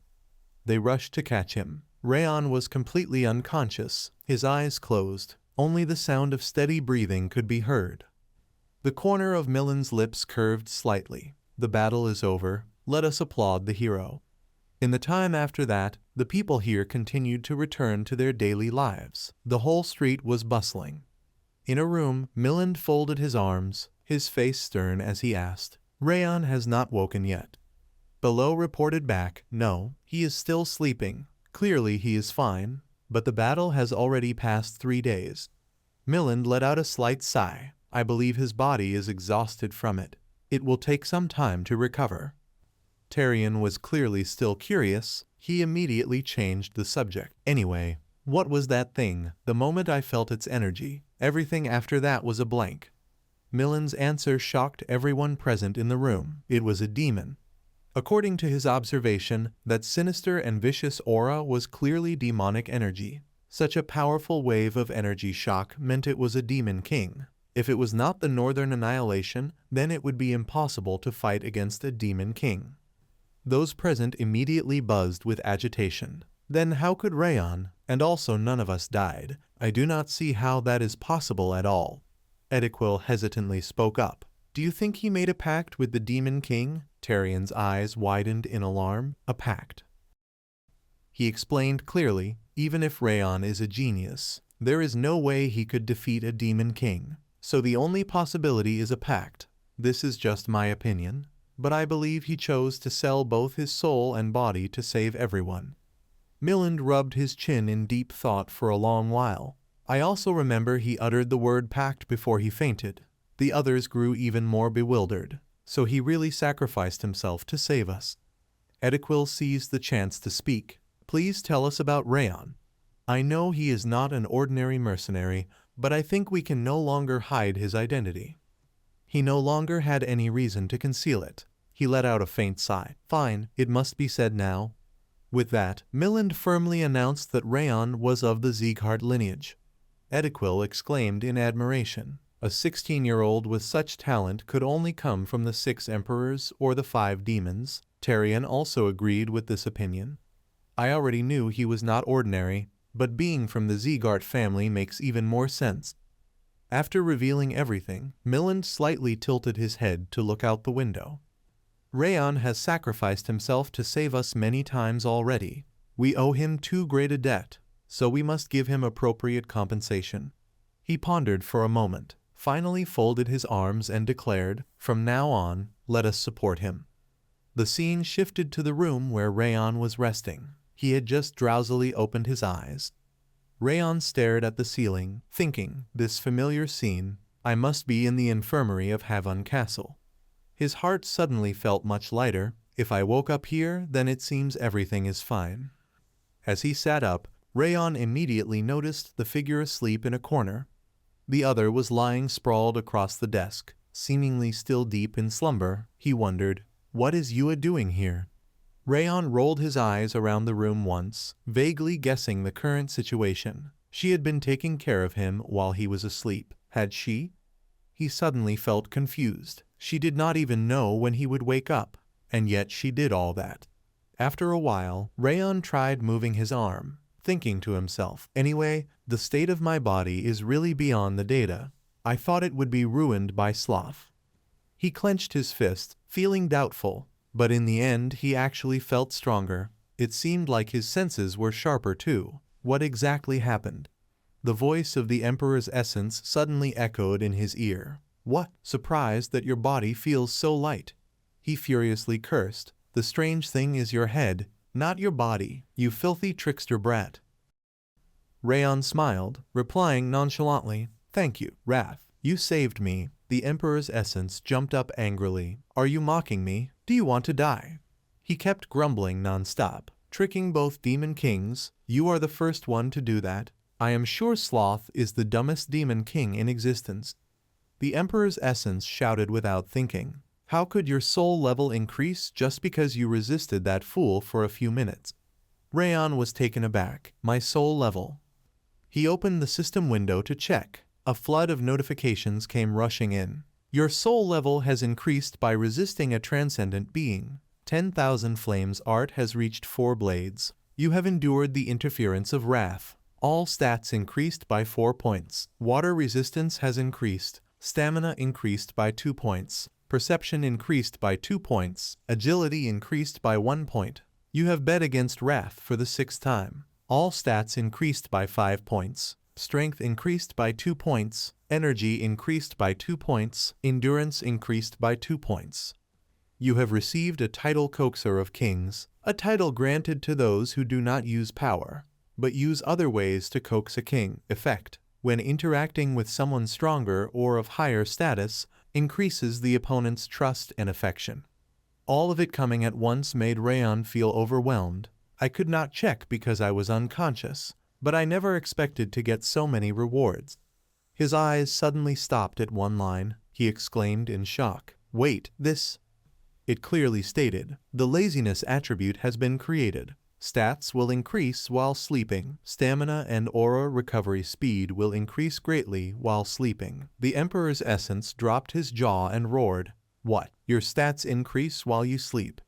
They rushed to catch him. Rayon was completely unconscious, his eyes closed. Only the sound of steady breathing could be heard. The corner of Millen's lips curved slightly. The battle is over. Let us applaud the hero. In the time after that, the people here continued to return to their daily lives. The whole street was bustling. In a room, Milland folded his arms, his face stern as he asked, "Rayon has not woken yet?" Below reported back, "No, he is still sleeping. Clearly he is fine, but the battle has already passed 3 days." Milland let out a slight sigh. "I believe his body is exhausted from it. It will take some time to recover." Tyrion was clearly still curious. He immediately changed the subject. "Anyway, what was that thing? The moment I felt its energy, everything after that was a blank." Milland's answer shocked everyone present in the room. It was a demon. According to his observation, that sinister and vicious aura was clearly demonic energy. Such a powerful wave of energy shock meant it was a demon king. If it was not the Northern Annihilation, then it would be impossible to fight against a demon king. Those present immediately buzzed with agitation. "Then how could Rayon, and also none of us died? I do not see how that is possible at all." Ediquil hesitantly spoke up. "Do you think he made a pact with the Demon King?" Tyrion's eyes widened in alarm. "A pact?" He explained clearly, "Even if Rayon is a genius, there is no way he could defeat a Demon King. So the only possibility is a pact. This is just my opinion, but I believe he chose to sell both his soul and body to save everyone." Milland rubbed his chin in deep thought for a long while. "I also remember he uttered the word pact before he fainted." The others grew even more bewildered. "So he really sacrificed himself to save us?" Ediquil seized the chance to speak. "Please tell us about Rayon. I know he is not an ordinary mercenary, but I think we can no longer hide his identity." He no longer had any reason to conceal it. He let out a faint sigh. "Fine, it must be said now." With that, Milland firmly announced that Rayon was of the Sieghart lineage. Ediquil exclaimed in admiration. A 16-year-old with such talent could only come from the 6 emperors or the 5 demons. Tyrion also agreed with this opinion. "I already knew he was not ordinary, but being from the Sieghart family makes even more sense." After revealing everything, Milland slightly tilted his head to look out the window. "Rayon has sacrificed himself to save us many times already. We owe him too great a debt, so we must give him appropriate compensation." He pondered for a moment, finally folded his arms and declared, "From now on, let us support him." The scene shifted to the room where Rayon was resting. He had just drowsily opened his eyes. Rayon stared at the ceiling, thinking, "This familiar scene, I must be in the infirmary of Havon Castle." His heart suddenly felt much lighter. "If I woke up here, then it seems everything is fine." As he sat up, Rayon immediately noticed the figure asleep in a corner. The other was lying sprawled across the desk, seemingly still deep in slumber. He wondered, "What is Yua doing here?" Rayon rolled his eyes around the room once, vaguely guessing the current situation. She had been taking care of him while he was asleep. Had she? He suddenly felt confused. She did not even know when he would wake up, and yet she did all that. After a while, Rayon tried moving his arm, thinking to himself, "Anyway, the state of my body is really beyond the data. I thought it would be ruined by sloth." He clenched his fist, feeling doubtful. But in the end he actually felt stronger. It seemed like his senses were sharper too. What exactly happened? The voice of the Emperor's essence suddenly echoed in his ear. "What? Surprised that your body feels so light?" He furiously cursed. "The strange thing is your head, not your body, you filthy trickster brat." Rayon smiled, replying nonchalantly, "Thank you, Wrath. You saved me." The Emperor's essence jumped up angrily. "Are you mocking me? Do you want to die?" He kept grumbling non-stop, tricking both demon kings. "You are the first one to do that. I am sure Sloth is the dumbest demon king in existence." The Emperor's essence shouted without thinking. "How could your soul level increase just because you resisted that fool for a few minutes?" Rayon was taken aback. "My soul level?" He opened the system window to check. A flood of notifications came rushing in. "Your soul level has increased by resisting a transcendent being. 10,000 flames art has reached 4 blades. You have endured the interference of Wrath. All stats increased by 4 points. Water resistance has increased. Stamina increased by 2 points. Perception increased by 2 points. Agility increased by 1 point. You have bet against Wrath for the 6th time. All stats increased by 5 points. Strength increased by 2 points. Energy increased by 2 points. Endurance increased by 2 points. You have received a title Coaxer of Kings, a title granted to those who do not use power, but use other ways to coax a king. Effect: when interacting with someone stronger or of higher status, increases the opponent's trust and affection. All of it coming at once made Rayon feel overwhelmed. I could not check because I was unconscious, but I never expected to get so many rewards. His eyes suddenly stopped at one line. He exclaimed in shock, "Wait, this..." It clearly stated, "The laziness attribute has been created. Stats will increase while sleeping. Stamina and aura recovery speed will increase greatly while sleeping." The Emperor's Essence dropped his jaw and roared, "What? Your stats increase while you sleep?"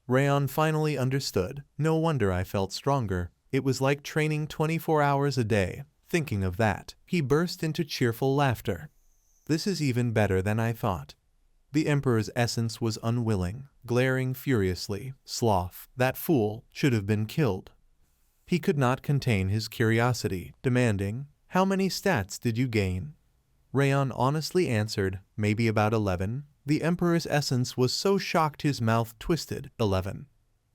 Rayon finally understood. No wonder I felt stronger. It was like training 24 hours a day. Thinking of that, he burst into cheerful laughter. "This is even better than I thought." The Emperor's Essence was unwilling, glaring furiously. Sloth, that fool, should have been killed. He could not contain his curiosity, demanding, "How many stats did you gain?" Rayon honestly answered, "Maybe about 11. The Emperor's Essence was so shocked his mouth twisted. 11.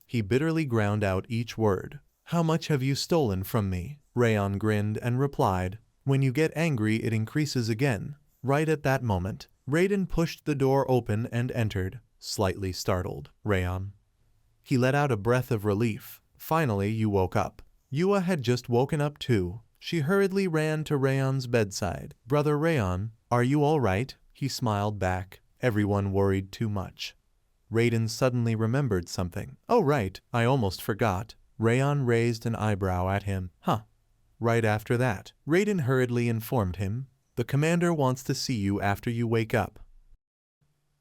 He bitterly ground out each word. "How much have you stolen from me?" Rayon grinned and replied, "When you get angry it increases again." Right at that moment, Raiden pushed the door open and entered, slightly startled. "Rayon." He let out a breath of relief. "Finally you woke up." Yua had just woken up too. She hurriedly ran to Rayon's bedside. "Brother Rayon, are you all right?" He smiled back. Everyone worried too much. Raiden suddenly remembered something. "Oh right, I almost forgot." Rayon raised an eyebrow at him. "Huh." Right after that, Raiden hurriedly informed him, "The commander wants to see you after you wake up."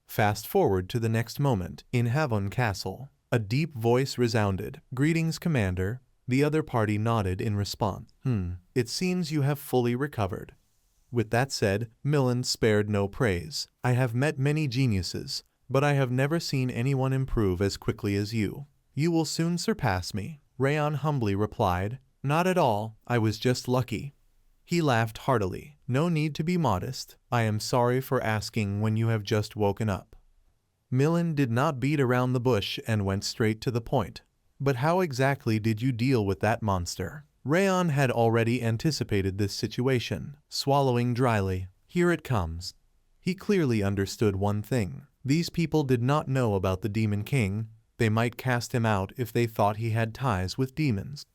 Fast forward to the next moment. In Havon Castle, a deep voice resounded. "Greetings, Commander." The other party nodded in response. It seems you have fully recovered." With that said, Millen spared no praise. "I have met many geniuses, but I have never seen anyone improve as quickly as you. You will soon surpass me." Rayon humbly replied, "Not at all, I was just lucky." He laughed heartily. "No need to be modest. I am sorry for asking when you have just woken up." Millen did not beat around the bush and went straight to the point. "But how exactly did you deal with that monster?" Rayon had already anticipated this situation, swallowing dryly. "Here it comes." He clearly understood one thing. These people did not know about the Demon King. They might cast him out if they thought he had ties with demons.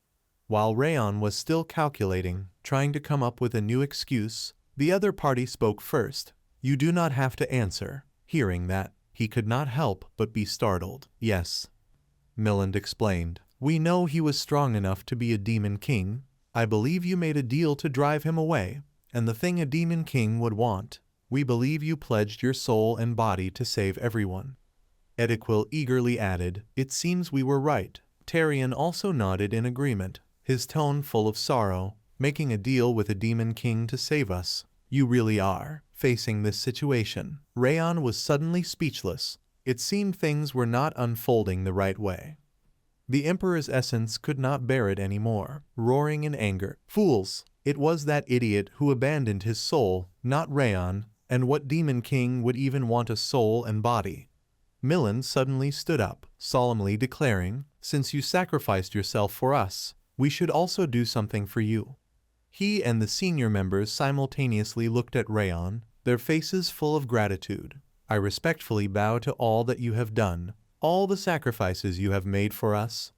While Rayon was still calculating, trying to come up with a new excuse, the other party spoke first. "You do not have to answer." Hearing that, he could not help but be startled. "Yes," Milland explained. "We know he was strong enough to be a Demon King. I believe you made a deal to drive him away, and the thing a Demon King would want. We believe you pledged your soul and body to save everyone." Ediquil eagerly added, "It seems we were right." Tarion also nodded in agreement, his tone full of sorrow. "Making a deal with a Demon King to save us. You really are." Facing this situation, Rayon was suddenly speechless. It seemed things were not unfolding the right way. The Emperor's Essence could not bear it anymore, roaring in anger. "Fools! It was that idiot who abandoned his soul, not Rayon, and what Demon King would even want a soul and body?" Millen suddenly stood up, solemnly declaring, "Since you sacrificed yourself for us, we should also do something for you." He and the senior members simultaneously looked at Rayon, their faces full of gratitude. "I respectfully bow to all that you have done, all the sacrifices you have made for us."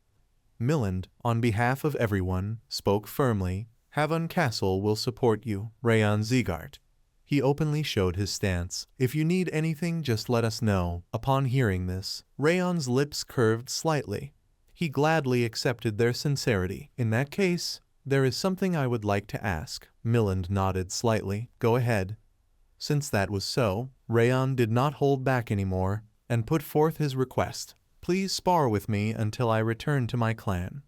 Milland, on behalf of everyone, spoke firmly. "Havon Castle will support you." Rayon Zegart. He openly showed his stance. "If you need anything, just let us know." Upon hearing this, Rayon's lips curved slightly. He gladly accepted their sincerity. "In that case, there is something I would like to ask." Milland nodded slightly. "Go ahead." Since that was so, Rayon did not hold back anymore, and put forth his request. "Please spar with me until I return to my clan."